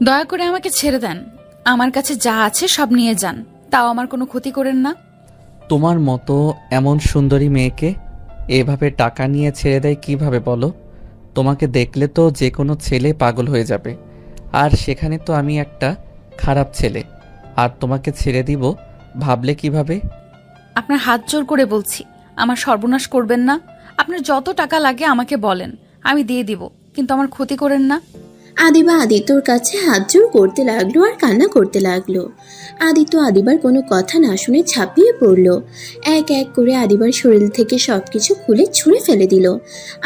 দয়া করে আমাকে ছেড়ে দেন। আমার কাছে যা আছে সব নিয়ে যান, তাও আমার কোনো ক্ষতি করেন না। তোমার মতো এমন সুন্দরী মেয়েকে এভাবে টাকা নিয়ে ছেড়ে দেয় কিভাবে বলো? তোমাকে দেখলে তো যে কোনো ছেলে পাগল হয়ে যাবে। আর সেখানে তো আমি একটা খারাপ ছেলে, আর তোমাকে ছেড়ে দিব ভাবলে কিভাবে? আপনার হাত জোর করে বলছি, আমার সর্বনাশ করবেন না। আপনার যত টাকা লাগে আমাকে বলেন, আমি দিয়ে দিব, কিন্তু আমার ক্ষতি করেন না। আদিবা আদিত্যর কাছে হাত জোর করতে লাগলো আর কান্না করতে লাগলো। আদিত্য আদিবার কোনো কথা না শুনে ঝাঁপিয়ে পড়লো। এক এক করে আদিবার শরীর থেকে সবকিছু খুলে ছুঁড়ে ফেলে দিল।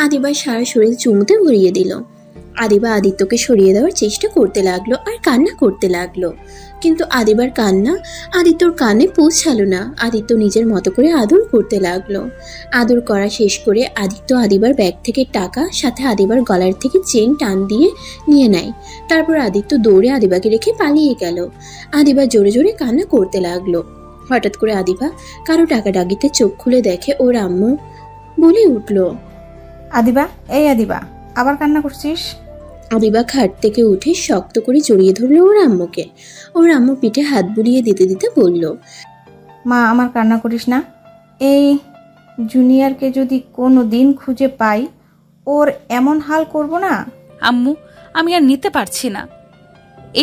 আদিবার সারা শরীর চুমুতে ভরিয়ে দিল। আদিবা আদিত্যকে সরিয়ে দেওয়ার চেষ্টা করতে লাগলো আর কান্না করতে লাগলো, কিন্তু আদিবার কান্না আদিত্যর কানে পৌঁছালো না। আদিত্য নিজের মতো করে আদর করতে লাগলো। আদর করা শেষ করে আদিত্য আদিবার ব্যাগ থেকে টাকা সাথে আদিবার গলার থেকে চেন টান দিয়ে নিয়ে নেয়। তারপর আদিত্য দৌড়ে আদিবাকে রেখে পালিয়ে গেল। আদিবা জোরে জোরে কান্না করতে লাগলো। হঠাৎ করে আদিবা কারো ডাকাডাকিতে চোখ খুলে দেখে ওর আম্মু বলে উঠল, আদিবা, এই আদিবা, আবার কান্না করছিস? আদিবা খাট থেকে উঠে শক্ত করে জড়িয়ে ধরলো ওর আম্মুকে। ওর আম্মু পিঠে হাত বুলিয়ে দিতে দিতে বলল, মা, আমার কান্না করিস না। এই জুনিয়রকে যদি কোনো দিন খুঁজে পাই, ওর এমন হাল করব না। আম্মু, আমি আর নিতে পারছি না।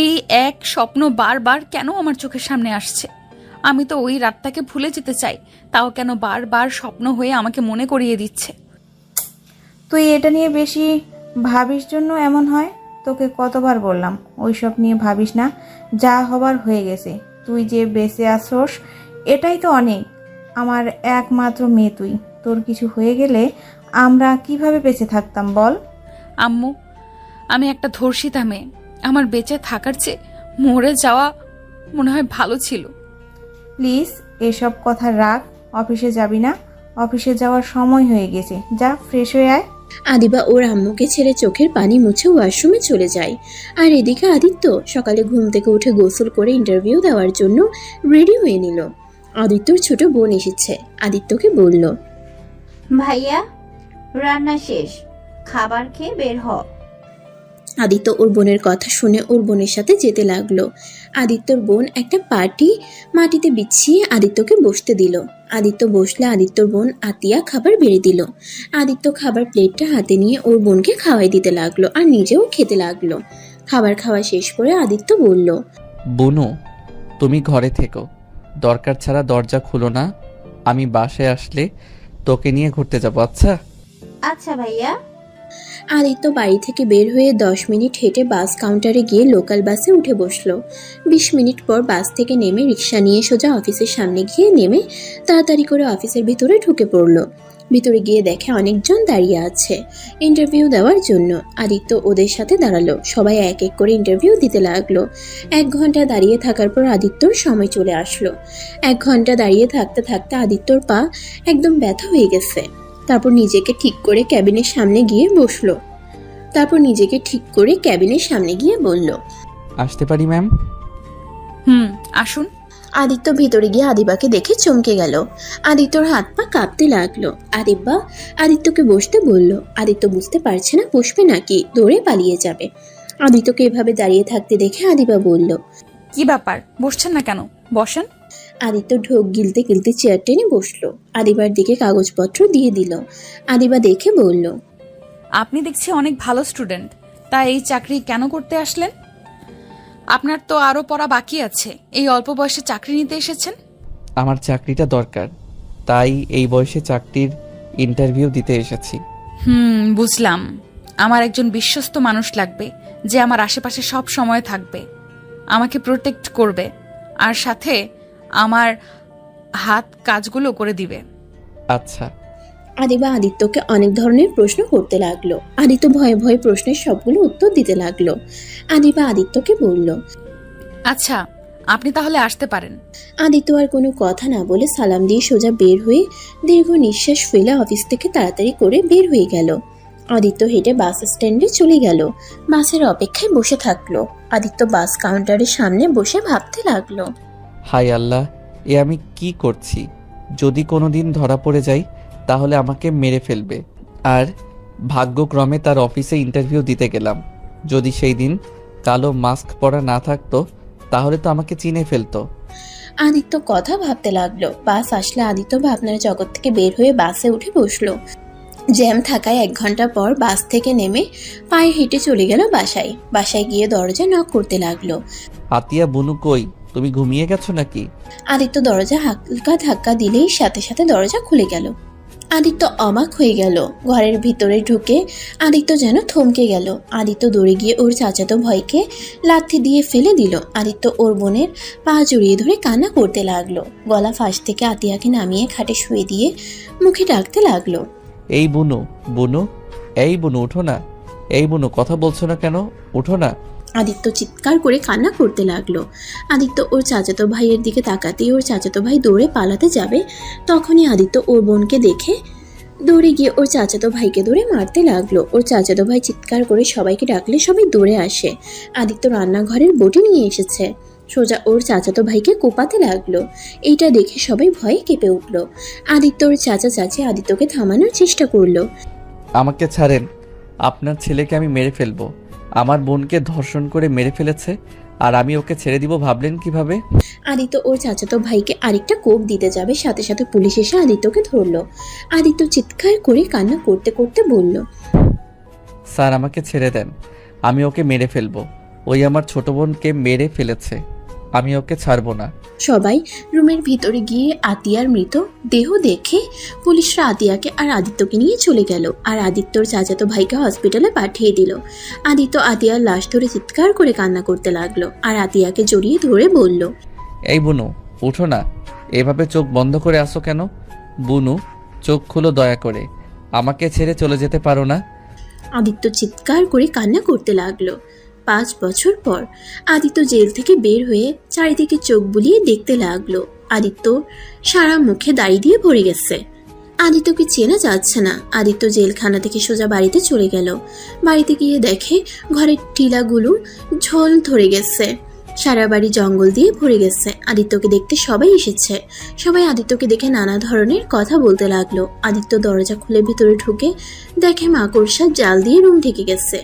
এই এক স্বপ্ন বারবার কেন আমার চোখের সামনে আসছে? আমি তো ওই রাতটাকে ভুলে যেতে চাই, তাও কেন বারবার স্বপ্ন হয়ে আমাকে মনে করিয়ে দিচ্ছে। তুই এটা নিয়ে বেশি ভাবিস জন্য এমন হয়। তোকে কতবার বললাম ওইসব নিয়ে ভাবিস না, যা হবার হয়ে গেছে। তুই যে বেঁচে আসোস এটাই তো অনেক। আমার একমাত্র মেয়ে তুই। তোর কিছু হয়ে গেলে আমরা কিভাবে বেঁচে থাকতাম বল? আম্মু, আমি একটা ধর্ষিতা মেয়ে। আমার বেঁচে থাকার চেয়ে মরে যাওয়া মনে হয় ভালো ছিল। প্লিজ এসব কথা রাখ। অফিসে যাবি না? অফিসে যাওয়ার সময় হয়ে গেছে, যা ফ্রেশ হয়ে আয়। আদিবা ওর আম্মুকে ছেড়ে চোখের পানি মুছে ওয়াশরুমে চলে যায়। আর এদিকে আদিত্য সকালে ঘুম থেকে উঠে গোসল করে ইন্টারভিউ দেওয়ার জন্য রেডি হয়ে নিল। আদিত্যর ছোট বোন এসেছে, আদিত্যকে বলল, ভাইয়া, রান্না শেষ, খাবার খেয়ে বের হ। আদিত্য ওর বোনের কথা শুনে ওর বোনের সাথে যেতে লাগলো। আদিত্যর বোন একটা পার্টি মাটিতে বিছিয়ে আদিত্যকে বসতে দিল। আদিত্য বসলে আদিত্যর বোন আতিয়া খাবার বেড়ে দিল। আদিত্য খাবার প্লেটটা হাতে নিয়ে ওর বোনকে খাওয়াই দিতে লাগলো আর নিজেও খেতে লাগলো। খাবার খাওয়া শেষ করে আদিত্য বলল, বুনু, তুমি ঘরে থেকো, দরকার ছাড়া দরজা খুলো না। আমি বাসায় আসলে তোকে নিয়ে ঘুরতে যাবো, আচ্ছা? আচ্ছা ভাইয়া। আদিত্য বাড়ি থেকে বের হয়ে 10 মিনিট হেঁটে বাস কাউন্টারে গিয়ে লোকাল বাসে উঠে বসলো। 20 মিনিট পর বাস থেকে নেমে রিক্সা নিয়ে সোজা অফিসের সামনে গিয়ে নেমে তাড়াতাড়ি করে অফিসের ভিতরে ঢুকে পড়লো। ভিতরে গিয়ে দেখে অনেকজন দাঁড়িয়ে আছে ইন্টারভিউ দেওয়ার জন্য। আদিত্য ওদের সাথে দাঁড়ালো। সবাই এক এক করে ইন্টারভিউ দিতে লাগলো। 1 ঘন্টা দাঁড়িয়ে থাকার পর আদিত্যর সময় চলে আসলো। 1 ঘন্টা দাঁড়িয়ে থাকতে থাকতে আদিত্যর পা একদম ব্যথা হয়ে গেছে। তারপর নিজেকে ঠিক করে ক্যাবিনের সামনে গিয়ে বলল, আসতে পারি ম্যাম? আসুন। আদিত্য ভিতরে গিয়ে আদিবাকে দেখে চমকে গেল। আদিত্যর হাত পা কাঁপতে লাগলো। আদিত্যকে বসতে বলল। আদিত্য বুঝতে পারছে না বসবে নাকি দৌড়ে পালিয়ে যাবে। আদিত্যকে এভাবে দাঁড়িয়ে থাকতে দেখে আদিবা বলল, কি ব্যাপার, বসছেন না কেন? বসেন। আদিত্য ঢোক গিলতে গিলতে চেয়ার টেনে বসলো। আদিবার দিকে কাগজপত্র দিয়ে দিল। আদিবা দেখে বলল, আপনি দেখছি অনেক ভালো স্টুডেন্ট, তা এই চাকরি কেন করতে আসলেন? আপনার তো আরো পড়া বাকি আছে, এই অল্প বয়সে চাকরি নিতে এসেছেন? আমার চাকরিটা দরকার, তাই এই বয়সে চাকরির ইন্টারভিউ দিতে এসেছি। বুঝলাম। আমার একজন বিশ্বস্ত মানুষ লাগবে, যে আমার আশেপাশে সব সময় থাকবে, আমাকে প্রোটেক্ট করবে, আর সাথে আমার হাত কাজগুলো করে দিবে। আচ্ছা। আদিবা আদিত্যকে অনেক ধরনের প্রশ্ন করতে লাগলো। আদিত্য ভয়ে ভয়ে প্রশ্নের সবগুলো উত্তর দিতে লাগলো। আদিবা আদিত্যকে বলল, আচ্ছা, আপনি তাহলে আসতে পারেন। আদিত্য আর কোনো কথা না বলে সালাম দিয়ে সোজা বের হয়ে দীর্ঘ নিঃশ্বাস ফেলে অফিস থেকে তাড়াতাড়ি করে বের হয়ে গেল। আদিত্য হেঁটে বাস স্ট্যান্ডে চলে গেল। বাসের অপেক্ষায় বসে থাকলো। আদিত্য বাস কাউন্টারের সামনে বসে ভাবতে লাগলো, হাই আল্লাহ, এ আমি কি করছি? যদি কোনোদিন ধরা পড়ে যাই তাহলে আমাকে মেরে ফেলবে। আর ভাগ্যক্রমে তার অফিসে ইন্টারভিউ দিতে গেলাম। যদি সেই দিন কালো মাস্ক পরা না থাকতো তাহলে তো আমাকে চিনে ফেলতো। আদিত্য কথা ভাবতে লাগলো। বাস আসলে আদিত্য ভাবনার জগৎ থেকে বের হয়ে বাসে উঠে বসলো। জ্যাম থাকায় 1 ঘন্টা পর বাস থেকে নেমে পায়ে হেঁটে চলে গেল বাসায়। বাসায় গিয়ে দরজা নক করতে লাগলো। আতিয়া, বুনু কই? তুমি ঘুমিয়ে গেছো নাকি? আদিত্য দরজা হালকা ধাক্কা দিলেই সাথে সাথে দরজা খুলে গেল। আদিত্য অবাক হয়ে গেল। ঘরের ভিতরে ঢুকে আদিত্য যেন থমকে গেল। আদিত্য দৌড়ে গিয়ে ওর চাচাতো ভাইকে লাথি দিয়ে ফেলে দিল। আদিত্য ওর বোনের পা জড়িয়ে ধরে কান্না করতে লাগলো। গলা ফাঁস থেকে আতিয়াকে নামিয়ে খাটে শুয়ে দিয়ে মুখে ডাকতে লাগলো। এই বুনু, বুনু, এই বুনু উঠো না। এই বুনু, কথা বলছো না কেন? উঠো না। আদিত্য চিৎকার করে কান্না করতে লাগলো। আদিত্য ওর চাচাতো ভাইয়ের দিকে তাকাতেই ওর চাচাতো ভাই দৌড়ে পালাতে যাবে। তখনই আদিত্য ওর বোনকে দেখে দৌড়ে গিয়ে ওর চাচাতো ভাইকে দৌড়ে মারতে লাগলো। ওর চাচাতো ভাই চিৎকার করে সবাইকে ডাকলে সবাই দৌড়ে আসে। আদিত্য রান্নাঘরের বটি নিয়ে এসেছে। সোজা ওর চাচাতো ভাইকে কোপাতে লাগলো। এইটা দেখে সবাই ভয়ে কেঁপে উঠল। আদিত্য ওর চাচা চাচি আদিত্যকে থামানোর চেষ্টা করলো। আমাকে ছাড়েন, আপনার ছেলেকে আমি মেরে ফেলবো। আমার বোনকে ধর্ষণ করে মেরে ফেলেছে, আর আমি ওকে ছেড়ে দিব ভাবলেন কিভাবে? আদিত্য ওর চাচাতো ভাইকে আরেকটা কোপ দিতে যাবে, সাথে সাথে পুলিশ এসে আদিত্যকে ধরলো। আদিত্য চিৎকার করে কান্না করতে করতে বলল, স্যার, আমাকে ছেড়ে দেন, আমি ওকে মেরে ফেলবো। ওই আমার ছোট বোনকে মেরে ফেলেছে, আমি ওকে ছাড়বো না। সবাই রুমের ভিতরে গিয়ে আতিয়ার মৃত দেহ দেখে পুলিশরা আতিয়াকে আর আদিত্যকে নিয়ে চলে গেল। আর আদিত্যর চাচাতো ভাইকে হসপিটালে পাঠিয়ে দিল। আদিত্য আতিয়ার লাশ ধরে চিৎকার করে কান্না করতে লাগলো আর আতিয়াকে জড়িয়ে ধরে বলল, এই বুনু, উঠো না। এভাবে চোখ বন্ধ করে আসো কেন? বুনু, চোখ খুলো দয়া করে। আমাকে ছেড়ে চলে যেতে পারো না? আদিত্য চিৎকার করে কান্না করতে লাগলো। 5 বছর পর আদিত্য জেল থেকে বের হয়ে চারিদিকে চোখ বুলিয়ে দেখতে লাগলো। আদিত্য সারা মুখে দাড়ি দিয়ে ভরে গেছে। আদিত্যকে চেনা যাচ্ছে না। আদিত্য জেলখানা থেকে সোজা বাড়িতে চলে গেল। বাড়িতে গিয়ে দেখে ঘরের টিলাগুলো ঝোল ধরে গেছে। সারা বাড়ি জঙ্গল দিয়ে ভরে গেছে। আদিত্যকে দেখতে সবাই এসেছে। সবাই আদিত্যকে দেখে নানা ধরনের কথা বলতে লাগলো। আদিত্য দরজা খুলে ভিতরে ঢুকে দেখে মাকড়সার জাল দিয়ে রুম ঢেকে গেছে।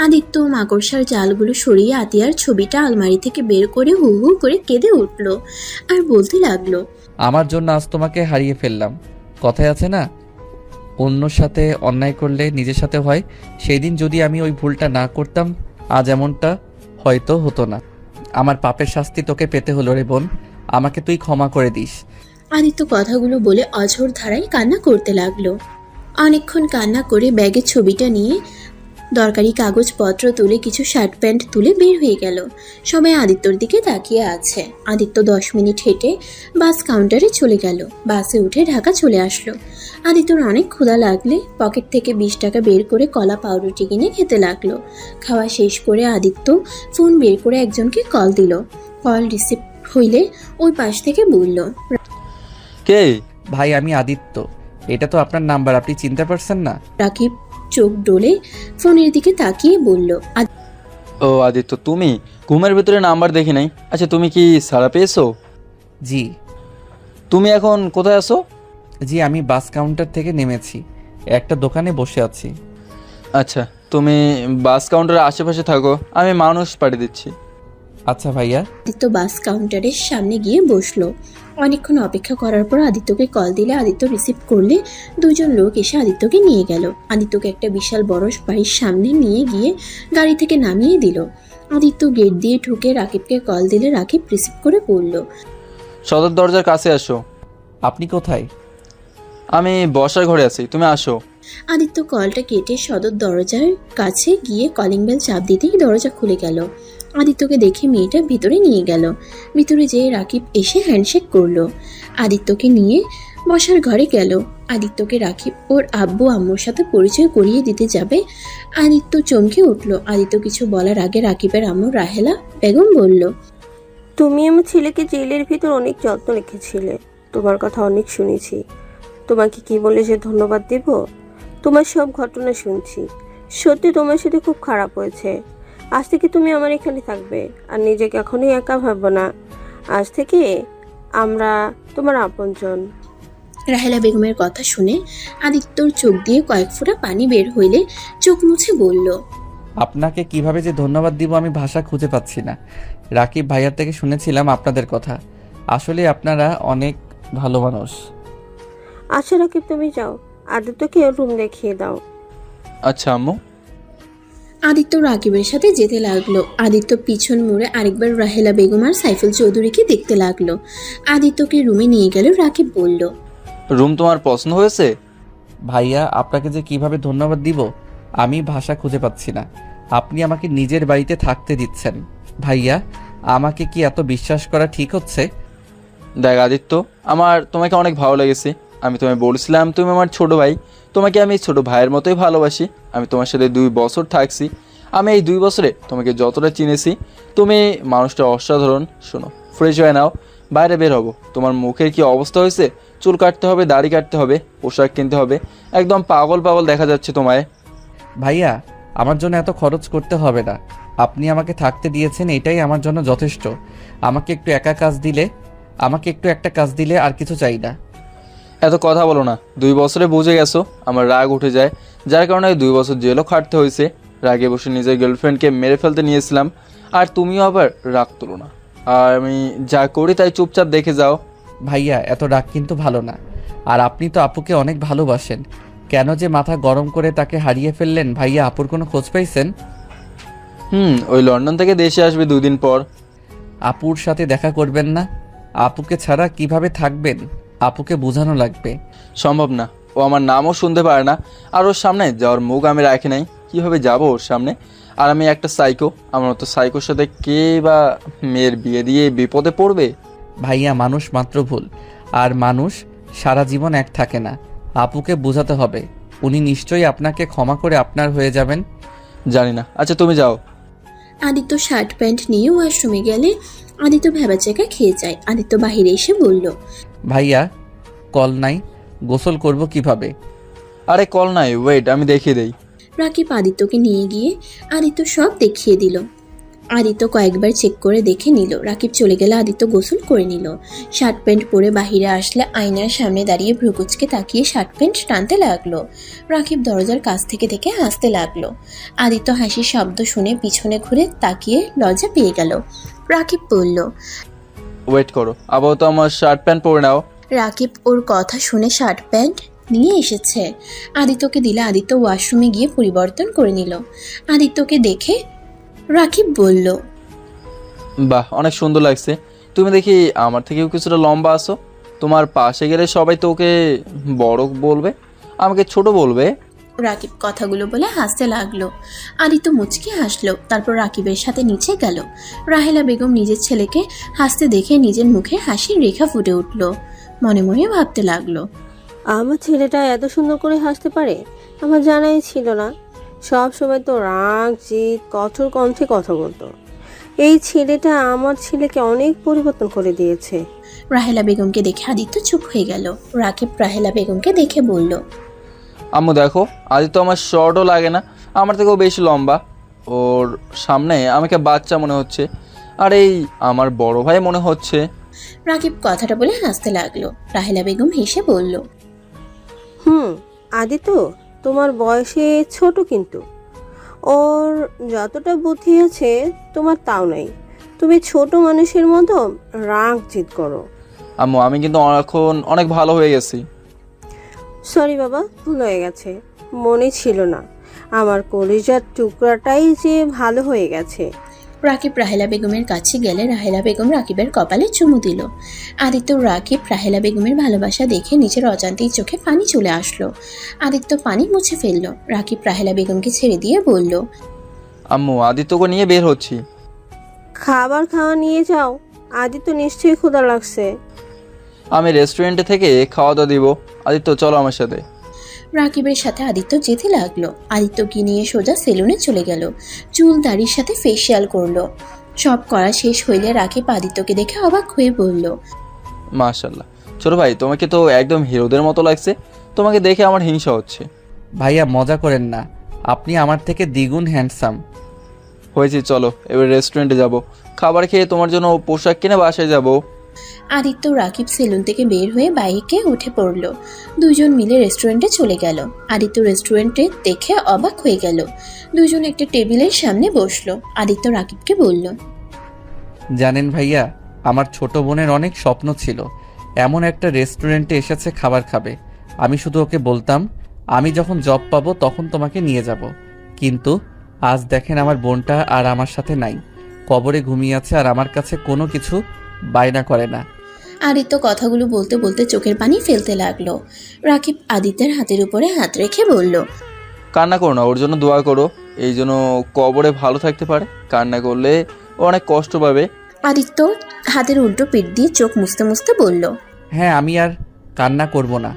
আদিত্য মাকড়সার জালগুলো সরিয়ে আতিয়ার ছবিটা আলমারি থেকে বের করে হু হু করে কেঁদে উঠলো আর বলতে লাগলো, আমার জন্য আজ তোমাকে হারিয়ে ফেললাম। কথায় আছে না, অন্যর সাথে অন্যায় করলে নিজের সাথে হয়। সেই দিন যদি আমি ওই ভুলটা না করতাম, আজ এমনটা হয়তো হতো না। আমার পাপের শাস্তি তোকে পেতে হলো রে বোন, আমাকে তুই ক্ষমা করে দিস। আদিত্য কথাগুলো বলে অঝোর ধারায় কান্না করতে লাগলো। অনেকক্ষণ কান্না করে ব্যাগের ছবিটা নিয়ে দরকারি কাগজপত্র তুলে কিছু শার্ট প্যান্ট তুলে বের হয়ে গেল। সবাই আদিত্যর দিকে তাকিয়ে আছে। আদিত্য 10 মিনিট হেঁটে বাস কাউন্টারে চলে গেল। বাসে উঠে ঢাকা চলে আসলো। আদিত্যর অনেক ক্ষুধা লাগলে পকেট থেকে 20 টাকা বের করে কলা পাউরুটি কিনে খেতে লাগলো। খাওয়া শেষ করে আদিত্য ফোন বের করে একজনকে কল দিল। কল রিসিভ হইলে ওই পাশ থেকে বলল, কে? ভাই, আমি আদিত্য। এটা তো আপনার নাম্বার, আপনি চিনতে পারছেন না? রাকিব চোখ ডোলে ফোনের দিকে তাকিয়ে বলল, ও আদিত্য, তুমি? ঘুমের ভিতরে নাম্বার দেখি নাই। আচ্ছা, তুমি কি সাড়া পেয়েছো? জি। তুমি এখন কোথায় আছো? জি, আমি বাস কাউন্টার থেকে নেমেছি, একটা দোকানে বসে আছি। আচ্ছা, তুমি বাস কাউন্টারের আশেপাশে থাকো, আমি মানুষ পাঠিয়ে দিচ্ছি। আচ্ছা ভাইয়া। আদিত্য বাস কাউন্টারের সামনে গিয়ে বসলো। অনেকক্ষণ অপেক্ষা করার পর আদিত্যকে কল দিলে আদিত্য রিসিভ করলে 2 জন লোক এসে আদিত্যকে নিয়ে গেল। আদিত্যকে একটা বিশাল বড় বাড়ির সামনে নিয়ে গিয়ে গাড়ি থেকে নামিয়ে দিল। আদিত্য গেট দিয়ে ঢুকে রাকিবকে কল দিলে রাকিব রিসিভ করে বলল, সদর দরজার কাছে আসো। আপনি কোথায়? আমি বসার ঘরে আছি, তুমি আসো। আদিত্য কলটা কেটে সদর দরজার কাছে গিয়ে কলিং বেল চাপ দিতেই দরজা খুলে গেল। আদিত্যকে দেখে মেয়েটা ভিতরে নিয়ে গেল। ভিতরে যেয়ে রাকিব এসে হ্যান্ডশেক করলো। আদিত্যকে নিয়ে বসার ঘরে গেল। আদিত্যকে রাকিব ওর আব্বু আম্মুর সাথে পরিচয় করিয়ে দিতে যাবে। আদিত্য চমকে উঠল। আদিত্য কিছু বলার আগে রাকিবের আম্মু রাহেলা বেগম বলল, তুমি আমার ছেলেকে জেলের ভিতর অনেক যত্ন রেখেছিলে। তোমার কথা অনেক শুনেছি। তোমাকে কি বলে যে ধন্যবাদ দেব? তোমার সব ঘটনা শুনছি। সত্যি তোমার সাথে খুব খারাপ হয়েছে। আজ থেকে তুমি আমার এখানে থাকবে আর নিজেকে এখনই একা ভাববো না। আজ থেকে আমরা তোমার আপনজন। রাহেলা বেগমের কথা শুনে আদিত্যর চোখ দিয়ে কয়েক ফোঁটা পানি বের হইলে চোখ মুছে বলল, আপনাকে কিভাবে যে ধন্যবাদ দিব আমি ভাষা খুঁজে পাচ্ছি না। রাকিব ভাইয়ার থেকে শুনেছিলাম আপনাদের কথা। আসলে আপনারা অনেক ভালো মানুষ। আচ্ছা রাকিব, তুমি যাও, আদিত্যকে রুম দেখিয়ে দাও। আচ্ছা আম্মু। আদিত্য রাকিবের সাথে যেতে লাগলো। আদিত্য পিছন মুড়ে আরেকবার রাহেলা বেগম আর সাইফুল চৌধুরীকে দেখতে লাগলো। আদিত্যকে রুমে নিয়ে গেল। রাকিব বলল, রুম তোমার পছন্দ হয়েছে? ভাইয়া আপনাকে যে কিভাবে ধন্যবাদ দিব আমি ভাষা খুঁজে পাচ্ছি না। আপনি আমাকে নিজের বাড়িতে থাকতে দিচ্ছেন। ভাইয়া আমাকে কি এত বিশ্বাস করা ঠিক হচ্ছে? দেখ আদিত্য, আমার তোমাকে অনেক ভালো লেগেছে। আমি তোমায় বলছিলাম তুমি আমার ছোট ভাই, তোমাকে আমি ছোট ভাইয়ের মতোই ভালোবাসি। আমি তোমার সাথে 2 বছর থাকছি। আমি এই 2 বছরে তোমাকে যতটা চিনেছি, তুমি মানুষটা অসাধারণ। শোনো, ফ্রেশ হয়ে নাও, বাইরে বের হবো। তোমার মুখের কি অবস্থা হয়েছে? চুল কাটতে হবে, দাড়ি কাটতে হবে, পোশাক কিনতে হবে। একদম পাগল পাগল দেখা যাচ্ছে তোমায়। ভাইয়া আমার জন্য এত খরচ করতে হবে না। আপনি আমাকে থাকতে দিয়েছেন, এটাই আমার জন্য যথেষ্ট। আমাকে একটু একটা কাজ দিলে আর কিছু চাই না। এত কথা বলো না। 2 বছরে বুঝে গেছো আমার রাগ উঠে যায়, যার কারণে 2 বছর জেলও খাটতে হয়েছে। রাগে বসে নিজের গার্লফ্রেন্ডকে মেরে ফেলতে নিয়েছিলাম, আর তুমিও আবার রাগ তুলো না। আর আমি যা করি তাই চুপচাপ দেখে যাও। ভাইয়া এত রাগ কিন্তু ভালো না। আর আপনি তো আপুকে অনেক ভালোবাসেন, কেন যে মাথা গরম করে তাকে হারিয়ে ফেললেন? ভাইয়া আপুর কোনো খোঁজ পাইছেন? ওই লন্ডন থেকে দেশে আসবে 2 দিন পর। আপুর সাথে দেখা করবেন না? আপুকে ছাড়া কিভাবে থাকবেন? আপুকে বোঝানো লাগবে। সম্ভব না, ও আমার নামও শুনতে পারে না। আর ওর সামনে যাওয়ার মুখ আমি রাখি নাই। কীভাবে যাব ওর সামনে? আর আমি একটা সাইকো। আমার মতো সাইকোর সাথে কে বা মেয়ের বিয়ে দিয়ে বিপদে পড়বে? ভাইয়া মানুষ মাত্র ভুল, আর মানুষ সারা জীবন এক থাকে না। আপুকে বোঝাতে হবে। উনি নিশ্চয়ই আপনাকে ক্ষমা করে আপনার হয়ে যাবেন। জানি না। আচ্ছা তুমি যাও। আদিত্য শার্ট প্যান্ট নিয়ে ওয়াশরুমে গেলে আদিত্য ভেবাচেকা খেয়ে যায়। আদিত্য বাহিরে এসে বলল, ভাইয়া কল নাই, গোসল করব কিভাবে? আরে কল নাই, ওয়েট আমি দেখিয়ে দেই। রাকিব আদিত্যকে নিয়ে গিয়ে আদিত্য সব দেখিয়ে দিল। আদিত্য কয়েকবার চেক করে দেখে নিল। রাকিব চলে গেলে আদিত্য গোসল করে নিল। শার্ট প্যান্ট পরে বাহিরে আসলে আয়নার সামনে দাঁড়িয়ে ভ্রুকুচকে তাকিয়ে শার্ট প্যান্ট টানতে লাগলো। রাকিব দরজার কাছ থেকে দেখে হাসতে লাগলো। আদিত্য হাসির শব্দ শুনে পিছনে ঘুরে তাকিয়ে লজ্জা পেয়ে গেল। রাকিব বলল, ওয়েট করো, আপাতত আমার শার্ট প্যান্ট পরে নাও। রাকিব ওর কথা শুনে শার্ট প্যান্ট নিয়ে এসেছে। আদিত্যকে দিলে আদিত্য ওয়াশরুমে গিয়ে পরিবর্তন করে নিল। আদিত্যকে দেখে রাকিব বলল, বাহ, অনেক সুন্দর লাগছে। তুমি দেখি আমার থেকেও কিছুটা লম্বা আছো। তোমার পাশে গেলে সবাই তো ওকে বড় বলবে, আমাকে ছোট বলবে। রাকিব কথাগুলো বলে হাসতে লাগলো। আদিত্য মুচকি হাসলো। তারপর রাকিবের সাথে নিচে গেল। রাহেলা বেগম নিজের ছেলেকে হাসতে দেখে নিজের মুখে হাসির রেখা ফুটে উঠল। মনে মনে ভাবতে লাগলো, আমার ছেলেটা এত সুন্দর করে হাসতে পারে, আমার জানাই ছিল না। সব সময় তো রাগ জিদ কঠোর কণ্ঠে কথা বলতো। এই ছেলেটা আমার ছেলেকে অনেক পরিবর্তন করে দিয়েছে। রাহেলা বেগমকে দেখে আদিত্য চুপ হয়ে গেল। রাকিব রাহেলা বেগমকে দেখে বলল, আম্মু দেখো, আদিত্য আমার শর্টও লাগে না, আমার থেকেও বেশি লম্বা। ওর সামনে আমাকে বাচ্চা মনে হচ্ছে, আর এই আমার বড় ভাই মনে হচ্ছে। রাকিব কথাটা বলে হাসতে লাগলো। রাহেলা বেগম হেসে বলল, আদিত্য তোমার বয়সে ছোট, কিন্তু ওর যতটা বুদ্ধি আছে তোমার তাও নাই। তুমি ছোট মানুষের মতো রাগ জিদ করো। আম্মু আমি কিন্তু এখন অনেক ভালো হয়ে গেছি। সরি বাবা, ভুল হয়ে গেছে, মনে ছিল না। আমার কলিজার টুকরাটাই যে ভালো হয়ে গেছে। রাকিব রাহেলা বেগমের কাছে গেলে রাহেলা বেগম রাকিবের কপালে চুমু দিল। আদিত্য রাকিব রাহেলা বেগমের ভালোবাসা দেখে নিজের অজান্তেই চোখে পানি চলে আসলো। আদিত্য পানি মুছে ফেলল। রাকিব রাহেলা বেগমকে ছেড়ে দিয়ে বলল, আম্মু আদিত্যকে নিয়ে বের হচ্ছি। খাবার খাওয়া নিয়ে যাও, আদিত্য নিশ্চয়ই ক্ষুধা লাগছে। আমি রেস্টুরেন্টে থেকে খাওয়া দাওয়া দিব। আদিত্য চলো আমার সাথে। রাকিবের সাথে আদিত্য যেতে লাগলো। আদিত্যকে নিয়ে সোজা সেলুনে চলে গেল। চুল দাড়ির সাথে ফেসিয়াল করলো। সব করা শেষ হইলে রাকিব আদিত্যকে দেখে অবাক হয়ে বলল, মাশাল্লাহ ছোট ভাই, তোমাকে তো একদম হিরোদের মতো লাগছে। তোমাকে দেখে আমার হিংসা হচ্ছে। ভাইয়া মজা করেন না, আপনি আমার থেকে দ্বিগুণ হ্যান্ডসাম। হয়েছে, চলো এবার রেস্টুরেন্টে যাব। খাবার খেয়ে তোমার জন্য পোশাক কিনে বাসায় যাব। আদিত্য ও রাকিব সেলুন থেকে বের হয়ে বাইকে উঠে পড়ল। দুজন মিলে রেস্টুরেন্টে চলে গেল। আদিত্য রেস্টুরেন্টে দেখে অবাক হয়ে গেল। দুজন একটা টেবিলের সামনে বসলো। আদিত্য রাকিবকে বলল, জানেন ভাইয়া, আমার ছোট বোনের অনেক স্বপ্ন ছিল এমন একটা রেস্টুরেন্টে এসেছে খাবার খাবে। আমি শুধু ওকে বলতাম আমি যখন জব পাবো তখন তোমাকে নিয়ে যাব। কিন্তু আজ দেখেন আমার বোনটা আর আমার সাথে নাই, কবরে ঘুমিয়ে আছে আর আমার কাছে কোনো কিছু বায়না করে না। আদিত্য কথাগুলো বলতে বলতে চোখের পানি ফেলতে লাগলো। রাকিব আদিত্যের হাতের উপরে হাত রেখে বলল, কান্না করো না, ওর জন্য দোয়া করো, এই জন্য কবরে ভালো থাকতে পারে। কান্না করলে ও অনেক কষ্ট পাবে। আদিত্য হাতের উল্টো পিঠ দিয়ে চোখ মুছতে মুছতে বলল, হ্যাঁ, আমি আর কান্না করব না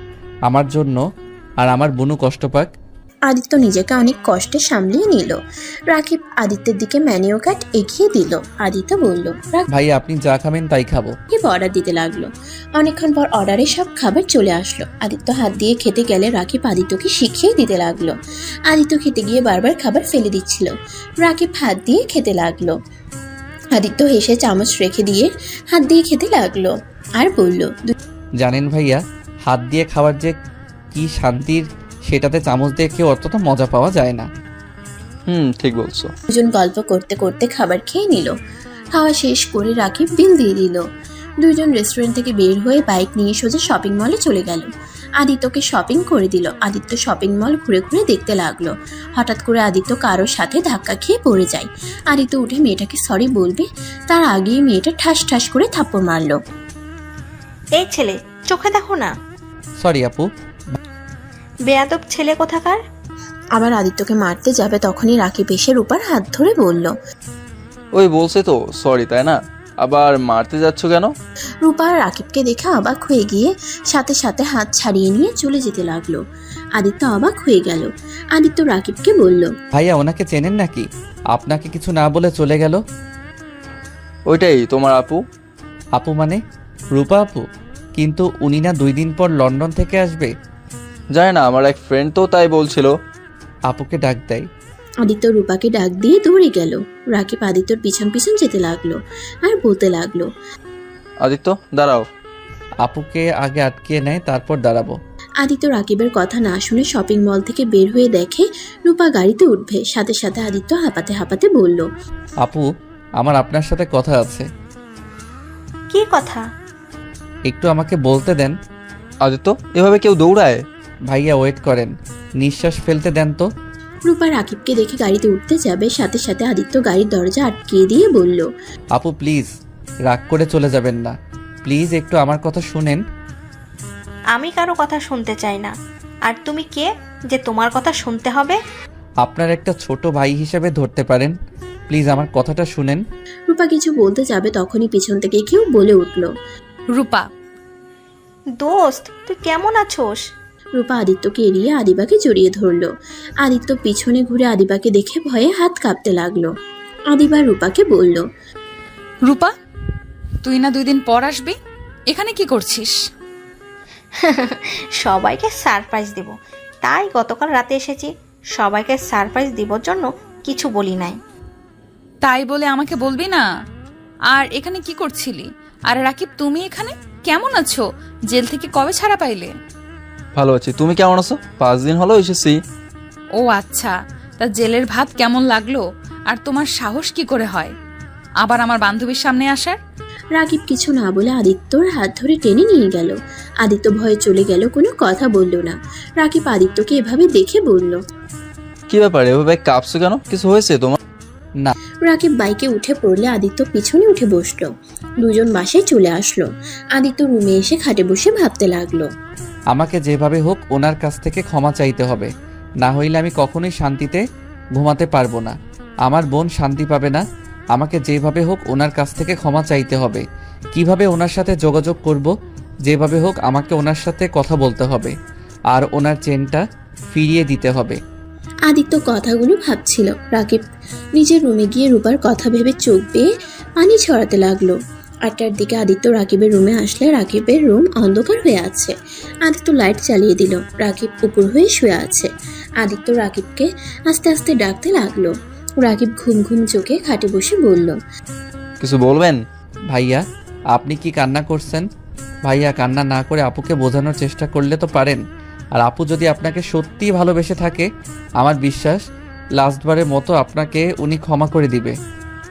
আমার জন্য, আর আমার বোনও কষ্ট পাক। আদিত্য নিজেকে অনেক কষ্টে সামলিয়ে নিল। রাকিব আদিত্যের দিকে ম্যানিউ কার্ড এগিয়ে দিল। আদিত্য বলল, ভাই আপনি যা খাবেন তাই খাবো। রাকিব অর্ডার দিতে লাগলো। অনেকক্ষণ পর অর্ডারে সব খাবার চলে আসলো। আদিত্য হাত দিয়ে খেতে গেলে রাকিব আদিত্যকে শিখিয়ে দিতে লাগলো। আদিত্য খেতে গিয়ে বারবার খাবার ফেলে দিচ্ছিল। রাকিব হাত দিয়ে খেতে লাগলো। আদিত্য হেসে চামচ রেখে দিয়ে হাত দিয়ে খেতে লাগলো আর বলল, জানেন ভাইয়া, হাত দিয়ে খাবার যে কি শান্তির, সেটাতে চামচ দিয়ে কেউ অতটা মজা পাওয়া যায় না। ঠিক বলছো। দুজন গল্প করতে করতে খাবার খেয়ে নিল। খাওয়া শেষ করে রাকিব বিল দিয়ে দিল। দুজন রেস্টুরেন্ট থেকে বের হয়ে বাইক নিয়ে সোজা শপিং মলে চলে গেল। আদিত্যকে শপিং করে দিল। আদিত্য শপিং মল ঘুরে ঘুরে দেখতে লাগলো। হঠাৎ করে আদিত্য কারোর সাথে ধাক্কা খেয়ে পড়ে যায়। আদিত্য উঠে মেয়েটাকে সরি বলবে, তার আগেই মেয়েটা ঠাস ঠাস করে থাপ্পড় মারলো। এই ছেলে, চোখে দেখো না, সরি আপু। বেয়াদব ছেলে কোথাকার। আবার আদিত্যকে মারতে যাবে তখনই রাকিব এসে রূপার হাত ধরে বলল, ওই বলছে তো সরি, তাই না? আবার মারতে যাচ্ছ কেন? রূপা রাকিবকে দেখে অবাক হয়ে গিয়ে সাথে সাথে হাত ছাড়িয়ে নিয়ে চলে যেতে লাগলো। আদিত্য অবাক হয়ে গেল। আদিত্য রাকিবকে বলল, ভাইয়া ওনাকে চেনেন নাকি? আপনাকে কিছু না বলে চলে গেল। ওইটাই তোমার আপু? আপু মানে রূপা আপু? কিন্তু উনি না 2 দিন পর লন্ডন থেকে আসবে। জানি না, আমার এক ফ্রেন্ড তো তাই বলছিল। আপুকে ডাক দেয়। আদিত্য রূপাকে ডাক দিয়ে দৌড়ে গেল। রাকিব আদিত্যর পিছন পিছন যেতে লাগলো আর বলতে লাগলো, আদিত্য দাঁড়াও। আপুকে আগে আটকে নেয়, তারপর দাঁড়াবো। আদিত্য রাকিবের কথা না শুনে শপিং মল থেকে বের হয়ে দেখে রূপা গাড়িতে উঠবে। সাথে সাথে আদিত্য হাঁপাতে হাঁপাতে বলল, আপু আমার আপনার সাথে কথা আছে। কি কথা? একটু আমাকে বলতে দেন। আদিত্য, এভাবে কেউ দৌড়ায়? ভাইয়া ওয়েট করেন, নিঃশ্বাস ফেলতে দেন তো। রূপা রাকিবকে দেখে গাড়িতে উঠতে যাবে, সাথে সাথে আদিত্য গাড়ির দরজা আটকিয়ে দিয়ে বলল, আপু প্লিজ রাগ করে চলে যাবেন না, প্লিজ একটু আমার কথা শুনেন। আমি কারো কথা শুনতে চাই না। আর তুমি কে যে তোমার কথা শুনতে হবে? আপনার একটা ছোট ভাই হিসেবে ধরতে পারেন, প্লিজ আমার কথাটা শুনেন। রূপা কিছু বলতে যাবে তখনই পিছন থেকে কেউ বলে উঠল, রূপা। দোস্ত, তুই কেমন আছোস? রূপা আদিত্যকে এড়িয়ে আদিবাকে জড়িয়ে ধরল। আদিত্য পিছনে ঘুরে আদিবাকে দেখে ভয়ে হাত কাঁপতে লাগলো। আদিবা রূপাকে বলল, রূপা, তুই না 2 দিন পর আসবি, এখানে কি করছিস? সবাইকে সারপ্রাইজ দেব, তাই গতকাল রাতে এসেছি। সবাইকে সারপ্রাইজ দেবার জন্য কিছু বলি নাই। তাই বলে আমাকে বলবি না? আর এখানে কি করছিলি? আর রাকিব, তুমি এখানে কেমন আছো? জেল থেকে কবে ছাড়া পাইলে? ভালো আছি, তুমি কেমন আছো? 5 দিন হলো এসেছি। ও আচ্ছা, তা জেলের ভাত কেমন লাগলো? আর তোমার সাহস কি করে হয় আবার আমার বান্ধবীর সামনে আসার? রাকিব কিছু না বলে আদিত্যর হাত ধরে টেনে নিয়ে গেল। আদিত্য ভয়ে চলে গেল, কোনো কথা বলল না। রাকিব আদিত্যকে এভাবে দেখে বলল, কি ব্যাপার, এভাবে কাঁপছো কেন? কিছু হয়েছে তোমার? না। রাকিব বাইকে উঠে পড়লে আদিত্য পিছনে উঠে বসলো। দুজন বাসায় চলে আসলো। আদিত্য রুমে এসে খাটে বসে ভাবতে লাগলো, আমাকে যেভাবে হোক ওনার কাছ থেকে ক্ষমা চাইতে হবে, না হইলে আমি কখনোই শান্তিতে ঘুমাতে পারবো না। আমার বোন শান্তি পাবে না। আমাকে যেভাবে হোক ওনার কাছ থেকে ক্ষমা চাইতে হবে। কিভাবে ওনার সাথে যোগাযোগ করব? যেভাবে হোক আমাকে ওনার সাথে কথা বলতে হবে, আর ওনার চেনটা ফিরিয়ে দিতে হবে। আদিত্য কথাগুলো ভাবছিল। রাকিব নিজের রুমে গিয়ে রূপার কথা ভেবে চোখ বেয়ে পানি ছড়াতে লাগলো। 8টার দিকে আদিত্য রাকিবের রুমে আসলে রাকিবের রুম অন্ধকার হয়ে আছে। আদিত্য লাইট চালিয়ে দিল। রাকিব উপর হয়ে শুয়ে আছে। আদিত্য রাকিবকে আস্তে আস্তে ডাকতে লাগলো। রাকিব ঘুম ঘুম চোখে খাটে বসে বলল, কিছু বলবেন? ভাইয়া আপনি কি কান্না করছেন? ভাইয়া, কান্না না করে আপুকে বোঝানোর চেষ্টা করলে তো পারেন। আর আপু যদি আপনাকে সত্যিই ভালোবেসে থাকে, আমার বিশ্বাস লাস্টবারের মতো আপনাকে উনি ক্ষমা করে দিবে।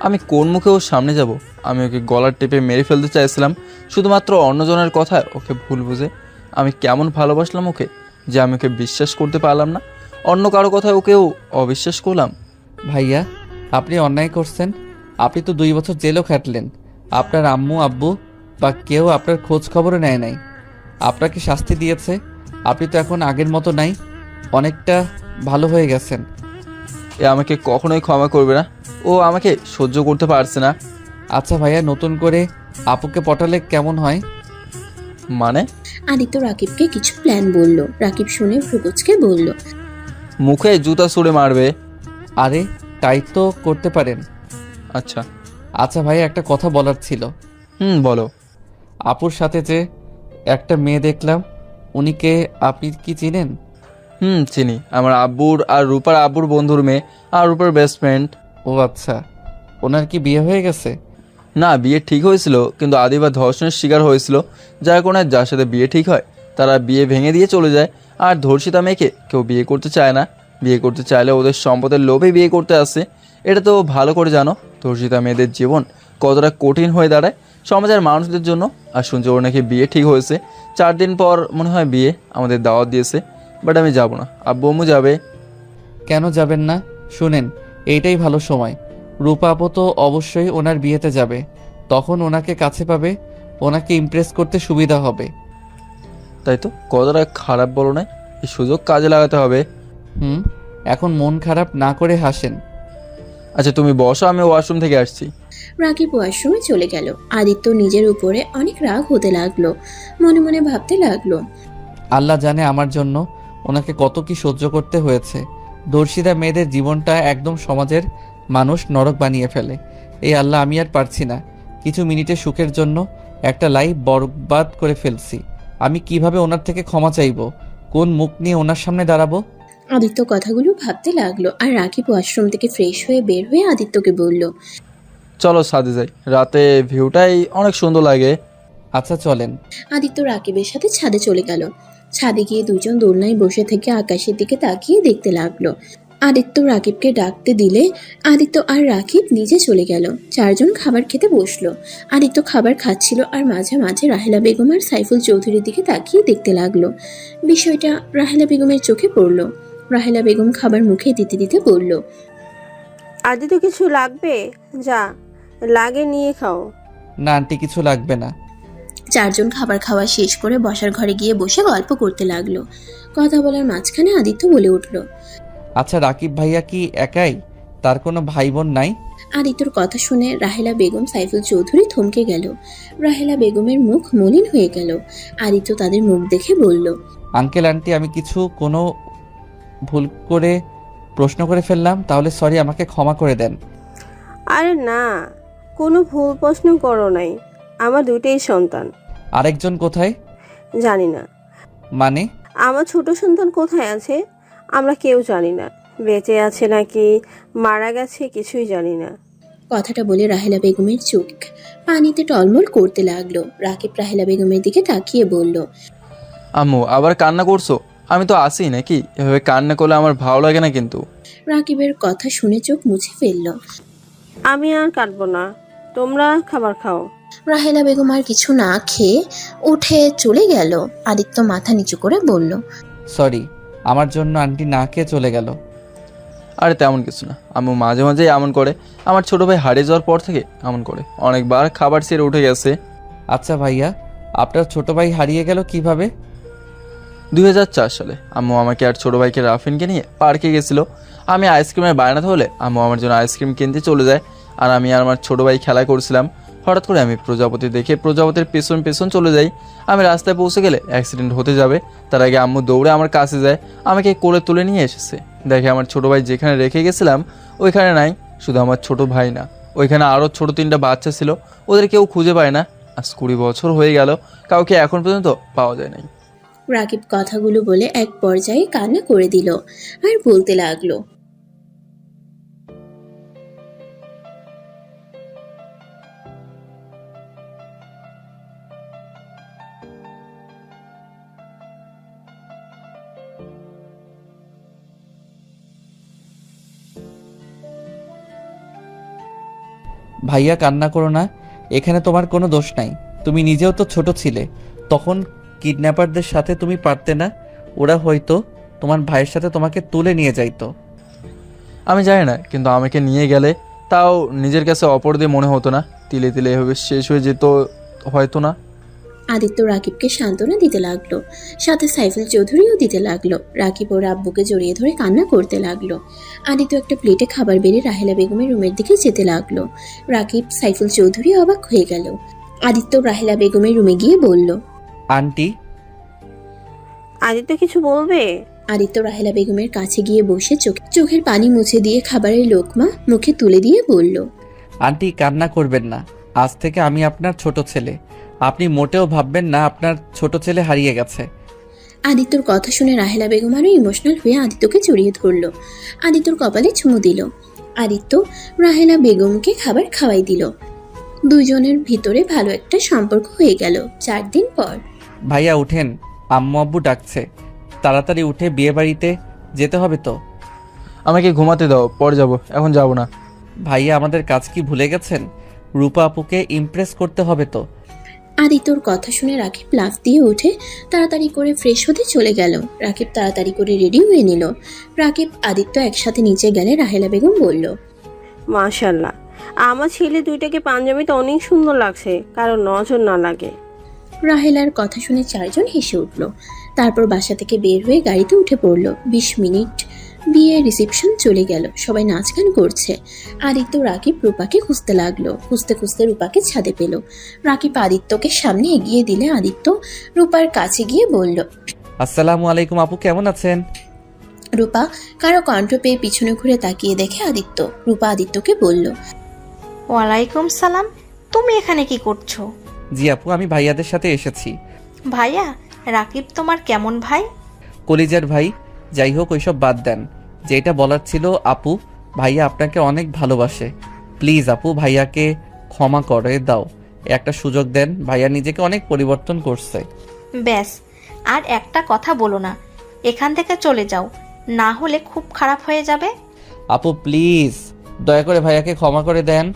আমি কোন মুখে ওর সামনে যাব? আমি ওকে গলার টেপে মেরে ফেলতে চাইছিলাম শুধুমাত্র অন্যজনের কথায় ওকে ভুল বুঝে। আমি কেমন ভালোবাসলাম ওকে যে আমি ওকে বিশ্বাস করতে পারলাম না, অন্য কারো কথায় ওকেও অবিশ্বাস করলাম। ভাইয়া, আপনি অন্যায় করছেন। আপনি তো 2 বছর জেলও খাটলেন। আপনার আম্মু আব্বু বা কেউ আপনার খোঁজ খবরও নেয় নাই, আপনাকে শাস্তি দিয়েছে। আপনি তো এখন আগের মতো নাই, অনেকটা ভালো হয়ে গেছেন। এ আমাকে কখনোই ক্ষমা করবে না, ও আমাকে সহ্য করতে পারছে না। আচ্ছা ভাইয়া, নতুন করে আপুকে পটালে কেমন হয়? মানে? আদিত্য রাকিবকে কিছু প্ল্যান বলল। রাকিব শুনে ভ্রুকুচকে বলল, মুখে জুতা ছুঁড়ে মারবে। আরে তাই তো করতে পারেন। আচ্ছা। আচ্ছা ভাইয়া, একটা কথা বলার ছিল। বলো। আপুর সাথে যে একটা মেয়ে দেখলাম, উনিকে আপনি কি চিনেন? চিনি। আমার আব্বুর আর রূপার আব্বুর বন্ধুর মেয়ে, আর রূপার বেস্ট ফ্রেন্ড। ও আচ্ছা, ওনার কি বিয়ে হয়ে গেছে? না, বিয়ে ঠিক হয়েছিল, কিন্তু আদিবা ধর্ষণের শিকার হয়েছিল, যার কারণে যার সাথে বিয়ে ঠিক হয় তারা বিয়ে ভেঙে দিয়ে চলে যায়। আর ধর্ষিতা মেয়েকে কেউ বিয়ে করতে চায় না। বিয়ে করতে চাইলে ওদের সম্পদের লোভে বিয়ে করতে আসে। এটা তো ভালো করে জানো। ধর্ষিতা মেয়েদের জীবন কতটা কঠিন হয়ে দাঁড়ায় সমাজের মানুষদের জন্য। আর শুনছি ওর নাকি বিয়ে ঠিক হয়েছে, 4 দিন পর মনে হয় বিয়ে। আমাদের দাওয়াত দিয়েছে, বাট আমি যাব না, আব্বু আম্মু যাবে। কেন যাবেন না? শুনেন, এইটাই ভালো সময়। রূপা আপু তো অবশ্যই ওনার বিয়েতে যাবে, তখন ওনাকে কাছে পাবে, ওনাকে ইমপ্রেস করতে সুবিধা হবে। তাই তো, কতটা খারাপ বলো না? এই সুযোগ কাজে লাগাতে হবে। এখন মন খারাপ না করে হাসেন। আচ্ছা তুমি বসো, আমি ওয়াশরুম থেকে আসছি। রাকিব ওয়াশরুমে চলে গেল। আদিত্য নিজের উপরে অনেক রাগ হতে লাগলো। মনে মনে ভাবতে লাগলো, আল্লাহ জানে আমার জন্য ওনাকে কত কি সহ্য করতে হয়েছে। দর্শিতা মেয়েদের জীবনটা একদম সমাজের মানুষ নরক বানিয়ে ফেলে। এই আল্লাহ, আমি আর পারছি না। কিছু মিনিটের সুখের জন্য একটা লাইফ বরবাদ করে ফেলছি। আমি কিভাবে ওনার থেকে ক্ষমা চাইবো? কোন মুখ নিয়ে ওনার সামনে দাঁড়াবো? আদিত্য কথাগুলো ভাবতে লাগলো। আর রাকিব ওয়াশরুম থেকে ফ্রেশ হয়ে বের হয়ে আদিত্যকে বলল, চলো ছাদে যাই, রাতে ভিউটাই অনেক সুন্দর লাগে। আচ্ছা চলেন। আদিত্য রাকিবের সাথে ছাদে চলে গেল। ছাদে গিয়ে দুজন দোলনায় বসে থেকে আকাশের দিকে তাকিয়ে দেখতে লাগলো। আদিত্য রাকিবকে ডাকতে দিলে আদিত্য আর রাকিব নিচে চলে গেল। 4 জন খাবার খেতে বসলো। আদিত্য খাবার খাচ্ছিল আর মাঝে মাঝে রাহেলা বেগম আর সাইফুল চৌধুরীর দিকে তাকিয়ে দেখতে লাগলো। বিষয়টা রাহেলা বেগমের চোখে পড়লো। রাহেলা বেগম খাবার মুখে দিতে দিতে বলল, আদি তো কিছু লাগবে? যা লাগে নিয়ে খাও। না আন্টি, কিছু লাগবে না। 4 জন খাবার খাওয়া শেষ করে বসার ঘরে গিয়ে বসে গল্প করতে লাগলো। কথা বলার মাঝখানে আদিত্য বলে উঠল, আচ্ছা রাকিব ভাইয়া কি একাই? তার কোনো ভাই বোন নাই? আদিত্যর কথা শুনে রাহেলা বেগম সাইফুল চৌধুরী থমকে গেল। রাহেলা বেগমের মুখ মলিন হয়ে গেল। আদিত্য তাদের মুখ দেখে বলল, আঙ্কেল আন্টি, আমি কোনো ভুল করে প্রশ্ন করে ফেললাম, তাহলে সরি, আমাকে ক্ষমা করে দেন। আরে না, কোনো ভুল প্রশ্ন করো নাই। আমার 2টাই সন্তান। আরেকজন কোথায়? জানি না। মানে? আমার ছোট সন্তান কোথায় আছে আমরা কেউ জানি না। বেঁচে আছে নাকি মারা গেছে কিছুই জানি না। কথাটা বলে রাহেলা বেগমের চোখ পানিতে টলমল করতে লাগলো। রাকিব রাহেলা বেগমের দিকে তাকিয়ে বলল, আম্মু আবার কান্না করছো? আমি তো আসি নাকি? এভাবে কান্না করলে আমার ভালো লাগে না কিন্তু। রাকিবের কথা শুনে চোখ মুছে ফেলল। আমি আর কাটবো না, তোমরা খাবার খাও। রাহেলা বেগম আর কিছু না খেয়ে উঠে চলে গেল। আদিত্য মাথা নিচু করে বলল, সরি, আমার জন্য আন্টি না খেয়ে চলে গেল। আরে তেমন কিছু না, আম্মু মাঝে মাঝেই এমন করে। আমার ছোট ভাই হারিয়ে যাওয়ার পর থেকে এমন করে, অনেকবার খাবার ছেড়ে উঠে গেছে। আচ্ছা ভাইয়া, আপনার ছোট ভাই হারিয়ে গেল কিভাবে? 2004 সালে আম্মু আমাকে আর ছোট ভাইকে রাফিনকে নিয়ে পার্কে গেছিল। আমি আইসক্রিমের বায়না ধরলে আম্মু আমার জন্য আইসক্রিম কিনতে চলে যায়। আর আমি আর আমার ছোট ভাই খেলা করছিলাম। হঠাৎ করে আমি প্রজাপতি দেখে প্রজাপতির পেছন পেছন চলে যাই। আমি রাস্তায় পৌঁছে গেলে অ্যাক্সিডেন্ট হতে যাবে, তার আগে আম্মু দৌড়ে আমার কাছে যায়, আমাকে কোলে তুলে নিয়ে এসেছে। দেখে আমার ছোট ভাই যেখানে রেখে গেছিলাম ওইখানে নাই। শুধু আমার ছোট ভাই না, ওইখানে আরও ছোট 3টা বাচ্চা ছিল। ওদের কেউ খুঁজে পায় না। আজ 20 বছর হয়ে গেল, কাউকে এখন পর্যন্ত পাওয়া যায় নাই। রাকিব কথাগুলো বলে এক পর্যায়ে কান্না করে দিল আর বলতে লাগলো, ভাইয়া কান্না করো না, এখানে তোমার কোনো দোষ নাই। তুমি নিজেও তো ছোট ছিলে, তখন কিডন্যাপারদের সাথে তুমি পারতে না? ওরা হয়তো তোমার ভাইয়ের সাথে তোমাকে তুলে নিয়ে যাইতো। আমি জানি না, কিন্তু আমাকে নিয়ে গেলে তাও নিজের কাছে অপরাধী মনে হতো না? তিলে তিলে এভাবে শেষ হয়ে যেত হয়তো না? আদিত্য রাকিবকে সান্ত্বনা দিতে লাগলো, সাথে সাইফুল চৌধুরীও দিতে লাগলো। রাকিব ওর আব্বুকে জড়িয়ে ধরে কান্না করতে লাগলো। আদিত্য একটা প্লেটে খাবার বেড়ে রাহেলা বেগমের রুমের দিকে যেতে লাগলো। রাকিব, সাইফুল চৌধুরী অবাক হয়ে গেল। আদিত্য রাহেলা বেগমের রুমে গিয়ে বলল, আন্টি। আদিত্য কিছু বলবে? আদিত্য রাহেলা বেগমের কাছে গিয়ে বসে চোখের পানি মুছে দিয়ে খাবারের লোকমা মুখে তুলে দিয়ে বলল, আন্টি কান্না করবেন না, আজ থেকে আমি আপনার ছোট ছেলে। আপনি মোটেও ভাববেন না আপনার ছোট ছেলে হারিয়ে গেছে। আদিত্যর কথা শুনে রাহেলা বেগম আরো ইমোশনাল হয়ে আদিত্যকে জড়িয়ে ধরল। আদিত্যর কপালে চুমু দিল। আদিত্য রাহেলা বেগমকে খাবার খাওয়াই দিল। দুইজনের ভিতরে ভালো একটা সম্পর্ক হয়ে গেল। 4 দিন পর, ভাইয়া উঠেন, আম্মু আব্বু ডাকছে। তাড়াতাড়ি উঠে বিয়ে বাড়িতে যেতে হবে তো। আমাকে ঘুমাতে দাও, পরে যাব, এখন যাব না। ভাইয়া আমাদের কাজ কি ভুলে গেছেন? রূপা আপুকে ইমপ্রেস করতে হবে তো। আদিত্যর কথা শুনে রাকিব লাফ দিয়ে উঠে তাড়াতাড়ি করে ফ্রেশ হতে চলে গেল। রাকিব তাড়াতাড়ি করে রেডি হয়ে নিল। রাকিব আদিত্য একসাথে নিচে গেলে রাহেলা বেগম বলল, মাশাল্লাহ, আমার ছেলে দুইটাকে পাঞ্জাবিতে অনেক সুন্দর লাগছে, কারণ নজর না লাগে। রাহেলার কথা শুনে 4 জন হেসে উঠল। তারপর বাসা থেকে বের হয়ে গাড়িতে উঠে পড়ল। 20 মিনিট বিয়ে রিসেপশন চলে গেল। সবাই নাচ গান করছে। আদিত্য রাকিব রূপাকে খুঁজতে লাগলো। খুঁজতে খুঁজতে রূপাকে ছাদে পেল। রাকিব আদিত্যকে সামনে এগিয়ে দিলে আদিত্য রূপার কাছে গিয়ে বলল, আসসালামু আলাইকুম আপু, কেমন আছেন? রূপা কারো কণ্ঠ পেয়ে পিছনে ঘুরে তাকিয়ে দেখে আদিত্য। রূপা আদিত্যকে বলল, ওয়ালাইকুম সালাম, তুমি এখানে কি করছো? জি আপু, আমি ভাইয়াদের সাথে এসেছি। ভাইয়া, রাকিব তোমার কেমন ভাই? কলিজার ভাই। যাই হোক, ওইসব বাদ দেন। যেটা বলার ছিল, আপু ভাইয়া আপনাকে অনেক ভালোবাসে। প্লিজ আপু ভাইয়াকে ক্ষমা করে দাও, একটা সুযোগ দেন। ভাইয়া নিজেকে অনেক পরিবর্তন করছে। ব্যাস, আর একটা কথা বলো না, এখান থেকে চলে যাও, না হলে খুব খারাপ হয়ে যাবে। আপু প্লিজ দয়া করে ভাইয়াকে ক্ষমা করে দেন।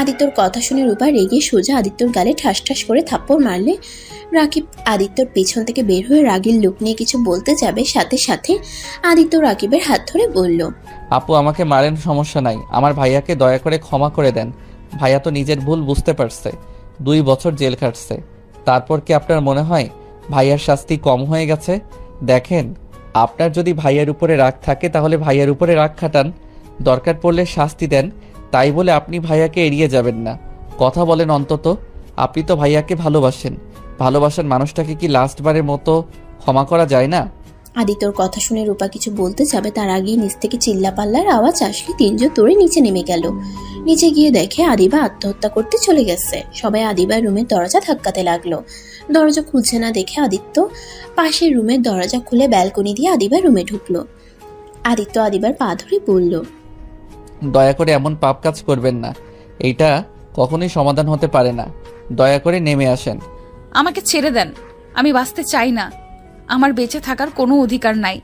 আদিত্যর কথা শুনে রূপা রেগে সোজা আদিত্যর গালে ঠাস ঠাস করে থাপ্পড় মারলে। রাকিব আদিত্যর পেছন থেকে বের হয়ে রাগীর লোক নিয়ে কিছু বলতে যাবে, সাথে সাথে আদিত্য রাকিবের হাত ধরে বলল, আপু আমাকে মারেন, সমস্যা নাই, আমার ভাইয়াকে দয়া করে ক্ষমা করে দেন। ভাইয়া তো নিজের ভুল বুঝতে পারছে, 2 বছর জেল খাটছে। তারপর কি আপনার মনে হয় ভাইয়ার শাস্তি কম হয়ে গেছে? দেখেন, আপনার যদি ভাইয়ার উপরে রাগ থাকে তাহলে ভাইয়ার উপরে রাগ খাটান, দরকার পড়লে শাস্তি দেন। তাই বলে আপনি ভাইয়াকে এড়িয়ে যাবেন না, কথা বলেন অন্তত। আপনি তো ভাইয়াকে ভালোবাসেন, ভালোবাসার মানুষটাকে কি লাস্টবারের মতো ক্ষমা করা যায় না? আদিত্যর কথা শুনে রূপা কিছু বলতে যাবে, তার আগেই নিচ থেকে চিল্লাপাল্লার আওয়াজ আসলে 3 জন দৌড়ে নিচে নেমে গেল। নিচে গিয়ে দেখে আদিবা আত্মহত্যা করতে চলে গেছে। সবাই আদিবার রুমের দরজা ধাক্কাতে লাগলো। দরজা খুলছে না দেখে আদিত্য পাশের রুমের দরজা খুলে ব্যালকনি দিয়ে আদিবার রুমে ঢুকলো। আদিত্য আদিবার পা ধরে বলল, দয়া করে এমন পাপ কাজ করবেন না, এইটা কখনোই সমাধান হতে পারে না। দয়া করে নেমে আসেন। আমাকে ছেড়ে দেন, আমি বাঁচতে চাই না। আমার বেঁচে থাকার কোনো অধিকার নাই।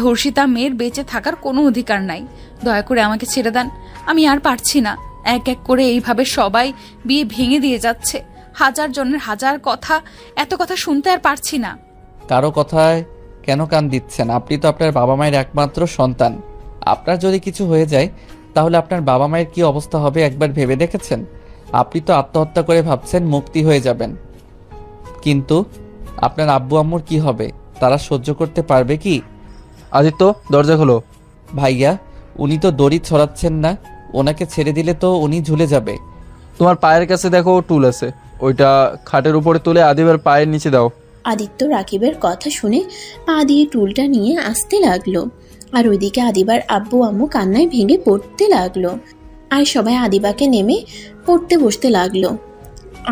ধর্ষিতা মেয়ের বেঁচে থাকার কোনো অধিকার নাই। দয়া করে আমাকে ছেড়ে দেন, আমি আর পারছি না। এক এক করে এইভাবে সবাই বিয়ে ভেঙে দিয়ে যাচ্ছে। 1000 জনের 1000 কথা, এত কথা শুনতে আর পারছি না। কারো কথায় কেন কান দিচ্ছেন? আপনি তো আপনার বাবা মায়ের একমাত্র সন্তান। আপনার যদি কিছু হয়ে যায় তাহলে আপনার বাবা মায়ের কি অবস্থা হবে একবার ভেবে দেখেছেন? আপনি তো আত্মহত্যা করে ভাবছেন মুক্তি হয়ে যাবেন, কিন্তু আপনার আব্বু আম্মুর কি হবে? তারা সহ্য করতে পারবে কি? আদিত্য, দরজা খোলো। ভাইয়া, উনি তো দড়ি ছড়াচ্ছেন না, ওনাকে ছেড়ে দিলে তো উনি ঝুলে যাবে। তোমার পায়ের কাছে দেখো টুল আছে, ওইটা খাটের উপরে তুলে আদিবের পায়ের নিচে দাও। আদিত্য রাকিবের কথা শুনে পা দিয়ে টুলটা নিয়ে আসতে লাগলো। আর ওইদিকে আদিবার আব্বু আম্মু কান্নায় ভেঙে পড়তে লাগলো। আর সবাই আদিবাকে নেমে পড়তে বসতে লাগলো।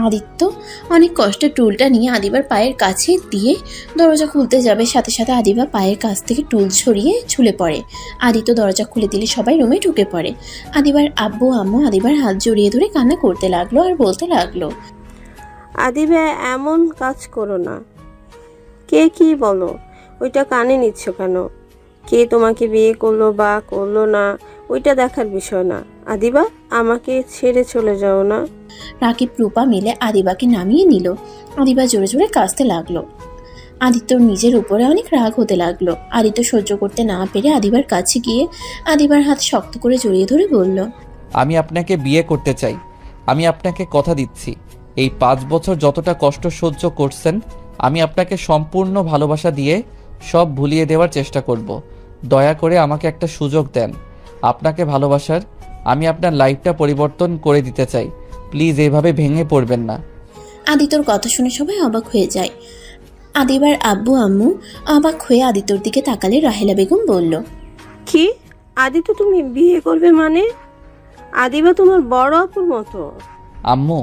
আদিত্য অনেক কষ্টে টুলটা নিয়ে আদিবার পায়ের কাছে দিয়ে দরজা খুলতে যাবে, সাথে সাথে আদিবা পায়ের কাছ থেকে টুল ছড়িয়ে ঝুলে পড়ে। আদিত্য দরজা খুলে দিলে সবাই রুমে ঢুকে পড়ে। আদিবার আব্বু আম্মু আদিবার হাত জড়িয়ে ধরে কান্না করতে লাগলো আর বলতে লাগলো, আদিবা এমন কাজ করো না। কে কি বলো, ওইটা কানে নিচ্ছ কেন? কে তোমাকে বিয়ে করলো বা করলো না ওইটা দেখার বিষয় না। আদিবা, আমাকে ছেড়ে চলে যাও না। রাকিব রূপা মিলে আদিবাকে নামিয়ে নিল। আদিবা জোরে জোরে কাঁদতে লাগলো। আদিত্যর নিজের উপরে অনেক রাগ হতে লাগলো। আদিত্য সহ্য করতে না পেরে আদিবার কাছে গিয়ে আদিবার হাত শক্ত করে জড়িয়ে ধরে বলল, আমি আপনাকে বিয়ে করতে চাই। আমি আপনাকে কথা দিচ্ছি, এই 5 বছর যতটা কষ্ট সহ্য করছেন আমি আপনাকে সম্পূর্ণ ভালোবাসা দিয়ে সব ভুলিয়ে দেওয়ার চেষ্টা করব। দয়া করে আমাকে একটা সুযোগ দেন আপনাকে ভালোবাসার। আমি আপনার লাইফটা পরিবর্তন করে দিতে চাই। প্লিজ এইভাবে ভেঙে পড়বেন না। আদিত্যর কথা শুনে সবাই অবাক হয়ে যায়। আদিবার আব্বু আম্মু অবাক হয়ে আদিত্যর দিকে তাকালে রাহেলা বেগম বলল, কি? আদিত্য তুমি বিয়ে করবে মানে? আদিবা তোমার বড় আপুর মতো। আম্মু,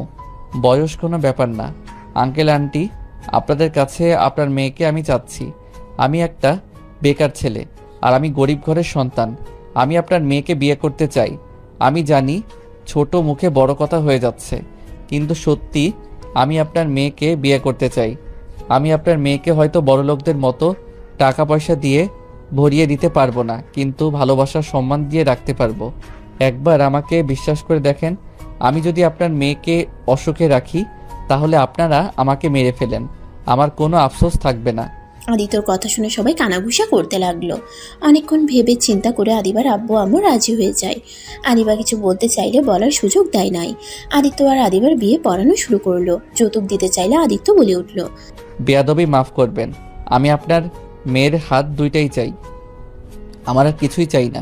বয়স কোনো ব্যাপার না। আঙ্কেল আন্টি, আপনাদের কাছে আপনার মেয়েকে আমি চাচ্ছি। আমি একটা বেকার ছেলে আর আমি গরিব ঘরের সন্তান। আমি আপনার মেয়েকে বিয়ে করতে চাই। আমি জানি ছোট মুখে বড় কথা হয়ে যাচ্ছে, কিন্তু সত্যি আমি আপনার মেয়েকে বিয়ে করতে চাই। আমি আপনার মেয়েকে হয়তো বড়লোকদের মতো টাকা পয়সা দিয়ে ভরিয়ে দিতে পারবো না, কিন্তু ভালোবাসার সম্মান দিয়ে রাখতে পারবো। একবার আমাকে বিশ্বাস করে দেখেন, আমি যদি আপনার মেয়েকে অসুখে রাখি তাহলে আপনারা আমাকে মেরে ফেলেন, আমার কোনো আফসোস থাকবে না। আদিত্যর কথা শুনে সবাই কানাঘুষা করতে লাগলো। অনেকক্ষণ ভেবে চিন্তা করে আদিবার আব্বু আম্মু রাজি হয়ে যায়। আদিবা কিছু বলতে চাইলে বলার সুযোগ দেয় নাই। আদিত্য আর আদিবার বিয়ে পড়ানো শুরু করলো। যৌতুক দিতে চাইলে আদিত্য বলে উঠল, বেয়াদবি মাফ করবেন, আমি আপনার মেয়ের হাত দুইটাই চাই, আমার আর কিছুই চাই না।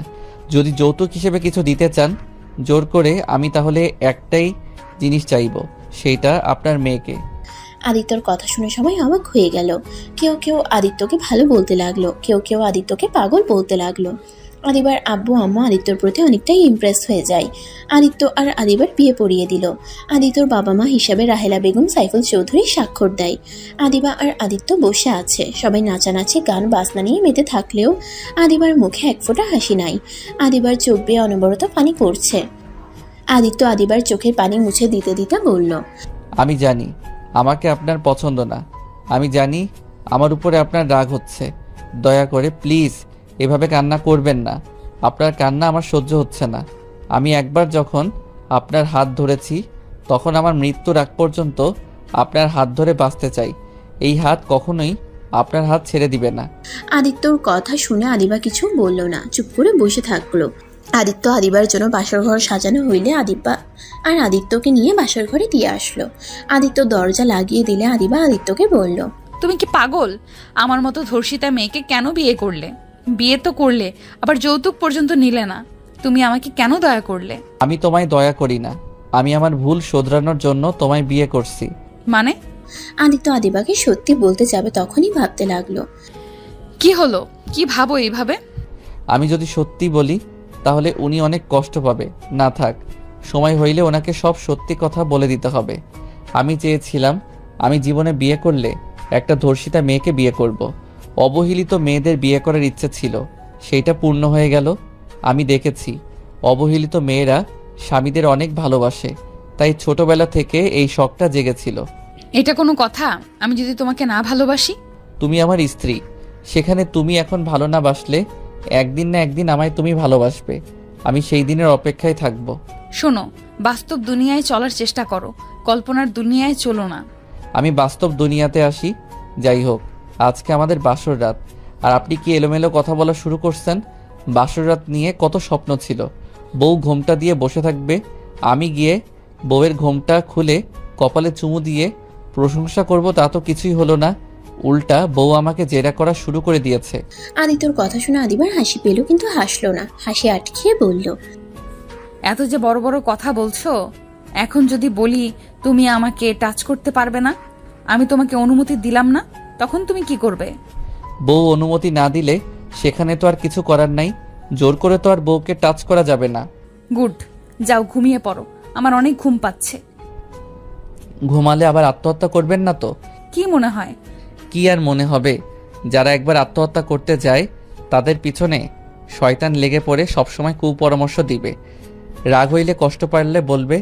যদি যৌতুক হিসেবে কিছু দিতে চান জোর করে, আমি তাহলে একটাই জিনিস চাইব, সেইটা আপনার মেয়েকে। আদিত্যর কথা শুনে সবাই অবাক হয়ে গেল। কেউ কেউ আদিত্যকে ভালো বলতে লাগলো, কেউ কেউ আদিত্যকে পাগল বলতে লাগলো। আদিবার আব্বু আম্মু আদিত্যর প্রতি অনেকটাই ইমপ্রেস হয়ে যায়। আদিত্য আর আদিবার বিয়ে পড়িয়ে দিল। আদিত্যর বাবা মা হিসাবে রাহেলা বেগম সাইফুল চৌধুরী স্বাক্ষর দেয়। আদিবা আর আদিত্য বসে আছে। সবাই নাচানাচি গান বাজনা নিয়ে মেতে থাকলেও আদিবার মুখে এক ফোঁটা হাসি নাই। আদিবার চোখ বেয়ে অনবরত পানি পড়ছে। আদিত্য আদিবার চোখের পানি মুছে দিতে দিতে বলল, আমি জানি আমাকে আপনার পছন্দ না, আমি জানি আমার উপরে আপনার রাগ হচ্ছে। দয়া করে প্লিজ এভাবে কান্না করবেন না, আপনার কান্না আমার সহ্য হচ্ছে না। আমি একবার যখন আপনার হাত ধরেছি তখন আমার মৃত্যুর আগ পর্যন্ত আপনার হাত ধরে বাঁচতে চাই। এই হাত কখনোই আপনার হাত ছেড়ে দিবে না। আদিত্যর কথা শুনে আদিবা কিছু বলল না, চুপ করে বসে থাকলো। আদিত্য আদিবার জন্য বাসর ঘর সাজানো হইলে আদিবা আর আদিত্যকে নিয়ে বাসর ঘরে দিয়ে আসলো। আদিত্য দরজা লাগিয়ে দিলে আদিবা আদিত্যকে বলল, তুমি কি পাগল? আমার মতো ধর্ষিতা মেয়েকে কেন বিয়ে করলে? বিয়ে তো করলে, আবার যৌতুক পর্যন্ত নিলে না। তুমি আমাকে কেন দয়া করলে? আমি তোমায় দয়া করি না, আমি আমার ভুল শোধরানোর জন্য তোমায় বিয়ে করছি। মানে? আদিত্য আদিবাকে সত্যি বলতে যাবে তখনই ভাবতে লাগলো, কি হলো? কি ভাবো এইভাবে? আমি যদি সত্যি বলি তাহলে উনি অনেক কষ্ট পাবে। না থাক, সময় হইলে ওনাকে সব সত্যি কথা বলে দিতে হবে। আমি চেয়েছিলাম আমি জীবনে বিয়ে করলে একটা ধর্ষিতা মেয়েকে বিয়ে করব। অবহেলিত মেয়েদের বিয়ে করার ইচ্ছে ছিল, সেইটা পূর্ণ হয়ে গেল। আমি দেখেছি অবহেলিত মেয়েরা স্বামীদের অনেক ভালোবাসে, তাই ছোটবেলা থেকে এই শখটা জেগেছিল। এটা কোনো কথা? আমি যদি তোমাকে না ভালোবাসি? তুমি আমার স্ত্রী, সেখানে তুমি এখন ভালো না বাসলে একদিন না একদিন আমায় তুমি ভালোবাসবে। আমি সেই দিনের অপেক্ষায় থাকব। শোনো, বাস্তব দুনিয়ায় চলার চেষ্টা করো, কল্পনার দুনিয়ায় চলো না। আমি বাস্তব দুনিয়াতে আসি। যাই হোক, আজকে আমাদের বাসর রাত, আর আপনি কি এলোমেলো কথা বলা শুরু করছেন? বাসর রাত নিয়ে কত স্বপ্ন ছিল। বউ ঘোমটা দিয়ে বসে থাকবে, আমি গিয়ে বউয়ের ঘোমটা খুলে কপালে চুমু দিয়ে প্রশংসা করব, তা তো কিছুই হলো না। উল্টা বউ আমাকে জেরা করা শুরু করে দিয়েছে। আদিত্যর কথা শুনে আদিবার হাসি পেল, কিন্তু হাসলো না। হাসি আটকিয়ে বলল, এত যে বড় বড় কথা বলছো, এখন যদি বলি তুমি আমাকে টাচ করতে পারবে না, আমি তোমাকে অনুমতি দিলাম না, তখন তুমি কি করবে? বউ অনুমতি না দিলে সেখানে তো আর কিছু করার নাই। জোর করে তো আর বউকে টাচ করা যাবে না। গুড, যাও ঘুমিয়ে পড়ো, আমার অনেক ঘুম পাচ্ছে। ঘুমালে আবার আত্মহত্যা করবেন না তো? কি মনে হয়? কি আর মনে হবে, যারা একবার আত্মহত্যা করতে যায় তাদের পিছনে শয়তান লেগে পড়ে সবসময় কুপরামর্শ দিবে। রাগ হইলে কষ্ট পারলে বলবে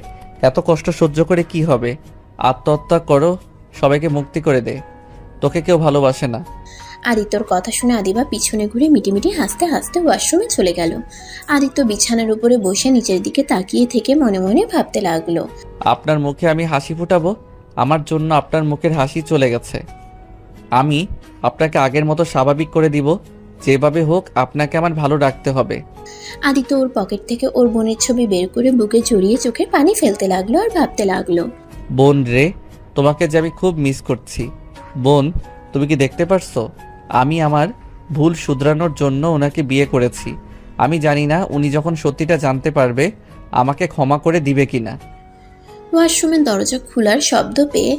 এত কষ্ট সহ্য করে কি হবে, আত্মহত্যা করো, সবাইকে মুক্তি করে দে, তোকে কেউ ভালোবাসে না। আদিত্যর কথা শুনে আদিবা পিছনে ঘুরে মিটিমিটি হাসতে হাসতে ওয়াশরুমে চলে গেল। আদিত্য বিছানার উপরে বসে নিচের দিকে তাকিয়ে থেকে মনে মনে ভাবতে লাগলো। আপনার মুখে আমি হাসি ফুটাবো? আমার জন্য আপনার মুখের হাসি চলে গেছে। আমি আপনাকে আগের মতো স্বাভাবিক করে দিব। যেভাবে হোক আপনাকে আমার ভালো রাখতে হবে। আদিত্য ওর পকেট থেকে ওর বোনের ছবি বের করে বুকে জড়িয়ে চোখের পানি ফেলতে লাগলো আর ভাবতে লাগলো। বোন রে, তোমাকে যে আমি খুব মিস করছি। বোন, তুমি কি দেখতে পারছো? আমি আমার ভুল শুধরানোর জন্য ওনাকে বিয়ে করেছি। আমি জানি না উনি যখন সত্যিটা জানতে পারবে আমাকে ক্ষমা করে দিবে কিনা। ওয়াশরুমের দরজা খোলার শব্দ পেয়ে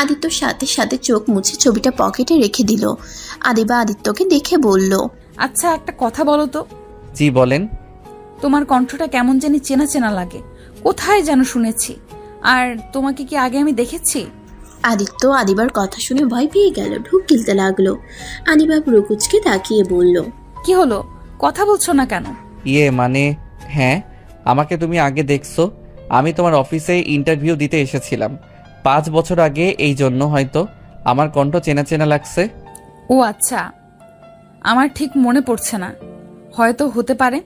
আদিত্য সাথে সাথে চোখ মুছে ছবিটা পকেটে রেখে দিল। আদিবা আদিত্যকে দেখে বলল, আচ্ছা, একটা কথা বলো তো। জি বলেন। তোমার কণ্ঠটা কেমন জানি চেনা চেনা লাগে, কোথায় যেন শুনেছি। আর তোমাকে কি আগে আমি দেখেছি? আদিত্য আদিবার কথা শুনে ভয় পেয়ে গেল, ঢুক গিলতে লাগলো। আদিবা প্রকুচকে তাকিয়ে বলল, কি হলো, কথা বলছো না কেন? মানে হ্যাঁ, আমাকে তুমি আগে দেখছো। আমি তোমার অফিসে ইন্টারভিউ দিতে এসেছিলাম 5 বছর আগে, এই জন্য হয়তো আমার কণ্ঠ চেনা চেনা লাগছে। ও আচ্ছা, আমার ঠিক মনে পড়ছে না, হয়তো হতে পারে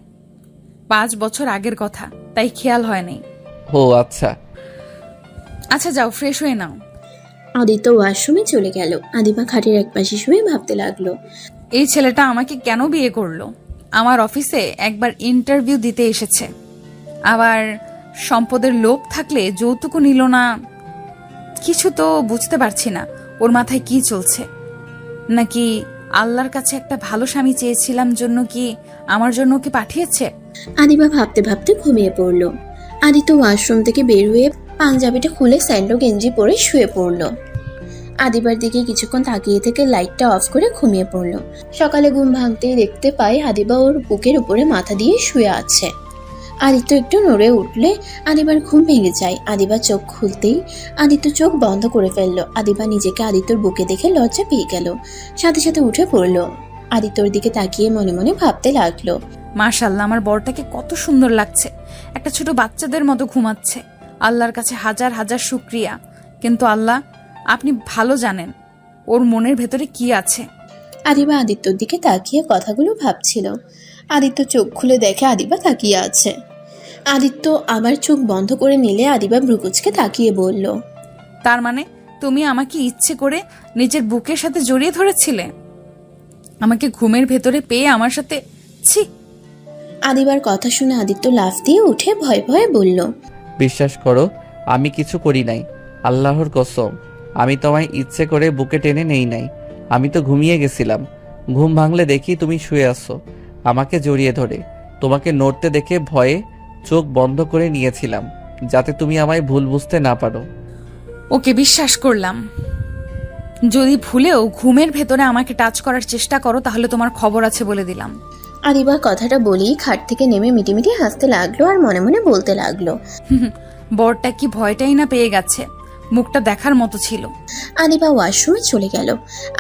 5 বছর আগের কথা, তাই খেয়াল হয়নি। ও আচ্ছা। আচ্ছা যাও, ফ্রেশ হয়ে নাও। আদিত্য ওয়াশরুমে চলে গেল। আদিবা খাটের একপাশে শুয়ে ভাবতে লাগলো। এই ছেলেটা আমাকে কেন বিয়ে করলো? আমার অফিসে একবার ইন্টারভিউ দিতে এসেছে, আবার সম্পদের লোভ থাকলে যৌতুকও নিল না। কিছু তো বুঝতে পারছি না ওর মাথায় কি চলছে। নাকি আল্লাহর কাছে একটা ভালো স্বামী চেয়েছিলাম জন্য কি আমার জন্য কি পাঠিয়েছে? আদিবা ভাবতে ভাবতে ঘুমিয়ে পড়ল। আদিত্য ওয়াশরুম থেকে বের হয়ে পাঞ্জাবিটা খুলে স্যান্ডো গেঞ্জি পরে শুয়ে পড়ল। আদিবার দিকে কিছুক্ষণ তাকিয়ে থেকে লাইটটা অফ করে ঘুমিয়ে পড়ল। সকালে ঘুম ভাঙতেই দেখতে পাই আদিবা ওর বুকের উপরে মাথা দিয়ে শুয়ে আছে। আদিত্য একটু নড়ে উঠলে আদিবার ঘুম ভেঙে যায়। আদিবা চোখ খুলতেই আদিত্য চোখ বন্ধ করে ফেললো। আদিবা নিজেকে আদিত্যর বুকে দেখে লজ্জা পেয়ে গেল, সাথে সাথে উঠে পড়ল। আদিত্যর দিকে তাকিয়ে মনে মনে ভাবতে লাগলো, মাশাআল্লাহ, আমার বরটাকে কত সুন্দর লাগছে, একটা ছোট বাচ্চাদের মতো ঘুমাচ্ছে। আল্লাহর কাছে হাজার হাজার শুকরিয়া। কিন্তু আল্লাহ, আপনি ভালো জানেন ওর মনের ভেতরে কি আছে। আদিবা আদিত্যর দিকে তাকিয়ে কথাগুলো ভাবছিল। আদিত্য চোখ খুলে দেখে আদিবা তাকিয়ে আছে। আদিত্য আবার চোখ বন্ধ করে নিলে আদিবা ভ্রুকুচকে তাকিয়ে বলল, তার মানে তুমি আমাকে ইচ্ছে করে নিজের বুকের সাথে জড়িয়ে ধরেছিলে, আমাকে ঘুমের ভেতরে পেয়ে আমার সাথে? ছি! আদিবার কথা শুনে আদিত্য লাফ দিয়ে উঠে ভয়ে ভয়ে বলল, বিশ্বাস করো, আমি কিছু করি নাই। আল্লাহর কসম, আমি তোমায় ইচ্ছে করে বুকে টেনে নেই নাই। আমি তো ঘুমিয়ে গেছিলাম। ঘুম ভাঙলে দেখি তুমি শুয়ে আছো আমাকে জড়িয়ে ধরে। তোমাকে নড়তে দেখে ভয়ে চোখ বন্ধ করে নিয়েছিলাম, যাতে তুমি আমায় ভুল বুঝতে না পারো। ওকে বিশ্বাস করলাম। যদি ভুলেও ঘুমের ভেতরে আমাকে টাচ করার চেষ্টা করো তাহলে তোমার খবর আছে বলে দিলাম। আদিবা কথাটা বলেই খাট থেকে নেমে মিটিমিটি হাসতে লাগলো আর মনে মনে বলতে লাগলো, বরটা কি ভয়টাই না পেয়ে গেছে, মুখটা দেখার মতো ছিল। আদিবা ওয়াশরুমে চলে গেল।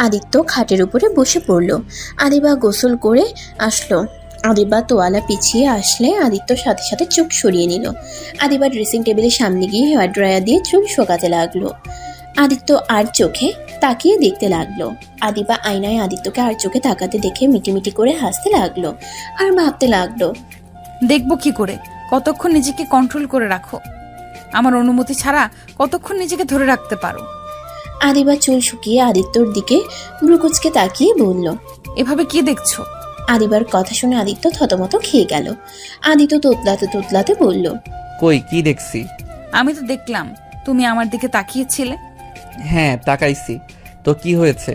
আদিত্য খাটের উপরে বসে পড়ল। আদিবা গোসল করে আসলো। আদিবা তোয়ালা পিছিয়ে আসলে আদিত্য সাথে সাথে চোখ সরিয়ে নিল। আদিবা ড্রেসিং টেবিলের সামনে গিয়ে হেয়ার ড্রায়ার দিয়ে চুল শোকাতে লাগলো। আদিত্য আর চোখে তাকিয়ে দেখতে লাগলো। আদিবা আয়নায় আদিত্যকে আর চোখে তাকাতে দেখে মিটিমিটি করে হাসতে লাগলো আর ভাবতে লাগলো, দেখবো কি করে, কতক্ষণ নিজেকে কন্ট্রোল করে রাখো, আমার অনুমতি ছাড়া কতক্ষণ নিজেকে ধরে রাখতে পারো। আদিবা চুল শুকিয়ে আদিত্যর দিকে ভ্রুকুচকে তাকিয়ে বলল, এভাবে কি দেখছো? আদিবার কথা শুনে আদিত্য থতমত খেয়ে গেল। আদিত্য তোতলাতে তোতলাতে বলল, কই কি দেখছি? আমি তো দেখলাম তুমি আমার দিকে তাকিয়েছিলে। হ্যাঁ তাকাইছি, তো কি হয়েছে?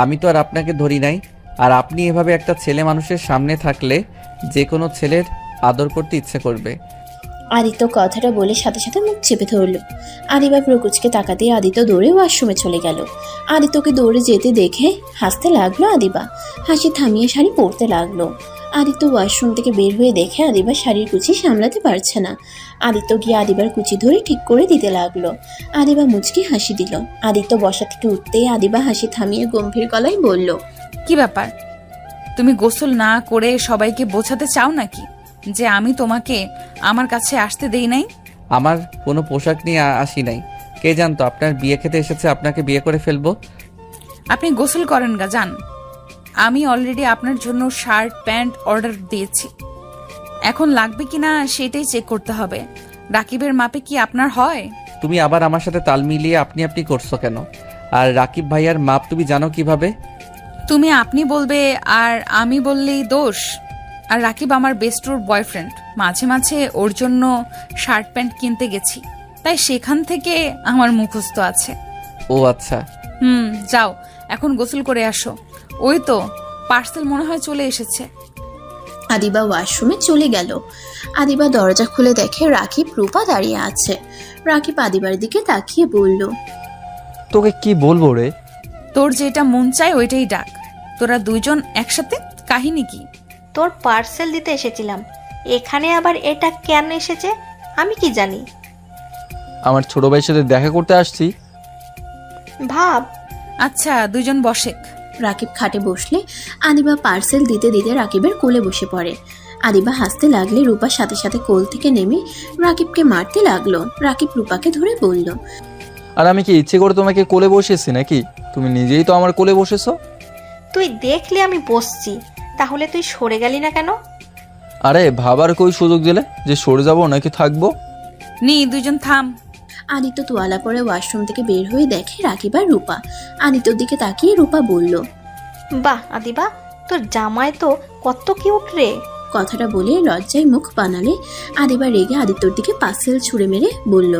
আমি তো আর আপনাকে ধরি নাই। আর আপনি এভাবে একটা ছেলে মানুষের সামনে থাকলে যে কোনো ছেলের আদর করতে ইচ্ছে করবে। আদিত্য কথাটা বলে সাথে সাথে মুখ চেপে ধরল। আদিবা প্রকুচকে তাকাতে আদিত্য দৌড়ে ওয়াশরুমে চলে গেল। আদিত্যকে দৌড়ে যেতে দেখে হাসতে লাগলো আদিবা। হাসি থামিয়ে শাড়ি পরতে লাগলো। আদিত্য ওয়াশরুম থেকে বের হয়ে দেখে আদিবা শাড়ির কুচি সামলাতে পারছে না। আদিত্য গিয়ে আদিবার কুচি ধরে ঠিক করে দিতে লাগলো। আদিবা মুচকি হাসি দিল। আদিত্য বসা থেকে উঠতেই আদিবা হাসি থামিয়ে গম্ভীর গলায় বলল, কি ব্যাপার, তুমি গোসল না করে সবাইকে বোঝাতে চাও নাকি যে আমি তোমাকে আমার কাছে আসতে দেই নাই? আমার কোনো পোশাক নিয়ে আসি নাই। কে জানতো আপনার বিয়ে খেতে এসেছে আপনাকে বিয়ে করে ফেলবো। আপনি গোসল করেন গা, যান। আমি অলরেডি আপনার জন্য শার্ট প্যান্ট অর্ডার দিয়েছি। এখন লাগবে কিনা সেটাই চেক করতে হবে। রাকিবের মাপে কি আপনার হয়? তুমি আবার আমার সাথে তাল মিলিয়ে আপনি আপনি করছো কেন? আর রাকিব ভাইয়ার মাপ তুমি জানো কিভাবে? তুমি আপনি বলবে আর আমি বললেই দোষ? আর রাকিব আমার বেস্টর বয়ফ্রেন্ড, মাঝে মাঝে ওর জন্য শার্ট প্যান্ট কিনতে গেছি, তাই সেখান থেকে আমার মুখস্থ আছে। ও আচ্ছা। যাও এখন গোসল করে আসো। ওই তো পার্সেল মনে হয় চলে এসেছে। আদিবা ওয়াশরুমে চলে গেল। আদিবা দরজা খুলে দেখে রাকিব রূপা দাঁড়িয়ে আছে। রাকিব আদিবার দিকে তাকিয়ে বলল, তোকে কি বলবো রে? তোর যেটা মন চায় ওইটাই ডাক। তোরা দুইজন একসাথে কাহিনী কি? তোর পার্সেল দিতে এসেছিলাম, এখানে আবার এটা কেন এসেছে আমি কি জানি। আমার ছোট ভাইয়ের সাথে দেখা করতে আসছি। ভাব। আচ্ছা দুইজন বসেক। রাকিব খাটে বসলে আদিবা পার্সেল দিতে দিতে রাকিবের কোলে বসে পড়ে। আদিবা হাসতে লাগলে রূপা সাথে সাথে কোল থেকে নেমে রাকিবকে মারতে লাগলো। রাকিব রূপাকে ধরে বলল, আর আমি কি ইচ্ছে করে তোমাকে কোলে বসেছি নাকি? তুমি নিজেই তো আমার কোলে বসেছো। তুই দেখলে আমি বসছি, তাহলে তুই সরে গেলি না কেন? আরে ভাবার কই সুযোগ দিলে যে সরে যাবো নাকি থাকবো? দুইজন থাম। আদিত্য তোয়ালা পরে ওয়াশরুম থেকে বের হয়ে দেখে রাকিব আর রূপা। আদিত্যর দিকে তাকিয়ে রূপা বলল, বাহ আদিবা, তোর জামাই তো কত কিউট রে। কথাটা বলে লজ্জায় মুখ বানালে আদিবা রেগে আদিত্যর দিকে পার্সেল ছুঁড়ে মেরে বলল,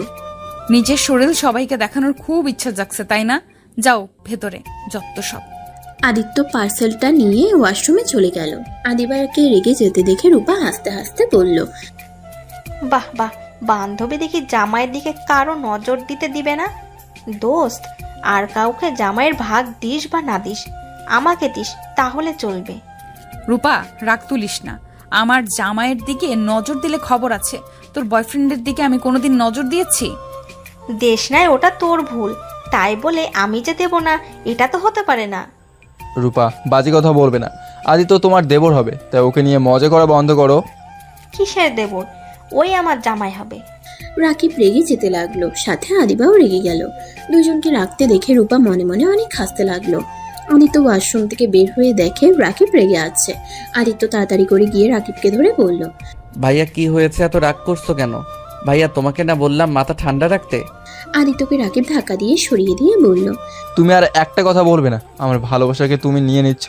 নিজের শরীর সবাইকে দেখানোর খুব ইচ্ছা জাগছে তাই না? যাও ভেতরে, যত সব। আদিত্য পার্সেলটা নিয়ে ওয়াশরুমে চলে গেল। আদিবাকে রেগে যেতে দেখে রূপা হাসতে হাসতে বলল, বাহ বাহ, বান্ধবী দেখি জামাইয়ের দিকে কারো নজর দিতে দিবে না। দোস্ত, আর কাউকে জামাইয়ের ভাগ দিস বা না দিস, আমাকে দিস তাহলে চলবে। রূপা রাগ তুলিস না। আমার জামাইয়ের দিকে নজর দিলে খবর আছে। তোর বয়ফ্রেন্ডের দিকে আমি কোনোদিন নজর দিয়েছি? দেশ নাই, ওটা তোর ভুল, তাই বলে আমি যে দেব না এটা তো হতে পারে না। রূপা বাজে কথা বলবে না। আদি তো তোমার দেবর হবে, তাই ওকে নিয়ে মজা করা বন্ধ করো। কিসের দেবর? ওই আমার জামাই হবে। রাকিব রেগে যেতে লাগলো, সাথে আদিবাও রেগে গেল। দুজনকে রাখতে দেখে রূপা মনে মনে অনেক হাসতে লাগলো। আদিত্য ওয়াশরুম থেকে বের হয়ে দেখে রাকিব রেগে আছে। আদিত্য তাড়াতাড়ি করে গিয়ে রাকিবকে ধরে বলল, ভাইয়া কি হয়েছে, এত রাগ করছো কেন? ভাইয়া তোমাকে না বললাম মাথা ঠান্ডা রাখতে? আদিত্যকে রাকিব ধাক্কা দিয়ে সরিয়ে দিয়ে বলল, তুমি আর একটা কথা বলবে না। আমার ভালোবাসাকে তুমি নিয়ে নিচ্ছ।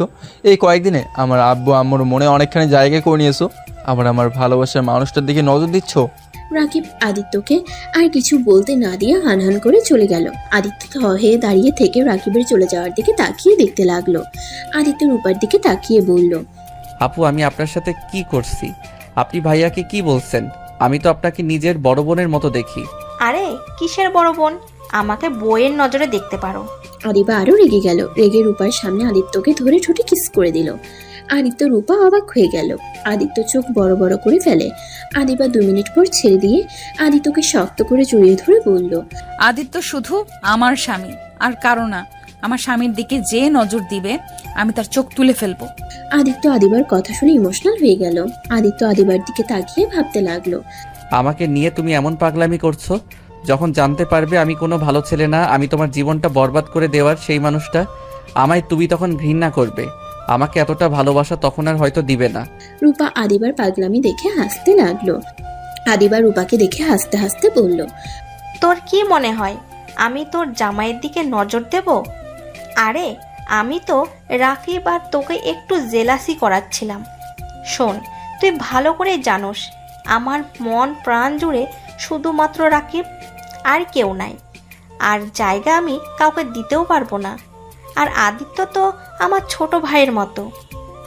এই কয়েকদিনে আমার আব্বু আম্মুর মনে অনেকখানি জায়গা করে নিয়েছো, আবার আমার ভালোবাসার মানুষটার দিকে নজর দিচ্ছ। রাকিব আদিত্যকে আর কিছু বলতে না দিয়ে হানহান করে চলে গেল। আদিত্য থ হয়ে দাঁড়িয়ে থেকে রাকিবের চলে যাওয়ার দিকে তাকিয়ে দেখতে লাগলো। আদিত্য রূপার দিকে তাকিয়ে বলল, আপু আমি আপনার সাথে কি করছি? আপনি ভাইয়াকে কি বলছেন? আমি তো আপনাকে নিজের বড় বোনের মতো দেখি। আরে কিসের বড় বোন? আমাকে বইয়ের নজরে দেখতে পারো। আদিবা আরো রেগে গেল। রেগে রূপার সামনে আদিত্যকে ধরে ঠোঁটে কিস করে দিল। আদিত্য রূপা অবাক হয়ে গেল। আদিত্য চোখ বড় বড় করে ফেলে। আদিবা 2 মিনিট পর ছেড়ে দিয়ে আদিত্যকে শক্ত করে জড়িয়ে ধরে বলল, আদিত্য শুধু আমার স্বামী, আর কারো না। আমার স্বামীর দিকে যে নজর দিবে আমি তার চোখ তুলে ফেলবো। আদিত্য আদিবার কথা শুনে ইমোশনাল হয়ে গেল। আদিত্য আদিবার দিকে তাকিয়ে ভাবতে লাগলো, আমাকে নিয়ে তুমি এমন পাগলামি করছো? যখন জানতে পারবে আমি কোনো ভালো ছেলে না, আমি তোমার জীবনটা বরবাদ করে দেওয়ার সেই মানুষটা, আমায় তুমি তখন ঘৃণা করবে। আমাকে এতটা ভালোবাসা তখন আর হয়তো দিবে না। রূপা আদিবার পাগলামি দেখে হাসতে লাগলো। আদিবা রূপাকে দেখে হাসতে হাসতে বলল, তোর কি মনে হয় আমি তোর জামাইয়ের দিকে নজর দেব? আরে আমি তো রাকিব আর তোকে একটু জেলাসি করাচ্ছিলাম। শোন, তুই ভালো করে জানোস আমার মন প্রাণ জুড়ে শুধুমাত্র রাকিব, আর কেউ নাই। আর জায়গা আমি কাউকে দিতেও পারবো না। আর আদিত্য তো আমার ছোট ভাইয়ের মতো,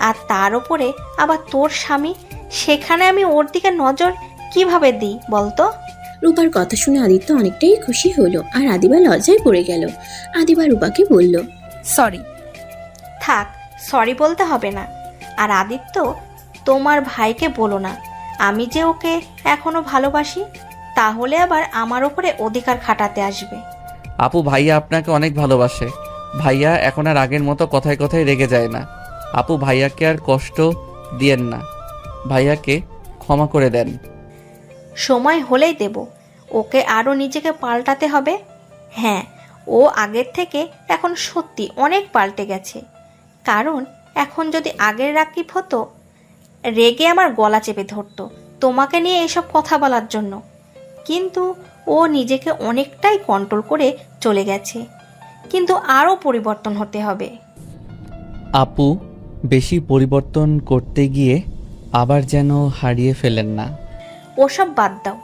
আর তার উপরে আবার তোর স্বামী, সেখানে আমি ওর দিকে নজর কিভাবে দিই বলতো? রূপার কথা শুনে আদিত্য অনেকটাই খুশি হলো। আর আদিবা লজ্জায় পড়ে গেল। আদিবা রূপাকে বলল, সরি। থাক, সরি বলতে হবে না। আর আদিত্য, তোমার ভাইকে বলো না আমি যে ওকে এখনো ভালোবাসি, তাহলে আবার আমার ওপরে অধিকার খাটাতে আসবে। আপু ভাইয়া আপনাকে অনেক ভালোবাসে। ভাইয়া এখন আর আগের মতো কথায় কথায় রেগে যায় না। আপু ভাইয়াকে আর কষ্ট দিয়েন না, ভাইয়াকে ক্ষমা করে দেন। সময় হলেই দেব। ওকে আরও নিজেকে পাল্টাতে হবে। হ্যাঁ, ও আগের থেকে এখন সত্যি অনেক পাল্টে গেছে। কারণ এখন যদি আগের রাকিব হতো, রেগে আমার গলা চেপে ধরতো তোমাকে নিয়ে এসব কথা বলার জন্য। কিন্তু ও নিজেকে অনেকটাই কন্ট্রোল করে চলে গেছে, কিন্তু আরও পরিবর্তন হতে হবে। আপু, বেশি পরিবর্তন করতে গিয়ে আবার যেন হারিয়ে ফেলেন না। ওসব বাদ দাও,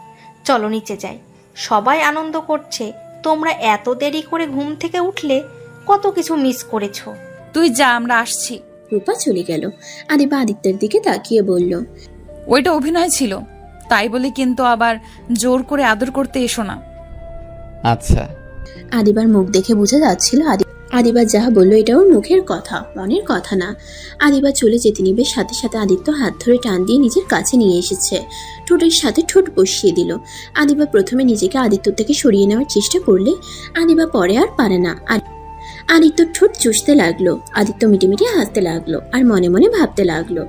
চলো নিচে যাই। সবাই আনন্দ করছে, তোমরা এত দেরি করে ঘুম থেকে উঠলে, কত কিছু মিস করেছো। তুই যা, আমরা আসছি। রূপা চলে গেল। আদিবা আদিত্যের দিকে তাকিয়ে বলল, ওইটা অভিনয় ছিল, তাই বলে কিন্তু আবার জোর করে আদর করতে এসো না। আচ্ছা। আদিবার মুখ দেখে বোঝা যাচ্ছিল আদিবা যা বলল এটা ওর মুখের কথা, মনের কথা না। আদিবা চলে যেতে নিবে, সাথে সাথে আদিত্য হাত ধরে টান দিয়ে নিজের কাছে নিয়ে এসেছে, ঠোঁটের সাথে ঠোঁট বসিয়ে দিল। আদিবা প্রথমে নিজেকে আদিত্য থেকে সরিয়ে নেওয়ার চেষ্টা করলে আদিবা পরে আর পারে না। আদিত্য ঠোঁট চুষতে লাগলো, আদিত্য মিটিমিটি হাসতে লাগলো আর মনে মনে ভাবতে লাগলো,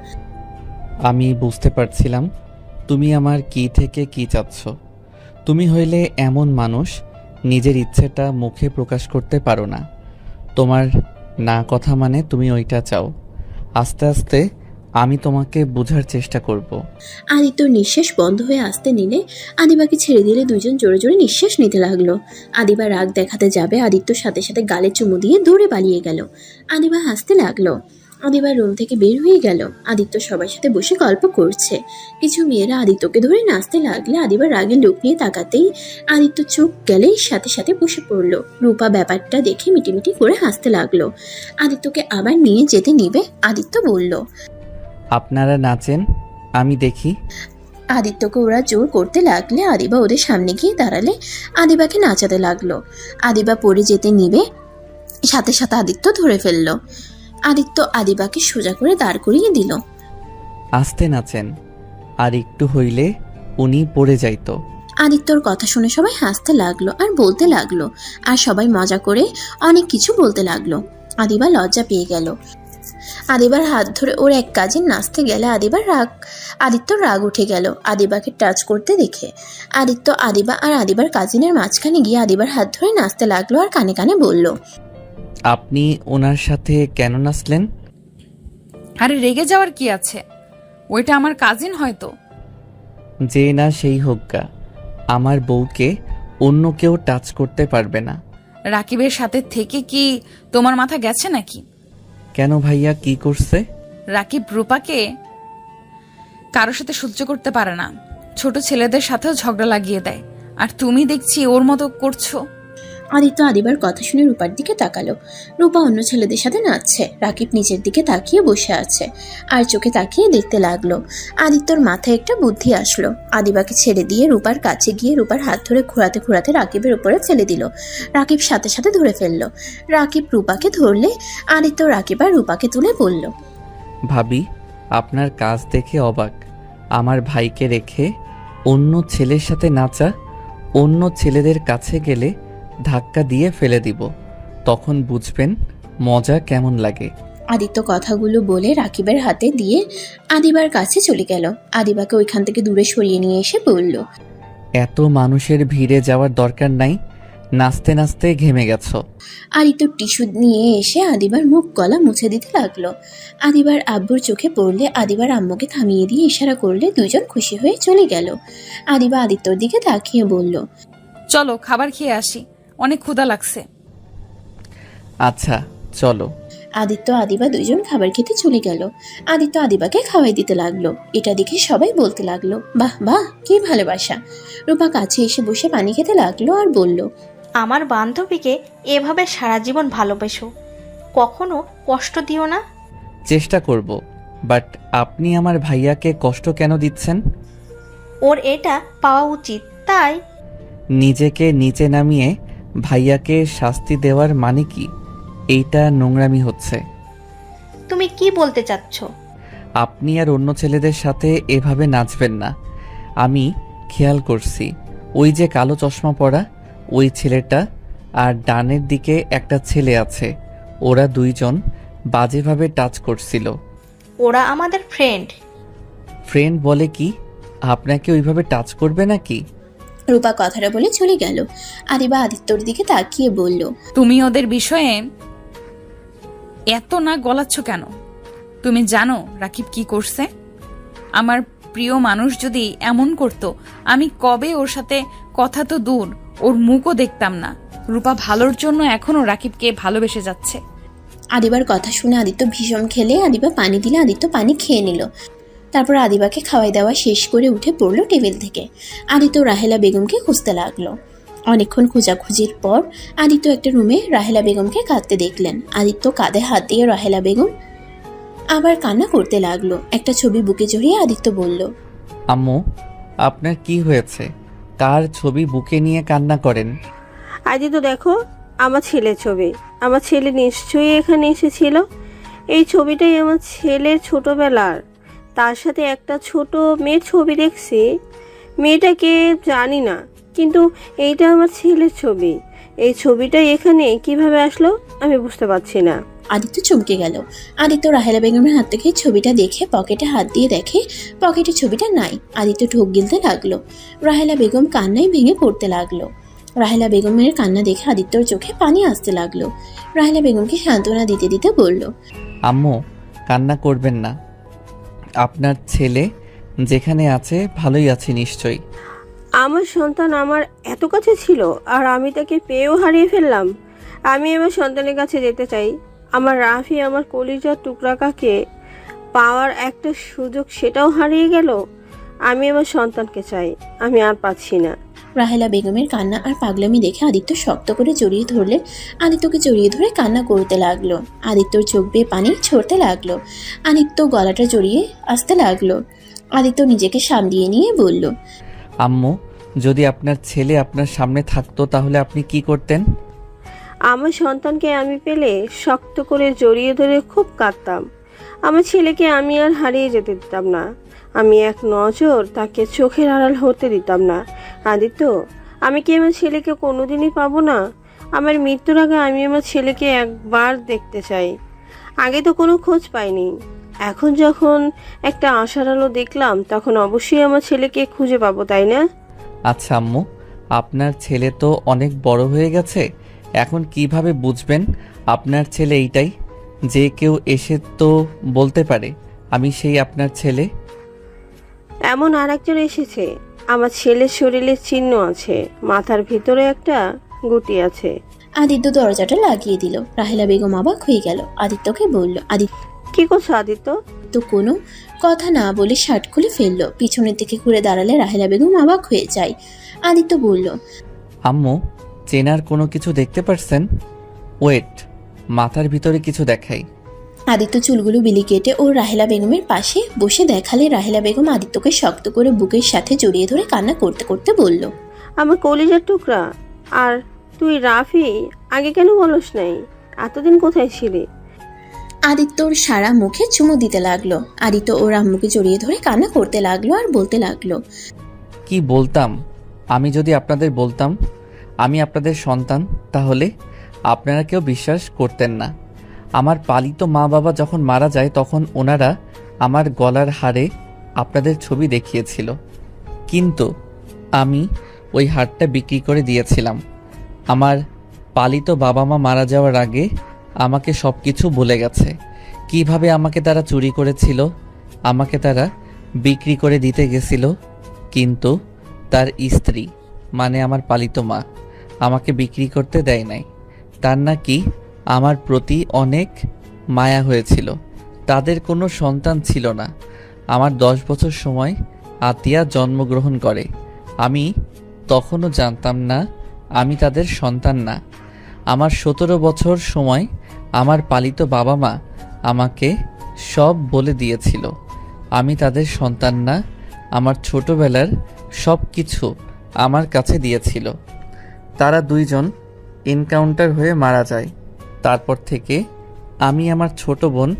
আমি বুঝতে পারছিলাম তুমি আমার কি থেকে কি চাচ্ছ। তুমি হইলে এমন মানুষ, নিজের ইচ্ছেটা মুখে প্রকাশ করতে পারো না। তোমার না কথা মানে তুমি ওইটা চাও। আস্তে আস্তে আমি তোমাকে বোঝার চেষ্টা করব। আদিত্যর নিঃশ্বাস বন্ধ হয়ে আসতে নিলে আদিবাকে ছেড়ে দিলে দুজন জোরে জোরে নিঃশ্বাস নিতে লাগলো। আদিবা রাগ দেখাতে যাবে, আদিত্যর সাথে সাথে গালে চুমু দিয়ে দৌড়ে পালিয়ে গেল। আদিবা হাসতে লাগলো। আদিবা রুম থেকে বের হয়ে গেল। আদিত্য সবার সাথে বসে গল্প করছে। কিছু মেয়েরা আদিত্যকে ধরে নাচতে লাগলে আদিবা রাগের লুক নিয়ে তাকাতেই আদিত্য চোখ গেলে সাথে সাথে বসে পড়লো। রূপা ব্যাপারটা দেখে মিটিমিটি করে হাসতে লাগলো। আদিত্যকে আবার নিয়ে যেতে নিবে, আদিত্য বলল, আপনারা নাচেন, আমি দেখি। আদিত্যকে ওরা জোর করতে লাগলে আদিবা ওদের সামনে গিয়ে দাঁড়ালে আদিবাকে নাচাতে লাগলো। আদিবা পড়ে যেতে নিবে, সাথে সাথে আদিত্য ধরে ফেললো। আদিত্য আদিবাকে সোজা করে দাঁড় করিয়ে দিল। আস্তে নাচেন, আর একটু হইলে উনি পড়ে যাইতো। আদিত্যর কথা শুনে সবাই হাসতে লাগলো আর বলতে লাগলো, আর সবাই মজা করে অনেক কিছু বলতে লাগলো। আদিবা লজ্জা পেয়ে গেল। আদিবার হাত ধরে ওর এক কাজিন নাচতে গেলে আদিত্যর রাগ উঠে গেল আদিবাকে টাচ করতে দেখে। আদিত্য আদিবা আর আদিবার কাজিনের মাঝখানে গিয়ে আদিবার হাত ধরে নাচতে লাগলো আর কানে কানে বলল, আপনি ওনার সাথে কেন নাচলেন? আরে রেগে যাওয়ার কি আছে, ওইটা আমার কাজিন হয়তো। যে না সেই হোক্কা, আমার বউকে অন্য কেউ টাচ করতে পারবে না। রাকিবের সাথে থেকে কি তোমার মাথা গেছে নাকি? কেন ভাইয়া, কি করছে? রাকিব রূপাকে কারোর সাথে সহ্য করতে পারে না, ছোট ছেলেদের সাথেও ঝগড়া লাগিয়ে দেয়, আর তুমি দেখছি ওর মতো করছো। আদিত্য আদিবার কথা শুনে রূপার দিকে তাকালো। রূপা অন্য ছেলেদের সাথে নাচছে, রাকিব নিচের দিকে তাকিয়ে বসে আছে আর চোখে তাকিয়ে দেখতে লাগলো। আদিত্যর মাথায় একটা বুদ্ধি আসলো। আদিবাকে ছেড়ে দিয়ে রূপার কাছে গিয়ে রূপার হাত ধরে ঘোরাতে ঘোরাতে রাকিবের উপরে ফেলে দিল। রাকিব সাথে সাথে ধরে ফেললো। রাকিব রূপাকে ধরলে আদিত্য রাকিব আর রূপাকে তুলে বলল, ভাবি, আপনার কাজ দেখে অবাক। আমার ভাইকে রেখে অন্য ছেলের সাথে নাচা, অন্য ছেলেদের কাছে গেলে ধাক্কা দিয়ে ফেলে দিব, তখন বুঝবেন মজা কেমন লাগে। আদিত্য কথাগুলো বলে রাকিবের হাতে দিয়ে আদিবার কাছে চলে গেল। আদিবাকে ওইখান থেকে দূরে সরিয়ে নিয়ে এসে বলল, এত মানুষের ভিড়ে যাওয়ার দরকার নাই, নাচতে নাচতে ঘেমে গেছো। আদিত্য টিস্যু নিয়ে এসে আদিবার মুখ গলা মুছে দিতে লাগলো। আদিবার আব্বুর চোখে পড়লে আদিবার আম্মুকে থামিয়ে দিয়ে ইশারা করলে দুজন খুশি হয়ে চলে গেল। আদিবা আদিত্যর দিকে তাকিয়ে বলল, চলো খাবার খেয়ে আসি, অনেক ক্ষুধা লাগছে। আচ্ছা চলো। আদিত্য আদিবা দুইজন খাবার খেতে চলে গেল। আদিত্য আদিবাকে খাওয়াই দিতে লাগলো। এটা দেখে সবাই বলতে লাগলো, বাহ বাহ, কি ভালোবাসা। রূপা কাছে এসে বসে পানি খেতে লাগলো আর বলল, আমার বান্ধবীকে এভাবে সারা জীবন ভালোবেসো, কখনো কষ্ট দিও না। চেষ্টা করব, বাট আপনি আমার ভাইয়াকে কষ্ট কেন দিচ্ছেন? ওর এটা পাওয়া উচিত, তাই। নিজেকে নিচে নামিয়ে ভাইয়াকে শাস্তি দেওয়ার মানে কি? এইটা নোংরামি হচ্ছে। তুমি কি বলতে চাচ্ছ? আপনি আর অন্য ছেলেদের সাথে এভাবে নাচবেন না। আমি খেয়াল করছি, ওই যে কালো চশমা পরা ওই ছেলেটা আর ডানের দিকে একটা ছেলে আছে, ওরা দুইজন বাজেভাবে টাচ করছিল। ওরা আমাদের ফ্রেন্ড। ফ্রেন্ড বলে কি? আপনাকে ওইভাবে টাচ করবে নাকি? রূপা কথাটা বলে চলে গেল। আদিবা আদিত্যর দিকে তাকিয়ে বলল, তুমি ওদের বিষয়ে এত না গলাচ্ছ কেন? তুমি জানো রাকিব কি করছে? আমার প্রিয় মানুষ যদি এমন করত, আমি কবে ওর সাথে কথা তো দূর, ওর মুখও দেখতাম না। রূপা ভালোর জন্য এখনো রাকিবকে ভালোবেসে যাচ্ছে। আদিবার কথা শুনে আদিত্য ভীষণ খেলে আদিবা পানি দিলে আদিত্য পানি খেয়ে নিল। তারপর আদিবাকে খাওয়াই দাওয়া শেষ করে উঠে পড়লো টেবিল থেকে। আদিত্য রাহেলা বেগমকে খুঁজতে লাগলো। অনেকক্ষণ খোঁজাখুঁজির পর আদিত্য একটা রুমে রাহেলা বেগমকে কাঁদতে দেখলেন। আদিত্য কাঁধে হাত দিয়ে রাহেলা বেগম আবার কান্না করতে লাগলো। একটা ছবি বুকে জড়িয়ে আদিত্য বলল, আম্মু, আপনার কি হয়েছে? কার ছবি বুকে নিয়ে কান্না করেন? আদিত্য দেখো, আমার ছেলের ছবি। আমার ছেলে নিশ্চয়ই এখানে এসেছিল। এই ছবিটাই আমার ছেলের ছোটবেলার। তার সাথে একটা ছোট মেয়ের ছবি দেখছি। মেয়েটাকে জানি না, কিন্তু এইটা আমার ছেলের ছবি। এই ছবিটা এখানে কিভাবে আসলো আমি বুঝতে পারছি না। আদিত্য চমকে গেল। আদিত্য রাহেলা বেগমের হাত থেকে ছবিটা দেখে পকেটে হাত দিয়ে দেখে পকেটে ছবিটা নাই। আদিত্য ঢোক গিলতে লাগলো। রাহেলা বেগম কান্নায় ভেঙে পড়তে লাগলো। রাহেলা বেগমের কান্না দেখে আদিত্যর চোখে পানি আসতে লাগলো। রাহেলা বেগমকে সান্ত্বনা দিতে দিতে বলল, আম্মু, কান্না করবেন না। আপনার ছেলে যেখানে আছে ভালোই আছে নিশ্চয়ই। আমার সন্তান আমার এত কাছে ছিল, আর আমি তাকে পেয়েও হারিয়ে ফেললাম। আমি আমার সন্তানের কাছে যেতে চাই। আমার রাফি, আমার কলিজার টুকরাকে পাওয়ার একটা সুযোগ, সেটাও হারিয়ে গেল। আমি আমার সন্তানকে চাই, আমি আর পাচ্ছি না। রাহেলা বেগমের কান্না আর পাগলামি দেখে আদিত্য শক্ত করে জড়িয়ে ধরলে আদিত্যকে জড়িয়ে ধরে কান্না করতে লাগলো। আদিত্যর চোখ বেয়ে পানি ছড়তে লাগলো। আদিত্য গলাটা জড়িয়ে আসতে লাগলো। আদিত্য নিজেকে সামলিয়ে নিয়ে বলল, আম্মু, যদি আপনার ছেলে আপনার সামনে থাকতো তাহলে আপনি কি করতেন? আমার সন্তানকে আমি পেলে শক্ত করে জড়িয়ে ধরে খুব কাঁদতাম। আমার ছেলেকে আমি আর হারিয়ে যেতে দিতাম না। আমি এক নজর তাকে চোখের আড়াল হতে দিতাম না। আদিত্য, আমি কি আমার ছেলেকে কোনোদিনই পাবো না? আমার মৃত্যুর আগে আমি আমার ছেলেকে একবার দেখতে চাই। আগে তো কোনো খোঁজ পাইনি, এখন যখন একটা আশার আলো দেখলাম, তখন অবশ্যই আমার ছেলেকে খুঁজে পাবো, তাই না? আচ্ছা আম্মু, আপনার ছেলে তো অনেক বড় হয়ে গেছে। এখন কিভাবে বুঝবেন আপনার ছেলে এইটাই? যে কেউ এসে তো বলতে পারে আমি সেই আপনার ছেলে। এমন আর একজন এসেছে। আমার ছেলের শরীরে চিহ্ন আছে, মাথার ভিতরে একটা গুটি আছে। আদিত্য দরজাটা লাগিয়ে দিল। রাহেলা বেগম অবাক হয়ে গেল। আদিত্যকে বলল, আদিত্য কি করছো আদিত্য? কোনো কথা না বলে শার্ট খুলে ফেললো। পিছনের দিকে ঘুরে দাঁড়ালে রাহেলা বেগম অবাক হয়ে যায়। আদিত্য বলল, আম্মু, চেনার কোনো কিছু দেখতে পারছেন? ওয়েট, মাথার ভিতরে কিছু দেখাই। আদিত্য চুলগুলো বিলি কেটে ও রাহেলা বেগমের পাশে বসে দেখালে রাহেলা বেগম আদিত্যকে শক্ত করে বুকের সাথে জড়িয়ে ধরে কান্না করতে করতে বলল, আমার কলিজার টুকরা, আর তুই রাফি, আগে কেন বলস নাই? এতদিন কোথায় ছিলি? আদিত্যর সারা মুখে চুমু দিতে লাগলো। আদিত্য ওর আম্মুকে জড়িয়ে ধরে কান্না করতে লাগলো আর বলতে লাগলো, কি বলতাম? আমি যদি আপনাদের বলতাম আমি আপনাদের সন্তান, তাহলে আপনারা কেউ বিশ্বাস করতেন না। আমার পালিত মা বাবা যখন মারা যায় তখন ওনারা আমার গলার হারে আপনাদের ছবি দেখিয়েছিল, কিন্তু আমি ওই হারটা বিক্রি করে দিয়েছিলাম। আমার পালিত বাবা মা মারা যাওয়ার আগে আমাকে সব কিছু বলে গেছে। কিভাবে আমাকে তারা চুরি করেছিল, আমাকে তারা বিক্রি করে দিতে গেছিল, কিন্তু তার স্ত্রী মানে আমার পালিত মা আমাকে বিক্রি করতে দেয় নাই। তার নাকি আমার প্রতি অনেক মায়া হয়েছিল। তাদের কোনো সন্তান ছিল না। আমার 10 বছর সময় আতিয়া জন্মগ্রহণ করে। আমি তখনও জানতাম না আমি তাদের সন্তান না। আমার 17 বছর সময় আমার পালিত বাবা মা আমাকে সব বলে দিয়েছিল আমি তাদের সন্তান না। আমার ছোটবেলার সব কিছু আমার কাছে দিয়েছিল। তারা দুইজন এনকাউন্টার হয়ে মারা যায়। তারপর থেকে আমি আমার ছোট বোন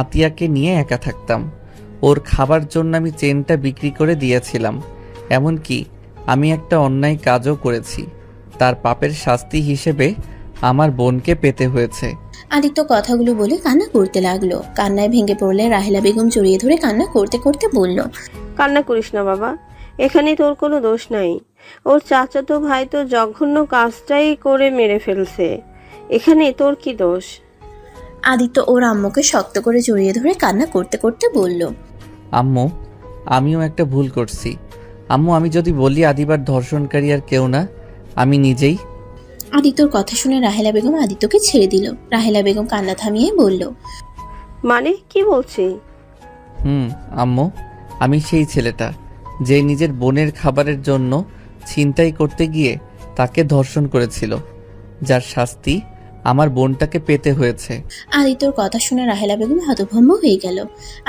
আতিয়াকে নিয়ে একা থাকতাম। ওর খাবার জন্য আমি চেনটা বিক্রি করে দিয়েছিলাম। এমনকি আমি একটা অন্যায় কাজও করেছি। তার পাপের শাস্তি হিসেবে আমার বোনকে পেতে হয়েছে। আদিত্য কথাগুলো বলে কান্না করতে লাগলো। কান্নায় ভেঙে পড়লে রাহেলা বেগম জড়িয়ে ধরে কান্না করতে করতে বলল, কান্না করিস না বাবা, এখানে তোর কোনো দোষ নাই। ওর চাচাতো ভাই তো জঘন্য কাজটাই করে মেরে ফেলছে, এখানে তোর কি দোষ? আদিত্য ওর আম্মুকে শক্ত করে জড়িয়ে ধরে কান্না করতে করতে বলল, আম্মু, আমিও একটা ভুল করছি। আম্মু, আমি যদি বলি আদিবার ধর্ষণকারী আর কেউ না, আমি নিজেই। আদিত্যর কথা শুনে রাহেলা বেগম আদিত্যকে ছেড়ে দিল। রাহেলা বেগম কান্না থামিয়ে বলল, মানে কি বলছি? আম্মু, আমি সেই ছেলেটা যে নিজের বোনের খাবারের জন্য ছিনতাই করতে গিয়ে তাকে ধর্ষণ করেছিল, যার শাস্তি আমার বোনটাকে পেতে হয়েছে। আদিত্যর কথা শুনে রাহেলা বেগম হতভম্ব হয়ে গেল।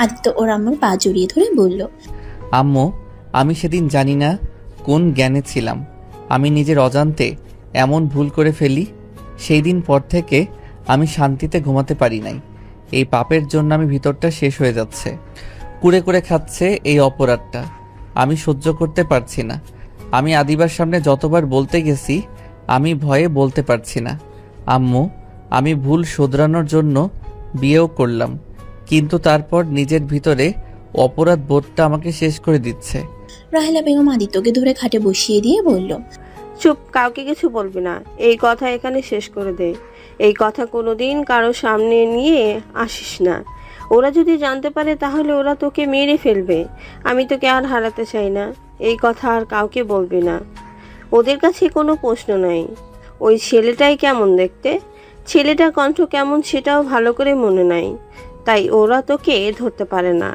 আদিত্য ওর আম্মুর পা জড়িয়ে ধরে বলল, আম্মু, আমি সেদিন জানি না কোন জ্ঞানে ছিলাম, আমি নিজের অজান্তে এমন ভুল করে ফেলি। সেই দিন পর থেকে আমি শান্তিতে ঘুমাতে পারি নাই। এই পাপের জন্য আমি ভিতরটা শেষ হয়ে যাচ্ছে, কুড়ে কুড়ে খাচ্ছে এই অপরাধটা। আমি সহ্য করতে পারছি না। আমি আদিবার সামনে যতবার বলতে গেছি, আমি ভয়ে বলতে পারছি না। আম্মু, আমি ভুল শোধরানোর জন্য বিয়েও করলাম, কিন্তু তারপর নিজের ভিতরে অপরাধ বোধটা আমাকে শেষ করে দিচ্ছে। রাহেলা বেগম আদিত্যকে ধরে খাটে বসিয়ে দিয়ে বলল, চুপ, কাউকে কিছু বলবি না। এই কথা এখানে শেষ করে দে। এই কথা কোনোদিন কারো সামনে নিয়ে আসিস না। ওরা যদি জানতে পারে তাহলে ওরা তোকে মেরে ফেলবে। আমি তোকে আর হারাতে চাই না। এই কথা আর কাউকে বলবি না। ওদের কাছে কোনো প্রশ্ন নাই। ওই ছেলেটাই কেমন দেখতে, ছেলেটার কণ্ঠ কেমন সেটাও ভালো করে মনে নাই। তাই ওরা তোকে ধরতে পারে না।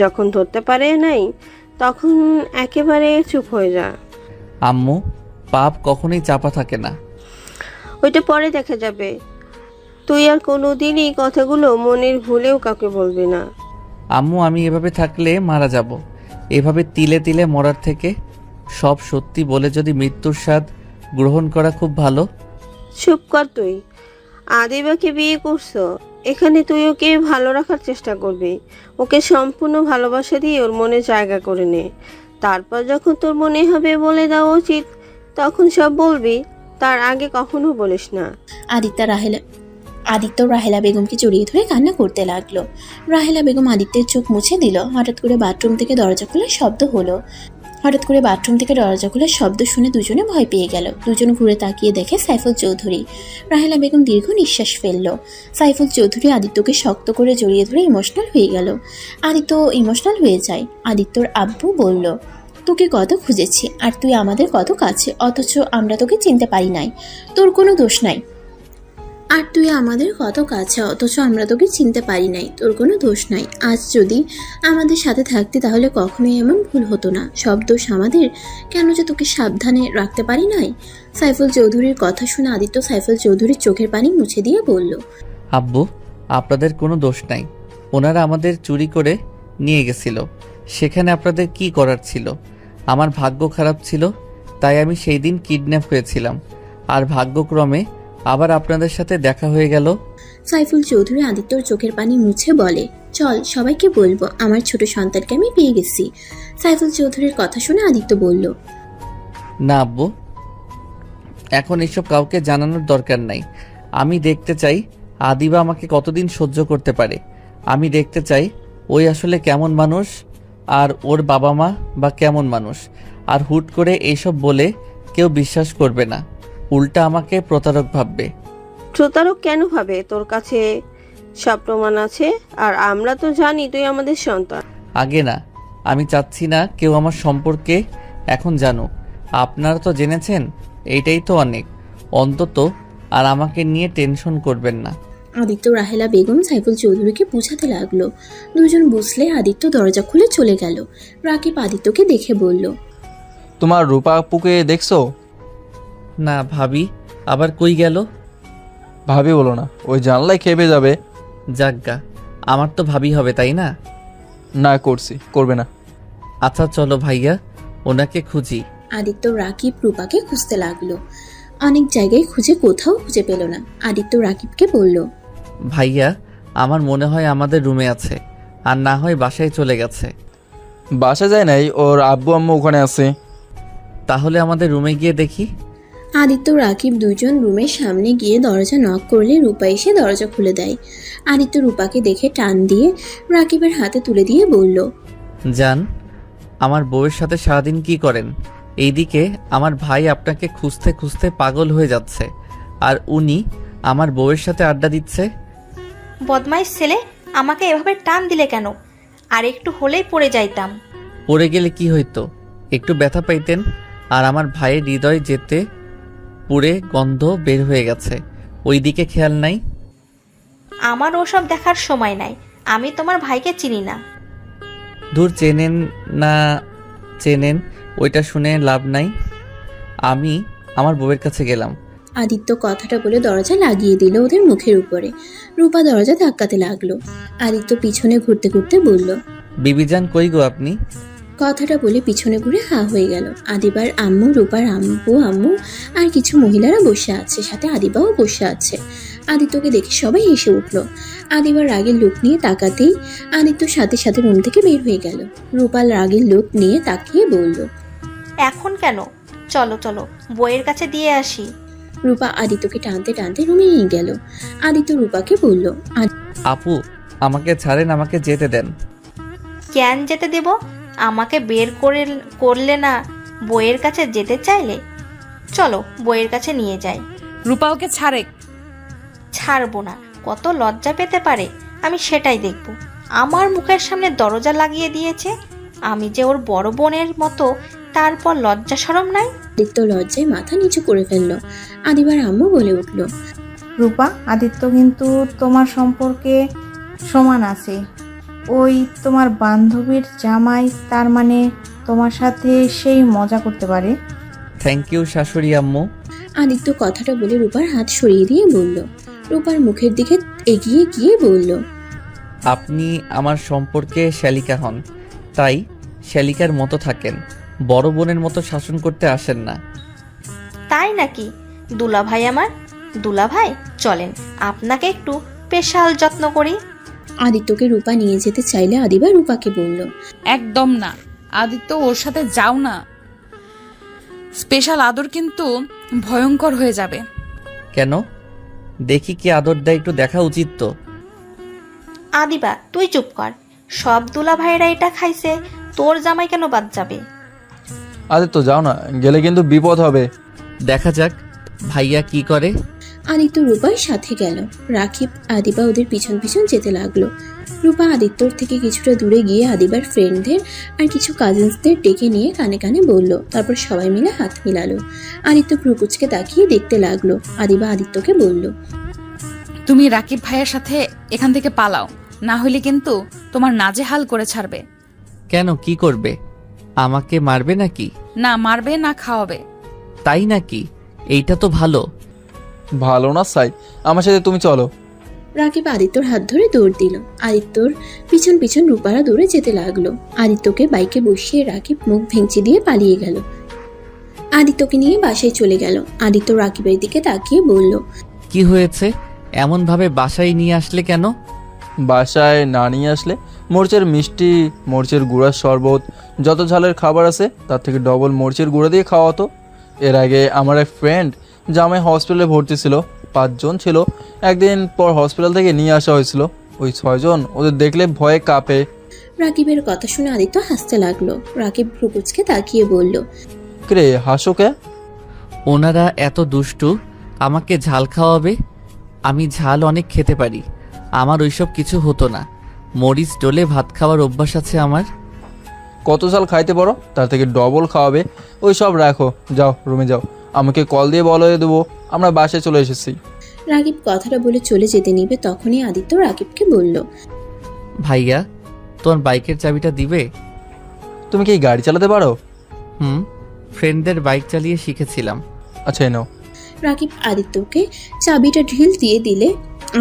যখন ধরতে পারে নাই তখন একেবারে চুপ হয়ে যা। আম্মু, পাপ কখনোই চাপা থাকে না। ওইটা পরে দেখা যাবে। তুই আর কোনোদিন এই কথাগুলো মনের ভুলেও কাউকে বলবি না। আম্মু, আমি এভাবে থাকলে মারা যাব। এভাবে তিলে তিলে মরার থেকে সব সত্যি বলে যদি মৃত্যুর স্বাদ গ্রহণ করা খুব ভালো। চুপ কর তুই। আদিবাকে বিয়ে করছো, এখানে তুই ওকে ভালো রাখার চেষ্টা করবি। ওকে সম্পূর্ণ ভালোবাসা দিয়ে ওর মনে জায়গা করে নে। তারপর যখন তোর মনে হবে বলে দেওয়া উচিত তখন সব বলবি, তার আগে কখনো বলিস না। আদিত্য রাহেলা বেগমকে জড়িয়ে ধরে কান্না করতে লাগলো। রাহেলা বেগম আদিত্যের চোখ মুছে দিল। হঠাৎ করে বাথরুম থেকে দরজা খোলার শব্দ শুনে দুজনে ভয় পেয়ে গেল। দুজন ঘুরে তাকিয়ে দেখে সাইফুল চৌধুরী। রাহেলা বেগম দীর্ঘ নিঃশ্বাস ফেলল। সাইফুল চৌধুরী আদিত্যকে শক্ত করে জড়িয়ে ধরে ইমোশনাল হয়ে গেল। আদিত্য ইমোশনাল হয়ে যায়। আদিত্যর আব্বু বলল, তোকে কত খুঁজেছি আর তুই আমাদের কত কাছে, অথচ আমরা তোকে চিনতে পারি নাই। তোর কোনো দোষ নাই। আজ যদি আমাদের সাথে থাকতি তাহলে কখনোই এমন ভুল হতো না। সব দোষ আমাদের। কেন যে তোকে সাবধানে রাখতে পারি নাই। সাইফুল চৌধুরীর কথা শুনে আদিত্য সাইফুল চৌধুরীর চোখের পানি মুছে দিয়ে বলল, আব্বু, আপনাদের কোনো দোষ নাই। ওনারা আমাদের চুরি করে নিয়ে গেছিল। সেখানে আপনাদের কি করার ছিল? আমার ভাগ্য খারাপ ছিল, তাই আমি সেই দিন কিডন্যাপ হয়েছিলাম। আর ভাগ্যক্রমে আবার আপনাদের সাথে দেখা হয়ে গেল। সাইফুল চৌধুরী আদিত্যর চোখের পানি মুছে বলে, চল সবাইকে বলবো আমার ছোট সন্তানকে আমি পেয়ে গেছি। সাইফুল চৌধুরীর কথা শুনে আদিত্য বলল, না আব্বু, এখন এসব কাউকে জানানোর দরকার নাই। আমি দেখতে চাই আদিবা আমাকে কতদিন সহ্য করতে পারে। আমি দেখতে চাই ওই আসলে কেমন মানুষ আর ওর বাবা মা বা কেমন মানুষ। আর হুট করে এইসব বলে কেউ বিশ্বাস করবে না, উল্টা আমাকে প্রতারক ভাববে। প্রতারক কেন ভাবে? তোর কাছে সব প্রমাণ আছে আর আমরা তো জানি তুই আমাদের সন্তান। আগে না, আমি চাচ্ছি না কেউ আমার সম্পর্কে এখন জানুক। আপনারা তো জেনেছেন, এইটাই তো অনেক। অন্তত আর আমাকে নিয়ে টেনশন করবেন না। আদিত্য রাহেলা বেগম সাইফুল চৌধুরীকে বুঝাতে লাগলো। দুজন বুঝলে আদিত্য দরজা খুলে চলে গেল। রাকিব আদিত্যকে দেখে বলল, তোমার রূপা আপুকে দেখছো? না ভাবি, আবার কই গেল? ভাবি বলো না, ওই জানলায় খেপে যাবে। যাজ্ঞা, আমার তো ভাবি হবে তাই না? না, করবে না। আচ্ছা চলো ভাইয়া, ওনাকে খুঁজি। আদিত্য রাকিব রূপাকে খুঁজতে লাগলো। অনেক জায়গায় খুঁজে কোথাও খুঁজে পেল না। আদিত্য রাকিবকে বলল, ভাইয়া, আমার মনে হয় আমাদের রুমে আছে, আর না হয় বাসায় চলে গেছে। বাসা যায় নাই, ওর আব্বু আম্মু ওখানে আছে। তাহলে আমাদের রুমে গিয়ে দেখি। আদিত্য রাকিব দুজন রুমের সামনে গিয়ে দরজা নক করলে রূপা এসে দরজা খুলে দেয়। আদিত্য রূপাকে দেখে টান দিয়ে রাকিবের হাতে তুলে দিয়ে বলল, জান, আমার বউয়ের সাথে সারাদিন কি করেন? এইদিকে আমার ভাই আপনাকে খুঁজতে খুঁজতে পাগল হয়ে যাচ্ছে, আর উনি আমার বউয়ের সাথে আড্ডা দিচ্ছে। বদমাইশ ছেলে, আমাকে এভাবে টান দিলে কেন? আর একটু হলেই পড়ে যাইতাম। পড়ে গেলে কি হইতো? একটু ব্যথা পাইতেন। আর আমার ভাইয়ের হৃদয় যেতে পুড়ে গন্ধ বের হয়ে গেছে, ওই দিকে খেয়াল নাই? আমার ওসব দেখার সময় নাই, আমি তোমার ভাইকে চিনি না। দূর, চেনেন না চেনেন ওইটা শুনে লাভ নাই। আমি আমার বউয়ের কাছে গেলাম। আদিত্য কথাটা বলে দরজা লাগিয়ে দিল ওদের মুখের উপরে। রূপা দরজা ধাক্কাতে লাগলো। আদিত্য পিছনে ঘুরতে ঘুরতে বলল, বিবিজান কই গো আপনি? কথাটা বলে পিছনে ঘুরে হা হয়ে গেল। আদিবার আম্মু, রূপার আম্মু আর কিছু মহিলারা বসে আছে, সাথে আদিবাও বসে আছে। আদিত্যকে দেখে সবাই হেসে উঠল। আদিবার রাগের লুক নিয়ে তাকাতেই আদিত্য সাথে সাথে রুম থেকে বের হয়ে গেল। রূপাল রাগের লুক নিয়ে তাকিয়ে বলল, এখন কেন? চলো চলো, বইয়ের কাছে দিয়ে আসি। রূপা আদিত্যকে টানতে টানতে রুমে নিয়ে গেল। আদিত্য রূপাকে বলল, আপু আমাকে ছাড়েন, আমাকে যেতে দেন। কেন যেতে দেব? আমাকে বের করলে না বইয়ের কাছে যেতে চাইলে? চলো বইয়ের কাছে নিয়ে যাই। রূপা ওকে ছাড়ে। ছাড়বো না, কত লজ্জা পেতে পারে আমি সেটাই দেখব। আমার মুখের সামনে দরজা লাগিয়ে দিয়েছে, আমি যে ওর বড় বোনের মতো, তারপর লজ্জা শরম নাই। আদিত্য লজ্জায় মাথা নিচু করে ফেলল। আদিবার আম্মু বলে উঠল, রূপা, আদিত্য কিন্তু তোমার সম্পর্কে সমান আছে। ওই তোমার বান্ধবীর জামাই, তার মানে তোমার সাথে সেই মজা করতে পারে। থ্যাংক ইউ শাশুড়ি আম্মু। আদিত্য কথাটা বলে রূপার হাত সরিয়ে দিয়ে বলল। রূপার মুখের দিকে এগিয়ে গিয়ে বলল, আপনি আমার সম্পর্কে শ্যালিকা হন, তাই শ্যালিকার মতো থাকেন, বড় বোনের মতো শাসন করতে আসেন না। তাই নাকি? দুলাভাই আমার, দুলাভাই চলেন আপনাকে একটু স্পেশাল যত্ন করি। আদিত্যকে রূপা নিয়ে যেতে চাইলে আদিবা রূপাকে বলল, একদম না আদিত্য, ওর সাথে যাও না। স্পেশাল আদর কিন্তু ভয়ঙ্কর হয়ে যাবে। কেন? দেখি কি আদর দেয়, একটু দেখা উচিত তো। আদিবা তুই চুপ কর, সব দুলাভাইরা এটা খাইছে, তোর জামাই কেন বাদ যাবে? আদিত্য যাও না, গেলে কিন্তু বিপদ হবে। দেখা যাক ভাইয়া কি করে। আদিত্য রূপার সাথে গেল। রাকিব আদিবা ওদের পিছন পিছন যেতে লাগলো। রূপা আদিত্যর থেকে কিছুটা দূরে গিয়ে আদিবার ফ্রেন্ডদের আর কিছু কাজিনসদের ডেকে নিয়ে কানে কানে বলল। তারপর সবাই মিলে হাত মিলালো। আদিত্য ভ্রুকুচকে তাকিয়ে দেখতে লাগলো। আদিবা আদিত্যকে বলল, তুমি রাকিব ভাইয়ের সাথে এখান থেকে পালাও, না হলে কিন্তু তোমার নাজেহাল করে ছাড়বে। কেন, কি করবে? আমাকে মারবে নাকি? না মারবে না খাওয়াবে। তাই নাকি? এইটা তো ভালো। ভালো না সাই, আমার সাথে তুমি চলো। রাকিব আদিত্যর হাত ধরে দৌড় দিল। আদিত্যর পিছন পিছন রূপারা দৌড়ে যেতে লাগলো। আদিত্যকে বাইকে বসিয়ে রাকিব মুখ ভেঙচি দিয়ে পালিয়ে গেল। আদিত্যকে নিয়ে বাসায় চলে গেল। আদিত্য রাকিবের দিকে তাকিয়ে বলল, কি হয়েছে? এমন ভাবে বাসায় নিয়ে আসলে কেন? বাসায় না নিয়ে আসলে মরিচের মিষ্টি, মরিচের গুঁড়ার শরবত, যত ঝালের খাবার আছে তার থেকে ডবল মরিচের গুঁড়া দিয়ে খাওয়াতো। এর আগে আমার এক ফ্রেন্ড জামাই হসপিটালে ভর্তি ছিল, 5 জন ছিল। একদিন পর হসপিটাল থেকে নিয়ে আসা হয়েছিল। ওই 6 জন ওদের দেখলে ভয়ে কাঁপে। রাকিবের কথা শুনে আদিত্য হাসতে লাগলো। রাকিব ভ্রুকুচকে তাকিয়ে বলল, রে হাসো কে? ওনারা এত দুষ্টু, আমাকে ঝাল খাওয়াবে। আমি ঝাল অনেক খেতে পারি, আমার ওইসব কিছু হতো না। মরিচ ডলে ভাত খাওয়ার অভ্যাস আছে আমার। কত ঝাল খাইতে পারো, তার থেকে ডবল খাওয়াবে। ওই সব রাখো, যাও রুমে যাও, আমাকে কল দিয়ে বলে দেবো আমরা বাসায় চলে এসেছি। রাকিব কথাটা বলে চলে যেতে নিবে, তখনই আদিত্য রাকিবকে বলল, ভাইয়া, তোমার বাইকের চাবিটা দিবে? তুমি কি গাড়ি চালাতে পারো? ফ্রেন্ডদের বাইক চালিয়ে শিখেছিলাম। আচ্ছা নাও। রাকিব আদিত্যকে চাবিটা ঢিল দিয়ে দিলে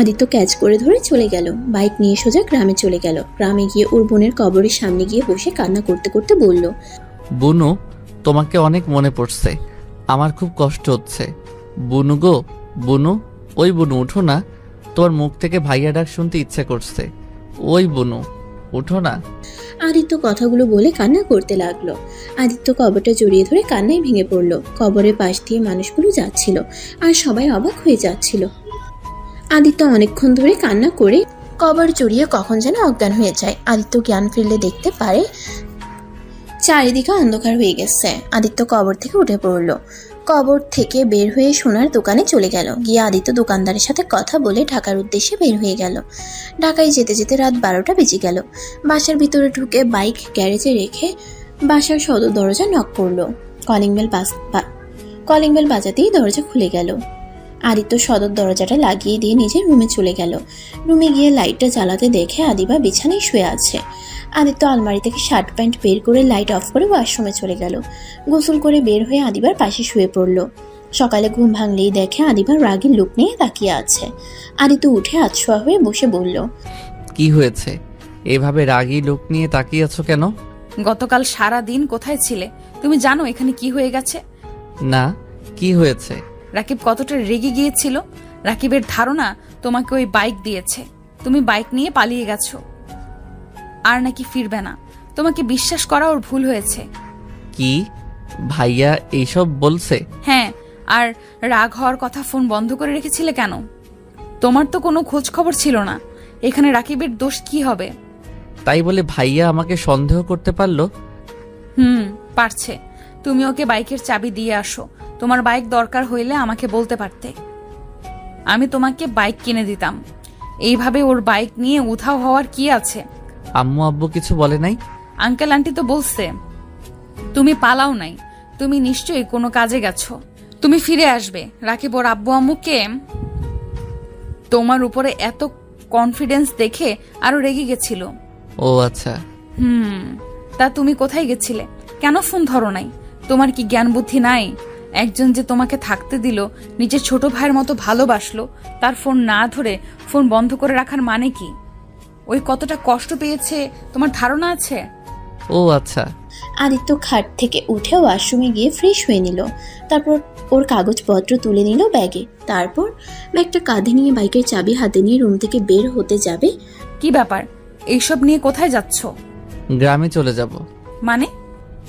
আদিত্য ক্যাচ করে ধরে চলে গেল। বাইক নিয়ে সোজা গ্রামে চলে গেল। গ্রামে গিয়ে ওর বোনের কবরের সামনে গিয়ে বসে কান্না করতে করতে বলল, বুনু, তোমাকে অনেক মনে পড়ছে, আমার খুব কষ্ট হচ্ছে। বুনু গো, বুনু, ওই বুনু উঠো না, তোমার মুখ থেকে ভাইয়া ডাক শুনতে ইচ্ছে করছে। ওই বুনু উঠো না। আদিত্য কথাগুলো বলে কান্না করতে লাগলো। আদিত্য কবরটা জড়িয়ে ধরে কান্নায় ভেঙে পড়লো। কবরের পাশ দিয়ে মানুষগুলো যাচ্ছিল আর সবাই অবাক হয়ে যাচ্ছিল। আদিত্য অনেকক্ষণ ধরে কান্না করে কবর জড়িয়ে কখন যেন অজ্ঞান হয়ে যায়। আদিত্য জ্ঞান ফিরলে দেখতে পারে চারিদিকে অন্ধকার হয়ে গেছে। আদিত্য কবর থেকে উঠে পড়লো। কবর থেকে বের হয়ে সোনার দোকানে চলে গেল। গিয়ে আদিত্য দোকানদারের সাথে কথা বলে ঢাকার উদ্দেশ্যে বের হয়ে গেল। ঢাকায় যেতে যেতে রাত 12টা বেজে গেল। বাসার ভিতরে ঢুকে বাইক গ্যারেজে রেখে বাসার সদর দরজা নক করলো। কলিং বেল বাজাতেই দরজা খুলে গেল। আদিত্য সদর দরজাটা লাগিয়ে দিয়ে নিজের রুমে চলে গেল। রুমে গিয়ে লাইটটা জ্বালাতে দেখে আদিবা বিছানায় শুয়ে আছে। আদিত্য আলমারি থেকে শার্ট প্যান্ট বের করে লাইট অফ করে ওয়াশরুমে চলে গেল। গোসল করে বের হয়ে আদিবার পাশে শুয়ে পড়ল। সকালে ঘুম ভাঙলেই দেখে আদিবার রাগী লুক নিয়ে তাকিয়ে আছে। আদিত্য উঠে আতশোয়া হয়ে বসে বলল, কি হয়েছে? এভাবে রাগী লোক নিয়ে তাকিয়ে আছো কেন? গতকাল সারা দিন কোথায় ছিলে? তুমি জানো এখানে কি হয়ে গেছে? না, কি হয়েছে? রাকিব কতটা রেগে গিয়েছিল। রাকিবের ধারণা তোমাকে ওই বাইক দিয়েছে, তুমি বাইক নিয়ে পালিয়ে গেছো, আর নাকি ফিরবে না। তোমাকে বিশ্বাস করা ওর ভুল হয়েছে। কি ভাইয়া এইসব বলছে? হ্যাঁ, আর রাগ হওয়ার কথা ফোন বন্ধ করে রেখেছিলে কেন? তোমার তো কোনো খোঁজ খবর ছিল না। এখানে রাকিবের দোষ কি হবে? তাই বলে ভাইয়া আমাকে সন্দেহ করতে পারলো? পারছে। তুমি ওকে বাইকের চাবি দিয়ে আসো। তোমার বাইক দরকার হইলে আমাকে বলতে পারতে, আমি তোমাকে বাইক কিনে দিতাম। এইভাবে ওর বাইক নিয়ে উধাও হওয়ার কি আছে? আম্মু আব্বু কিছু বলে নাই? আঙ্কেল আন্টি তো বলছে তুমি পালাও নাই, তুমি নিশ্চয়ই কোনো কাজে গেছো। তুমি ফিরে আসবে। রাকিব ওর আব্বু আম্মুকে তোমার উপরে এত কনফিডেন্স দেখে আরো রেগে গেছিল। ও আচ্ছা। তা তুমি কোথায় গেছিলে? কেন ফোন ধরো নাই? তোমার কি জ্ঞান বুদ্ধি নাই? একজন যে তোমাকে থাকতে দিল, নিজের ছোট ভাইয়ের মতো ভালোবাসলো, তার ফোন না ধরে ফোন বন্ধ করে রাখার মানে কি? ওই কতটা কষ্ট পেয়েছে তোমার ধারণা আছে? ও আচ্ছা। আদিত্য খাট থেকে উঠে ওয়াশরুমে গিয়ে ফ্রেশ হয়ে নিল। তারপর ওর কাগজপত্র তুলে নিল ব্যাগে। তারপর ব্যাগটা কাঁধে নিয়ে বাইকের চাবি হাতে নিয়ে রুম থেকে বের হতে যাবে। কি ব্যাপার? এইসব নিয়ে কোথায় যাচ্ছ? গ্রামে চলে যাব। মানে?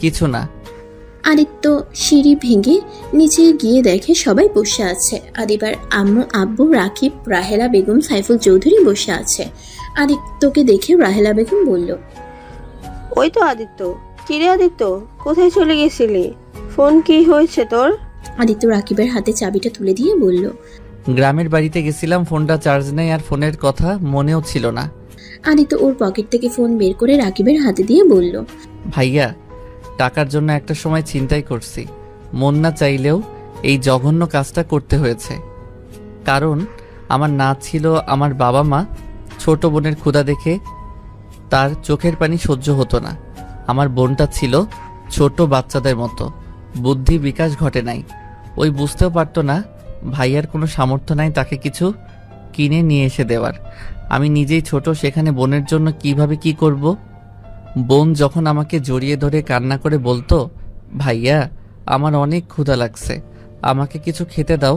কিছু না। আদিত্য সিঁড়ি ভেঙে নিচে গিয়ে দেখে সবাই বসে আছে। আদিবার আম্মু আব্বু, রাকিব, রাহেলা বেগম, সাইফুল চৌধুরী বসে আছে। আদিত্যকে দেখে রাহেলা বেগম বলল, ওই তো আদিত্য। কিরে আদিত্য, কোথায় চলে গেছিলি? ফোন কি হয়েছে তোর? আদিত্য রাকিবের হাতে চাবিটা তুলে দিয়ে বলল, গ্রামের বাড়িতে গেছিলাম, ফোনটা চার্জ নেই আর ফোনের কথা মনেও ছিল না। আদিত্য ওর পকেট থেকে ফোন বের করে রাকিবের হাতে দিয়ে বলল, ভাইয়া, টাকার জন্য একটা সময় চিন্তাই করছি, মন না চাইলেও এই জঘন্য কাজটা করতে হয়েছে। কারণ আমার না ছিল আমার বাবা মা। ছোট বোনের ক্ষুধা দেখে তার চোখের পানি সহ্য হতো না। আমার বোনটা ছিল ছোট বাচ্চাদের মতো, বুদ্ধি বিকাশ ঘটে নাই। ওই বুঝতেও পারতো না ভাইয়ার কোনো সামর্থ্য নাই তাকে কিছু কিনে নিয়ে এসে দেওয়ার। আমি নিজেই ছোট, সেখানে বোনের জন্য কিভাবে কি করব। বোন যখন আমাকে জড়িয়ে ধরে কান্না করে বলতো, ভাইয়া আমার অনেক ক্ষুধা লাগছে, আমাকে কিছু খেতে দাও,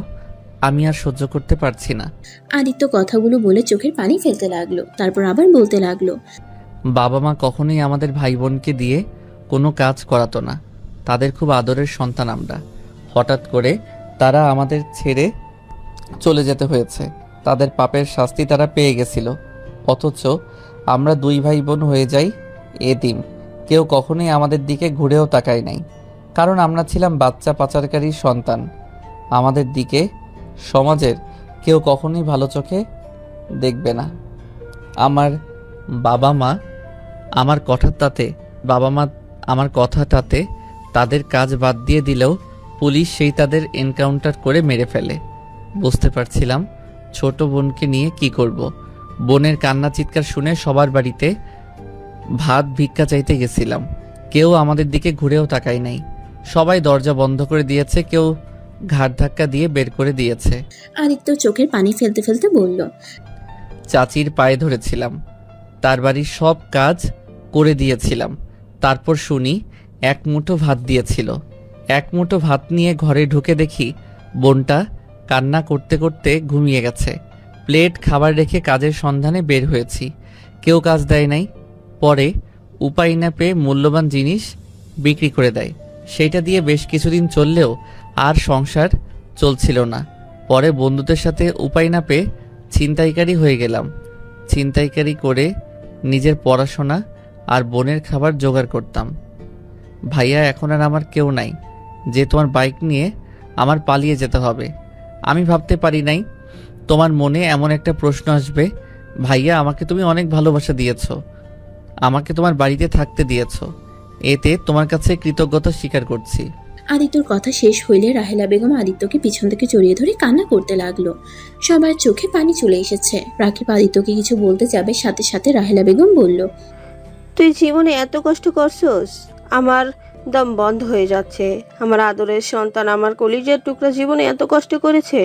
আমি আর সহ্য করতে পারছি না। আদিত্য কথাগুলো বলে চোখের পানি ফেলতে লাগলো। তারপর আবার বলতে লাগলো, বাবা মা কখনোই আমাদের ভাই বোনকে দিয়ে কোনো কাজ করাতো না। তাদের খুব আদরের সন্তান আমরা। হঠাৎ করে তারা আমাদের ছেড়ে চলে যেতে হয়েছে। তাদের পাপের শাস্তি তারা পেয়ে গেছিল। অথচ আমরা দুই ভাই বোন হয়ে যাই এতিম। কেউ কখনোই আমাদের দিকে ঘুরেও তাকায় নাই, কারণ আমরা ছিলাম বাচ্চা পাচারকারীর সন্তান। আমাদের দিকে সমাজের কেউ কখনোই ভালো চোখে দেখবে না। আমার বাবা মা আমার কথাটাতে তাদের কাজ বাদ দিয়ে দিলেও পুলিশ সেই তাদের এনকাউন্টার করে মেরে ফেলে। বুঝতে পারছিলাম ছোট বোনকে নিয়ে কি করব। বোনের কান্না চিৎকার শুনে সবার বাড়িতে ভাত ভিক্ষা চাইতে গেছিলাম। কেউ আমাদের দিকে ঘুরেও তাকায় নাই। সবাই দরজা বন্ধ করে দিয়েছে, কেউ ঘাট ধাক্কা দিয়ে বের করে দিয়েছে। আদিত্য চোখের পানি ফেলতে ফেলতে বলল, চাচির পায়ে ধরেছিলাম, তার বাড়ির সব কাজ করে দিয়েছিলাম। তারপর শুনি এক মুঠো ভাত দিয়েছিল। এক মুঠো ভাত নিয়ে ঘরে ঢুকে দেখি বোনটা কান্না করতে করতে ঘুমিয়ে গেছে। প্লেট খাবার রেখে কাজের সন্ধানে বের হয়েছি, কেউ কাজ দেয় নাই। পরে উপায় না পেয়ে মূল্যবান জিনিস বিক্রি করে দেয়। সেইটা দিয়ে বেশ কিছুদিন চললেও আর সংসার চলছিল না। পরে বন্ধুদের সাথে উপায় না পেয়ে ছিনতাইকারী হয়ে গেলাম। ছিনতাইকারী করে নিজের পড়াশোনা আর বোনের খাবার জোগাড় করতাম। ভাইয়া, এখন আর আমার কেউ নাই যে তোমার বাইক নিয়ে আমার পালিয়ে যেতে হবে। আমি ভাবতে পারি নাই তোমার মনে এমন একটা প্রশ্ন আসবে। ভাইয়া, আমাকে তুমি অনেক ভালোবাসা দিয়েছো, আমাকে তোমার বাড়িতে থাকতে দিয়েছো, এতে তোমার কাছে কৃতজ্ঞতা স্বীকার করছি। আদিত্যর কথা শেষ হইলে রাহেলা বেগম আদিত্যকে পিছন থেকে জড়িয়ে ধরে কান্না করতে লাগলো। সবার চোখে পানি চলে এসেছে। রাকিব আদিত্যকে কিছু বলতে যাবে, সাথে সাথে রাহেলা বেগম বলল, তুই জীবনে এত কষ্ট করছস, আমার দম বন্ধ হয়ে যাচ্ছে। আমার আদরের সন্তান, আমার কলিজার টুকরা জীবনে এত কষ্ট করেছে,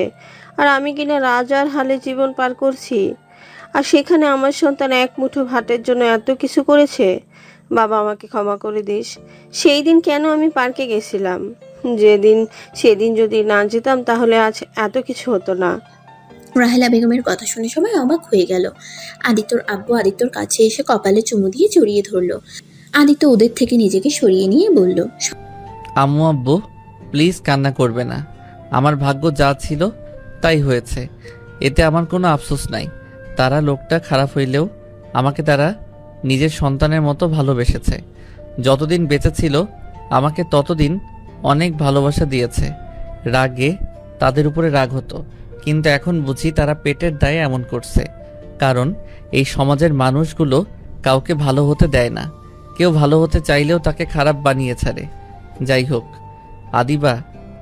আর আমি কিনা রাজার হালে জীবন পার করছি। আর সেখানে আমার সন্তান এক মুঠো ভাতের জন্য এত কিছু করেছে। বাবা, আমাকে ক্ষমা করে দিস। সেই দিন কেন আমি পার্কে গেছিলাম? সেদিন যদি না যেতাম তাহলে আজ এত কিছু হতো না। রাহেলা বেগমের কথা শুনে সবাই অবাক হয়ে গেল। আদিত্যর আব্বু আদিত্যর কাছে এসে কপালে চুমু দিয়ে জড়িয়ে ধরলো। আদিত্য ওদের থেকে নিজেকে সরিয়ে নিয়ে বলল, আম্মু আব্বু, প্লিজ কান্না করবে না। আমার ভাগ্য যা ছিল তাই হয়েছে, এতে আমার কোনো আফসোস নাই। তারা লোকটা খারাপ হইলেও আমাকে তারা নিজের সন্তানের মতো ভালোবেসেছে। যতদিন বেঁচে ছিল আমাকে ততদিন অনেক ভালোবাসা দিয়েছে। রাগে তাদের উপরে রাগ হতো, কিন্তু এখন বুঝি তারা পেটের দায়ে এমন করছে। কারণ এই সমাজের মানুষগুলো কাউকে ভালো হতে দেয় না। কেউ ভালো হতে চাইলেও তাকে খারাপ বানিয়ে ছাড়ে। যাই হোক আদিবা,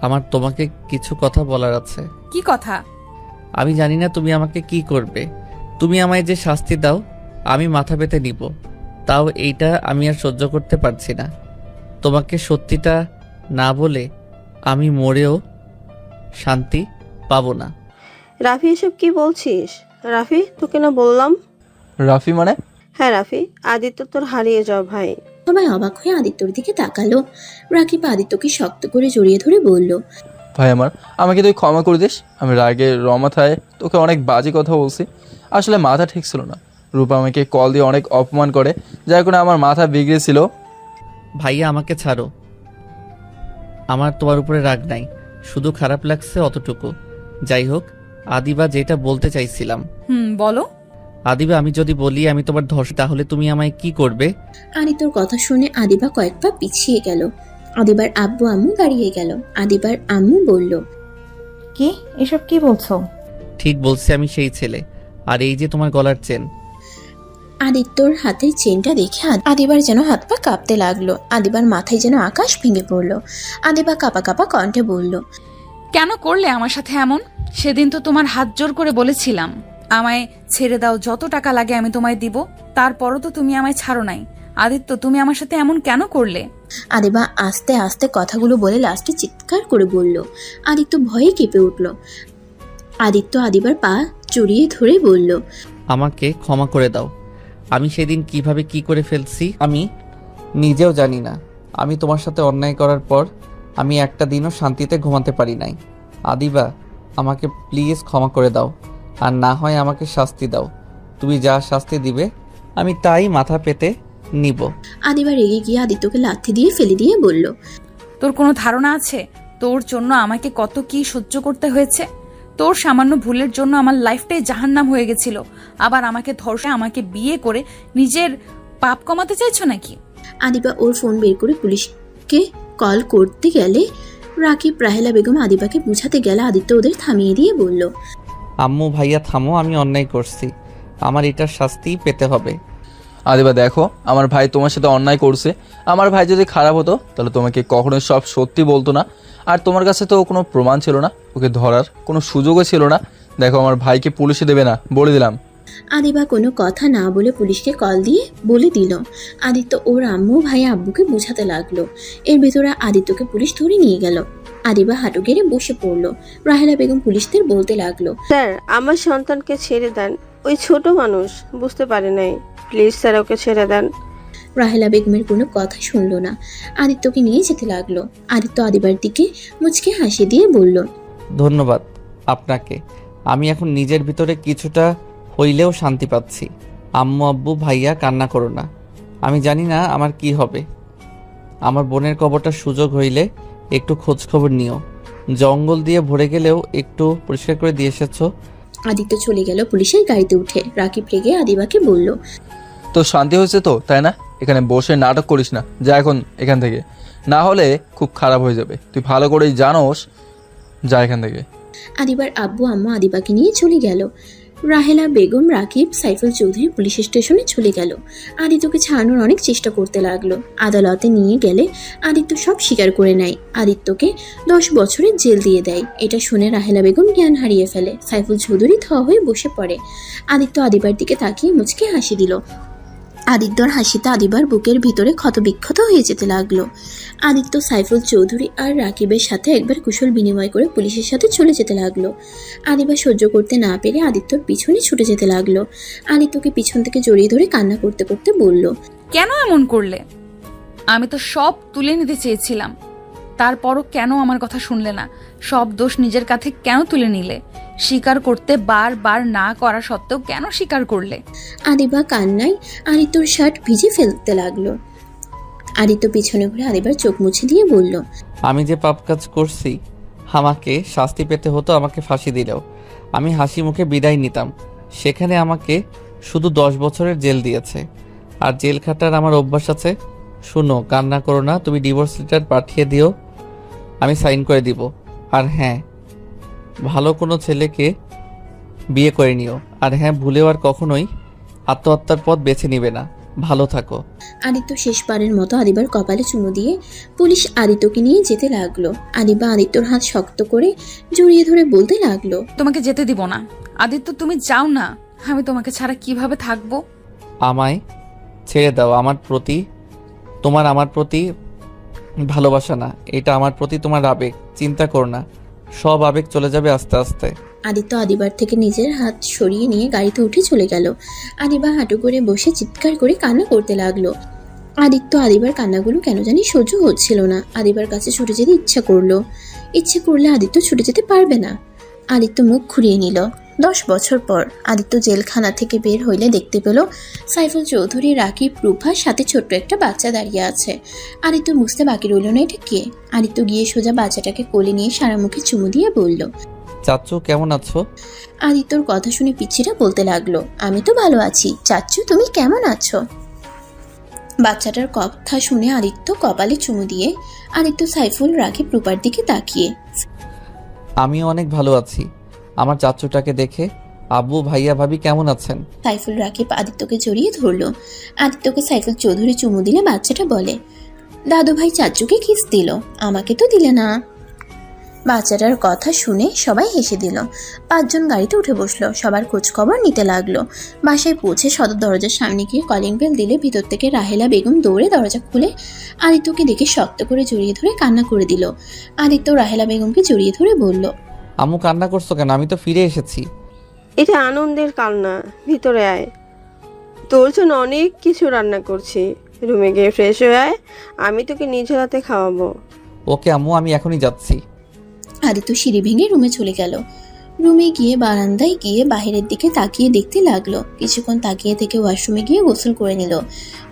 আমার তোমাকে কিছু কথা বলার আছে। কি কথা? আমি জানি না তুমি আমাকে কি করবে। তুমি আমায় যে শাস্তি দাও আমি মাথা পেতে নিব, তাও এইটা আমি আর সহ্য করতে পারছি না। তোমাকে সত্যিটা না বলে আমি মরেও শান্তি পাবো না। রাফি, এসব কি বলছিস? রাফি, তোকে না বললাম। রাফি মানে? হ্যাঁ রাফি, আদিত্য তোর হারিয়ে যাও ভাই। সবাই অবাক হয়ে আদিত্যর দিকে তাকালো। রাকিব আদিত্যকে শক্ত করে জড়িয়ে ধরে বলল, ভাই আমার, আমাকে তুই ক্ষমা করে দিস। আমি রাগে রমাথায় তোকে অনেক বাজে কথা বলছি। আসলে মাথা ঠিক ছিল না। রূপা আমাকে কল দিয়ে অনেক অপমান করে, যার কারণে আমার মাথা বিগড়েছিল। ভাইয়া, আমাকে ছাড়ো। আমার তোমার উপরে রাগ নাই, শুধু খারাপ লাগছে অতটুকু। যাই হোক আদিবা, যেটা বলতে চাইছিলাম। বলো। আদিবা, আমি যদি বলি আমি তোমার ধর্ষক, তাহলে তুমি আমায় কি করবে? আদিত্যর কথা শুনে আদিবা কয়েক পা পিছিয়ে গেল। আদিবার আব্বু আম্মু দাঁড়িয়ে গেল। আদিবার আম্মু বলল, কি এসব কি বলছো? ঠিক বলছি, আমি সেই ছেলে। আর এই যে তোমার গলার চেন। আদিত্যর হাতের চেনটা দেখে আদিবার যেন হাত পা কাঁপতে লাগলো। আদিবার মাথায় যেন আকাশ ভেঙে পড়লো। আদিবা কাঁপা কাঁপা কণ্ঠে বলল, কেন করলে আমার সাথে এমন? সেদিন তো তোমার হাত জোর করে বলেছিলাম আমায় ছেড়ে দাও, যত টাকা লাগে আমি তোমায় দিব। তারপরও তো তুমি আমায় ছাড়ো নাই। আদিত্য, তুমি আমার সাথে এমন কেন করলে? আদিবা আস্তে আস্তে কথাগুলো বলে লাস্টে চিৎকার করে বলল। আদিত্য ভয়ে কেঁপে উঠল। আদিত্য আদিবার পা জড়িয়ে ধরে বলল, আমাকে ক্ষমা করে দাও। আমি সেদিন কিভাবে কি করে ফেলছি আমি নিজেও জানি না। আমি তোমার সাথে অন্যায় করার পর আমি একটা দিনও শান্তিতে ঘুমাতে পারি নাই। আদিবা, আমাকে প্লিজ ক্ষমা করে দাও, আর না হয় আমাকে শাস্তি দাও। তুমি যা শাস্তি দিবে আমি তাই মাথা পেতে নিব। আদিবা রেগে গিয়ে আদিত্যকে লাথি দিয়ে ফেলে দিয়ে বলল, তোর কোনো ধারণা আছে তোর জন্য আমাকে কত কি সহ্য করতে হয়েছে? তোর সামান্য ভুলের জন্য আমার লাইফটাই জাহান্নাম হয়ে গেছিল। আবার আমাকে ধর্ষে আমাকে বিয়ে করে নিজের পাপ কমাতে চাইছো নাকি? আদিবা ওর ফোন বের করে পুলিশকে কল করতে গেলে রাকিব রাহেলা বেগম আদিবাকে বুঝাতে গেলে আদিত্য ওদের থামিয়ে দিয়ে বলল, আম্মু ভাইয়া থামো, আমি অন্যায় করছি, আমার এটার শাস্তি পেতে হবে। আদিবা দেখো, আমার ভাই তোমার সাথে অন্যায় করছে। আমার ভাই যদি খারাপ হতো তাহলে তোমাকে কখনোই সব সত্যি বলতো না। আর তোমার কাছে তো কোনো প্রমাণ ছিল না, ওকে ধরার কোনো সুযোগও ছিল না। দেখো, আমার ভাইকে পুলিশে দেবে না, বলে দিলাম। আদিবা কোনো কথা না বলে পুলিশকে কল দিয়ে বলে দিল। আদিত্য ওর আম্মু ভাই আব্বুকে বোঝাতে লাগলো। এর ভেতরে আদিত্যকে পুলিশ ধরে নিয়ে গেল। আদিবা হাঁটু গেড়ে বসে পড়লো। রাহেলা বেগম পুলিশদের বলতে লাগলো, স্যার, আমার সন্তানকে ছেড়ে দেন। ওই ছোট মানুষ বুঝতে পারে নাই। প্লিজ স্যার, ওকে ছেড়ে দেন। রাহেলা বেগমের কোনো কথা শুনলো না। আদিত্যকে নিয়ে যেতে লাগলো। আদিত্য আদিবার দিকে মুচকে হাসি দিয়ে বলল, ধন্যবাদ আপনাকে। আমি এখন নিজের ভিতরে কিছুটা হইলেও শান্তি পাচ্ছি। আম্মু আব্বু ভাইয়া, কান্না করো না। আমি জানি না আমার কি হবে। আমার বোনের কবরটা সুযোগ হইলে একটু খোঁজ খবর নিও। জঙ্গল দিয়ে ভরে গেলেও একটু পরিষ্কার করে দিয়ে এসেছো। আদিত্য চলে গেল পুলিশের গাড়িতে উঠে। রাকিব রেগে আদিবাকে বলল, তো শান্তি হয়েছে তো, তাই না? এখানে বসে নাটক করিস না, যা এখন এখান থেকে, না হলে খুব খারাপ হয়ে যাবে। তুই ভালো করেই জানোস যা এখান থেকে। আদিবার আব্বু আম্মা আদিবাকে নিয়ে চলে গেল। রাহেলা বেগম, রাকিব, সাইফুল চৌধুরী পুলিশ স্টেশনে চলে গেল। আদিত্যকে ছাড়ানোর অনেক চেষ্টা করতে লাগলো। আদালতে নিয়ে গেলে আদিত্য সব স্বীকার করে নেয়। আদিত্যকে 10 বছরের জেল দিয়ে দেয়। এটা শুনে রাহেলা বেগম জ্ঞান হারিয়ে ফেলে। সাইফুল চৌধুরী থ হয়ে বসে পড়ে। আদিত্য আদিবার দিকে তাকিয়ে মুচকে হাসি দিল। আদিত্যর হাসিতে আদিবার বুকের ভিতরে ক্ষতবিক্ষত হয়ে যেতে লাগলো। আদিত্য সাইফুল চৌধুরী আর রাকিবের সাথে একবার কুশল বিনিময় করে পুলিশের সাথে চলে যেতে লাগলো। আদিবা সহ্য করতে না পেরে আদিত্যর পিছনে ছুটে যেতে লাগলো। আদিত্যকে পিছন থেকে জড়িয়ে ধরে কান্না করতে করতে বলল, কেন এমন করলে? আমি তো সব তুলে নিতে চেয়েছিলাম, তারপরও কেন আমার কথা শুনলে না? সব দোষ নিজের কাছে কেন তুলে নিলে? স্বীকার করতে বারবার না করা সত্ত্বেও কেন স্বীকার করলে? আদিবা কান্নায় আদিত্যর শার্ট ভিজে ফেলতে লাগলো। আদিত্য পিছনে ঘুরে আদিবার চোখ মুছে দিয়ে বলল, আমি যে পাপ কাজ করছি, আমাকে শাস্তি পেতে হতো, আমাকে ফাঁসি দিলেও আমি হাসি মুখে বিদায় নিতাম। সেখানে আমাকে শুধু 10 বছরের জেল দিয়েছে। আর জেল খাটার আমার অভ্যাস আছে। শুনো, কান্না করো না, তুমি ডিভোর্স লেটার পাঠিয়ে দিও, আমি সাইন করে দিব। আর হ্যাঁ, ভালো কোনো ছেলেকে বিয়ে করে নিও। আর হ্যাঁ, ভুলেও আর কখনোই আত্মহত্যার পথ বেছে নিবে না। ভালো থাকো। আদিত্য শেষবারের মতো আদিবার কপালে চুমু দিয়ে পুলিশ আদিত্যকে নিয়ে যেতে লাগলো। আদিবা আদিত্যর হাত শক্ত করে জড়িয়ে ধরে বলতে লাগলো, তোমাকে যেতে দিব না। আদিত্য, তুমি যাও না। আমি তোমাকে ছাড়া কিভাবে থাকবো? আমায় ছেড়ে দাও। আমার প্রতি ভালোবাসা না, এটা আমার প্রতি তোমার আবেগ। চিন্তা করো না, সব আবেগ চলে যাবে আস্তে আস্তে। আদিত্য আদিবার থেকে নিজের হাত সরিয়ে নিয়ে গাড়িতে উঠে চলে গেল। আদিবা হাঁটু করে বসে চিৎকার করে কান্না করতে লাগলো। আদিত্য আদিবার কান্নাগুলো কেন জানি সহ্য হচ্ছিল না। আদিবার কাছে ছুটে যেতে ইচ্ছে করলে আদিত্য ছুটে যেতে পারবে না। আদিত্য মুখ ঘুরিয়ে নিল। 10 বছর পর আদিত্য জেলখানা থেকে বের হইলে দেখতে পেল সাইফুল চৌধুরী, রাকিব, রূপার সাথে ছোট্ট একটা বাচ্চা দাঁড়িয়ে আছে। আদিত্য বুঝতে বাকি রইল না এটা কে। আদিত্য গিয়ে সোজা বাচ্চাটাকে কোলে নিয়ে সারা মুখে চুমু দিয়ে বলল, চাচু কেমন আছো? আদিত্যর কথা শুনে পিচ্চিটা বলতে লাগলো, আমি তো ভালো আছি, চাচ্চু তুমি কেমন আছো? বাচ্চাটার কথা শুনে আদিত্য কপালে চুমু দিয়ে আদিত্য সাইফুল, রাকিব, রূপার দিকে তাকিয়ে, আমিও অনেক ভালো আছি। আমার চাচুটাকে দেখে আব্বু, ভাইয়া, ভাবি কেমন আছেন? সাইফুল, রাকিব আদিত্যকে জড়িয়ে ধরলো। আদিত্যকে সাইফুল চৌধুরী চুমু দিলে বাচ্চাটা বলে, দাদু ভাই চাচুকে কিস দিল, আমাকে তো দিলে না। বাচ্চাটার কথা শুনে সবাই হেসে দিল। 5 জন গাড়িতে উঠে বসলো। সবার খোঁজ খবর নিতে লাগলো। বাসায় পৌঁছে সদর দরজার সামনে গিয়ে কলিং বেল দিলে ভিতর থেকে রাহেলা বেগম দৌড়ে দরজা খুলে আদিত্যকে দেখে শক্ত করে জড়িয়ে ধরে কান্না করে দিল। আদিত্য রাহেলা বেগমকে জড়িয়ে ধরে বলল, আম্মু কান্না করছো কেন? আমি তো ফিরে এসেছি। এটা আনন্দের কান্না, ভিতরে আয়, তোর জন্য অনেক কিছু রান্না করছি। রুমে গিয়ে ফ্রেশ হয়ে আয়, আমি তোকে নিজের হাতে খাওয়াবো। ওকে আম্মু, আমি এখনই যাচ্ছি। আদিত্য সিঁড়ি ভেঙে রুমে চলে গেল। রুমে গিয়ে বারান্দায় গিয়ে বাহিরের দিকে তাকিয়ে দেখতে লাগলো। কিছুক্ষণ তাকিয়ে থেকে ওয়াশরুমে গিয়ে গোসল করে নিল।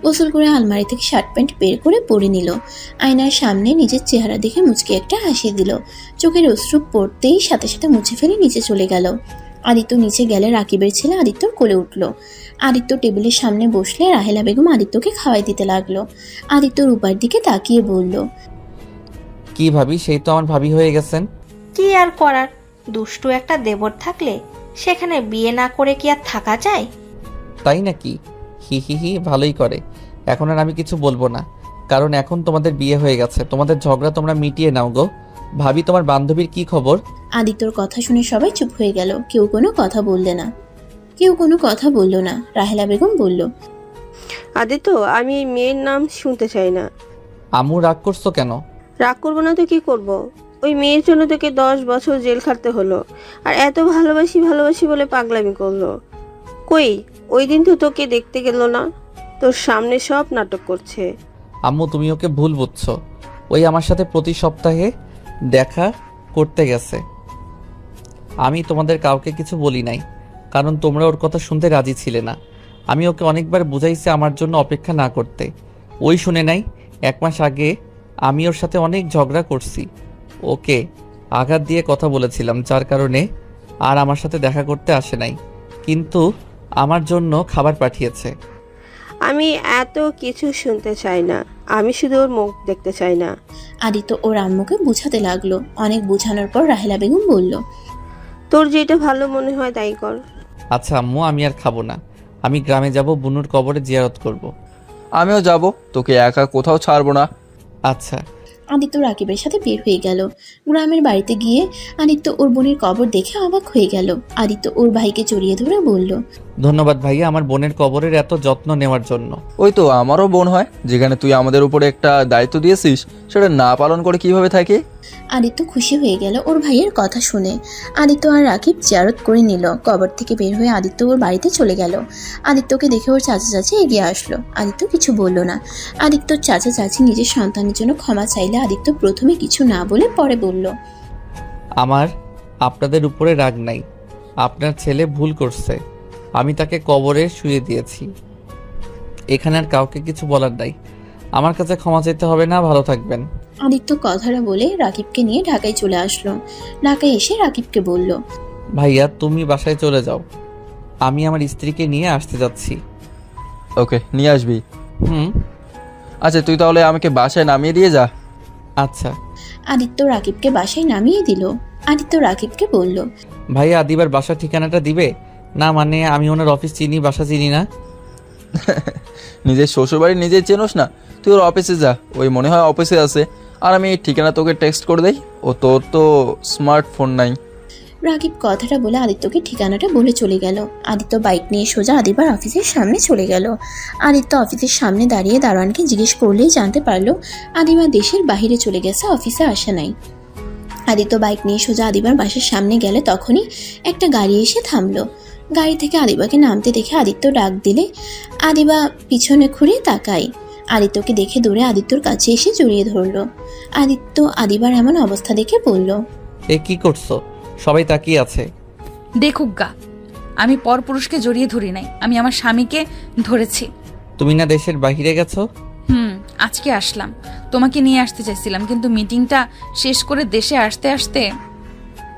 গোসল করে আলমারি থেকে শার্ট প্যান্ট বের করে পরে নিল। আয়নার সামনে নিজের চেহারা দেখে মুচকি একটা হাসি দিল। চোখের অশ্রু পড়তেই সাথে সাথে মুছে ফেলে নিচে চলে গেল। আদিত্য নিচে গেলে রাকিবের ছেলে আদিত্যর কোলে উঠল। আদিত্য টেবিলের সামনে বসলে রাহেলা বেগম আদিত্যকে খাওয়াই দিতে লাগলো। আদিত্য রূপার দিকে তাকিয়ে বলল, কি ভাবি, সেই তো আমার ভাবি হয়ে গেছেন। কি আর করার, দুষ্টু একটা দেবর থাকলে সেখানে বিয়ে না করে কি আর থাকা যায়? তাই নাকি? হি হি হি, ভালোই করে। এখন আর আমি কিছু বলবো না, কারণ এখন তোমাদের বিয়ে হয়ে গেছে। তোমাদের ঝগড়া তোমরা মিটিয়ে নাও গো। ভাবি, তোমার বান্ধবীর কি খবর? আদিত্যর কথা শুনে সবাই চুপ হয়ে গেল। কেউ কোনো কথা বলল না। রাহেলা বেগম বলল, আদিত্য, আমি এই মেয়ের নাম শুনতে চাই না। আম্মু রাগ করছো কেন? রাগ করবো না তো কি করব? ওই মেয়ের জন্য তোকে 10 বছর জেল খাটতে হলো। আর এত ভালোবাসি বলে পাগলামি করলো। কই, ওই দিন তো তোকে দেখতে গেল না, তোর সামনে সব নাটক করছে। আম্মু, তুমি ওকে ভুল বুঝছো। ওই আমার সাথে প্রতি সপ্তাহে দেখা করতে গেছে। আমি তোমাদের কাউকে কিছু বলি নাই, কারণ তোমরা ওর কথা শুনতে রাজি ছিলে না। আমি ওকে অনেকবার বুঝাইছি আমার জন্য অপেক্ষা না করতে, ওই শুনে নাই। 1 মাস আগে আমি ওর সাথে অনেক ঝগড়া করছি। ওকে আঘাত দিয়ে কথা বলেছিলাম, যার কারণে আর আমার সাথে দেখা করতে আসে নাই, কিন্তু আমার জন্য খাবার পাঠিয়েছে। আমি এত কিছু শুনতে চাই না, আমি শুধু ওর মুখ দেখতে চাই না। আদিত্য ওর আম্মুকে বুঝাতে লাগলো। অনেক বোঝানোর পর রাহেলা বেগম বলল, তোর যেটা ভালো মনে হয় তাই কর। আচ্ছা আম্মু, আমি আর খাবো না। আমি গ্রামে যাব, বুনুর কবরে জিয়ারত করব। আমিও যাব, তোকে একা কোথাও ছাড়বো না। আচ্ছা। আদিত্য রাকিবের সাথে বের হয়ে গেল। গ্রামের বাড়িতে গিয়ে আদিত্য ওর বোনের কবর দেখে অবাক হয়ে গেল। আদিত্য ওর ভাইকে জড়িয়ে ধরে বলল, ধন্যবাদ ভাইয়া আমার বোনের কবরের এত যত্ন নেওয়ার জন্য। ওই তো আমারও বোন হয়, যেখানে তুই আমাদের উপরে একটা দায়িত্ব দিয়েছিস সেটা না পালন করে কিভাবে থাকি। আদিত্য খুশি হয়ে গেল ওর ভাইয়ের কথা শুনে। আদিত্য আর রাকিব জিয়ারত করে নিল। কবর থেকে বের হয়ে আদিত্য ওর বাড়িতে চলে গেল। আদিত্যকে দেখে ওর চাচা চাচি এগিয়ে আসলো। আদিত্য কিছু বলল না। আদিত্যর চাচা চাচি নিজের সন্তানের জন্য ক্ষমা চাইলে আদিত্য প্রথমে কিছু না বলে পরে বলল, আমার আপনাদের উপরে রাগ নাই। আপনার ছেলে ভুল করছে, আমি তাকে কবরে শুয়ে দিয়েছি। এখানে আর কাউকে কিছু বলার নাই। আমার কাছে ক্ষমা চাইতে হবে না। ভালো থাকবেন। আদিত্য কথাটা বলে রাকিবকে নিয়ে ঢাকায় চলে আসলো। ঢাকায় এসে রাকিবকে বলল, ভাইয়া তুমি বাসায় চলে যাও, আমি আমার স্ত্রীকে নিয়ে আসতে যাচ্ছি। ওকে, নিয়ে আসবি। হুম। আচ্ছা তুই তাহলে আমাকে বাসায় নামিয়ে দিয়ে যা। আচ্ছা। আদিত্য রাকিবকে বাসায় নামিয়ে দিল। আদিত্য রাকিবকে বলল, ভাইয়া আদিবার বাসার ঠিকানাটা দিবে? না মানে আমি ওনার অফিস চিনি, বাসা চিনি না। নিজের শ্বশুরবাড়ি নিজেই চেনোস না? তুই ওর অফিসে যা, ওই মনে হয় অফিসে আছে। আর আমি এই ঠিকানা তোকে টেক্সট করে দেই। ও তোর তো স্মার্টফোন নাই। রাকিব কথাটা বলে আদিত্যকে ঠিকানাটা বলে চলে গেল। আদিত্য বাইক নিয়ে সোজা আদিবার অফিসের সামনে চলে গেল। আদিত্য অফিসের সামনে দাঁড়িয়ে দারোয়ানকে জিজ্ঞেস করলেই জানতে পারলো আদিবা দেশের বাইরে চলে গেছে, অফিসে আসা নাই। আদিত্য বাইক নিয়ে সোজা আদিবার বাসার সামনে গেলে তখনই একটা গাড়ি এসে থামলো। গাড়ি থেকে আদিবাকে নামতে দেখে আদিত্য ডাক দিলে আদিবা পিছনে ঘুরে তাকায়। আদিত্যকে দেখে দূরে আদিত্যর কাছে এসে জড়িয়ে ধরলো। আদিত্য আদিবার এমন অবস্থা দেখে বলল, এ কি করছো? সবাই তাকিয়ে আছে। দেখুক গা, আমি পরপুরুষকে জড়িয়ে ধরি নাই, আমি আমার স্বামীকে ধরেছি। তুমি না দেশের বাইরে গেছো? আজকে আসলাম, তোমাকে নিয়ে আসতে চাইছিলাম, কিন্তু মিটিংটা শেষ করে দেশে আসতে আসতে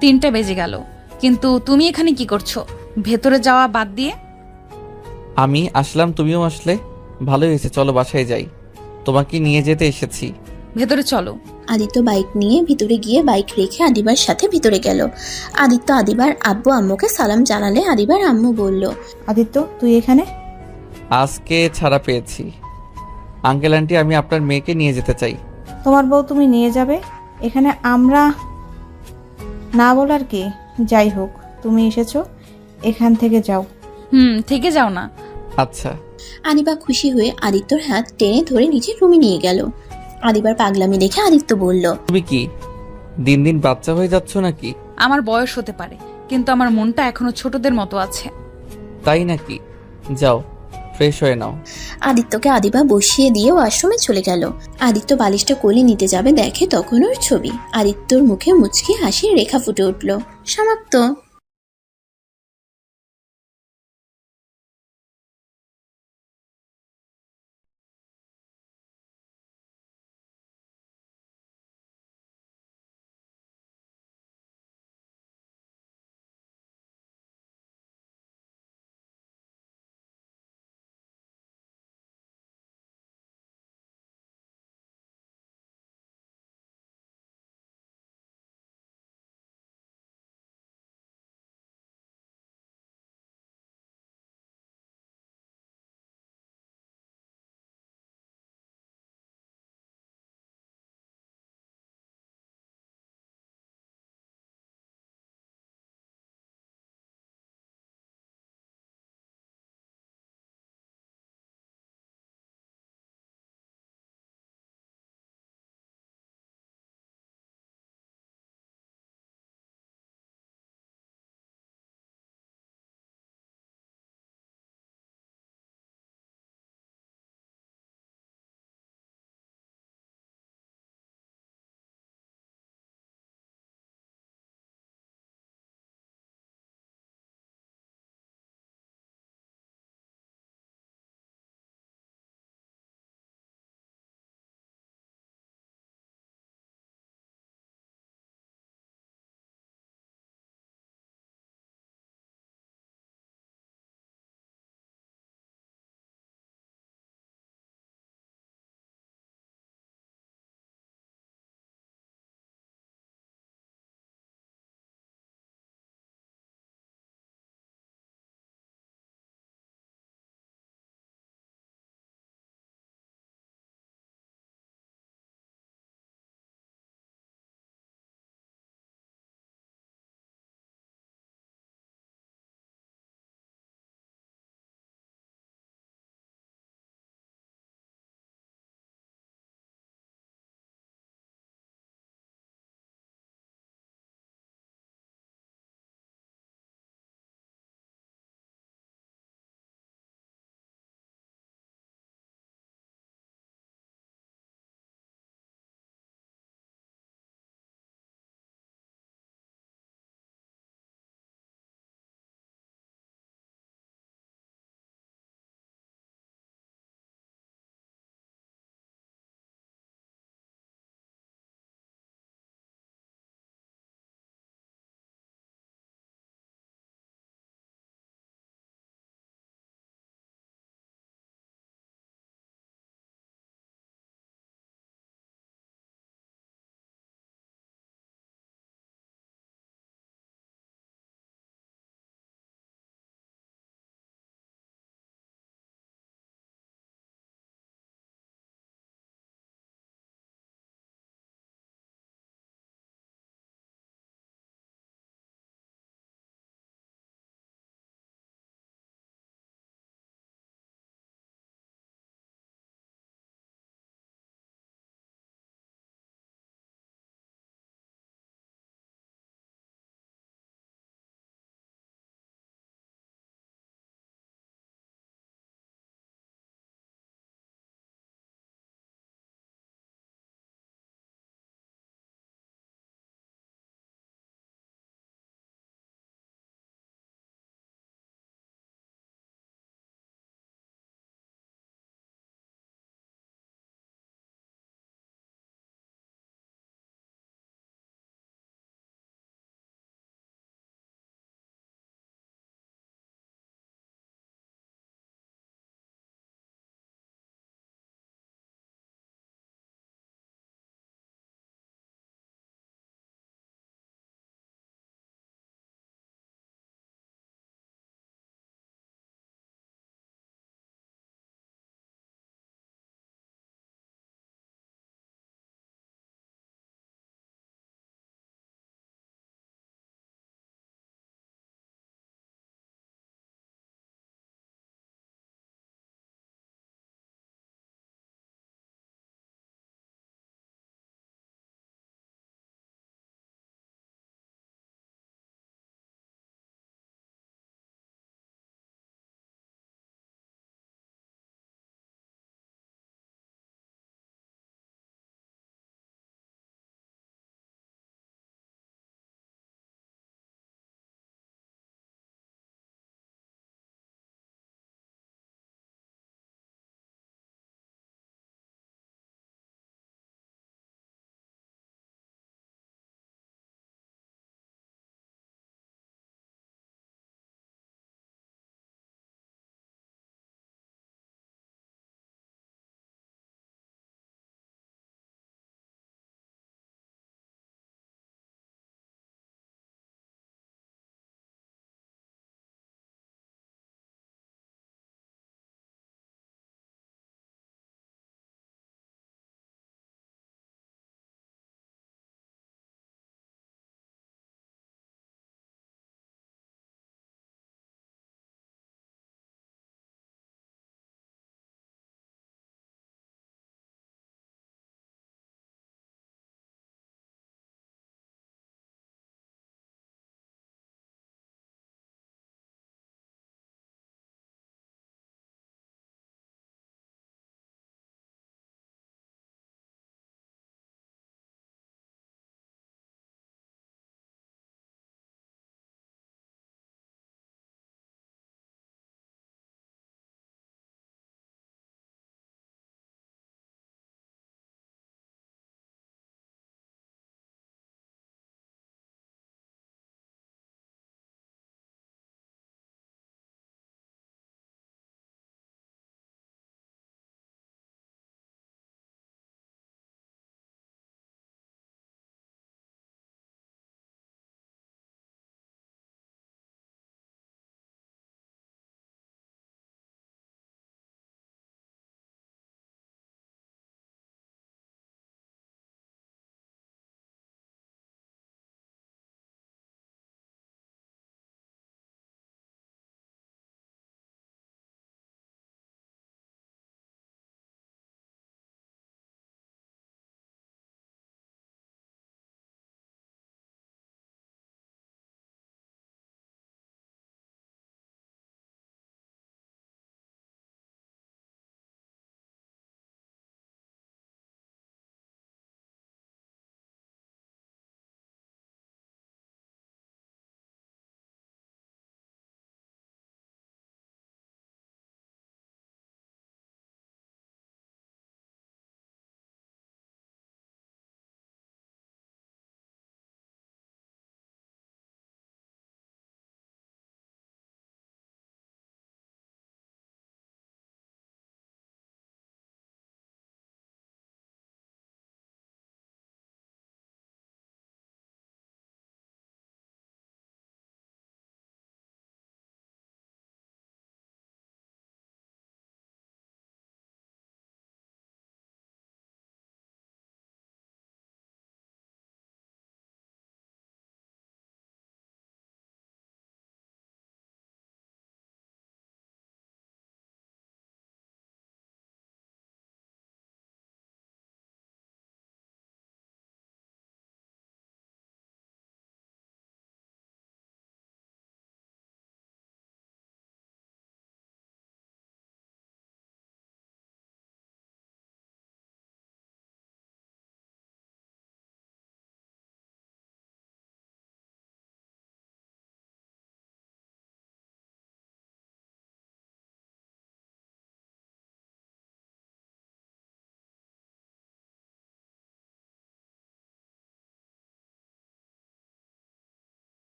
3টা বেজে গেল। কিন্তু তুমি এখানে কি করছো ভেতরে যাওয়া বাদ দিয়ে? আমি আসলাম, তুমিও আসলে, ভালোই হয়েছে। চলো বাসায় যাই, তোমাকে নিয়ে যেতে এসেছি। ভেতরে চলো। আদিত্য বাইক নিয়ে ভিতরে গিয়ে বাইক রেখে আদিবার সাথে ভিতরে গেল। আদিত্য আদিবার আব্বু আম্মুকে সালাম জানালে আদিবার আম্মু বলল, আদিত্য তুই এখানে? আজকে ছাড়া পেয়েছি। আঙ্কেল আন্টি, আমি আপনার মেয়েকে নিয়ে যেতে চাই। তোমার বউ তুমি নিয়ে যাবে? এখানে আমরা না বলার কি? যাই হোক, তুমি এসেছো, এখান থেকে যাও। থেকে যাও না। আচ্ছা। আদিবা খুশি হয়ে আদিত্যর হাত টেনে ধরে নিজের রুমে নিয়ে গেল। আদিবার পাগলামি দেখে আদিত্য বলল, তুমি কি দিন দিন বাচ্চা হয়ে যাচ্ছ নাকি? আমার বয়স হতে পারে, কিন্তু আমার মনটা এখনো ছোটদের মতো আছে। তাই নাকি? যাও ফ্রেশ হয়ে নাও। আদিত্যকে আদিবা বসিয়ে দিয়ে ওয়াশরুমে চলে গেল। আদিত্য বালিশটা কোলে নিতে যাবে, দেখে তখন ওর ছবি। আদিত্যর মুখে মুচকি হাসির রেখা ফুটে উঠল। সমাপ্ত।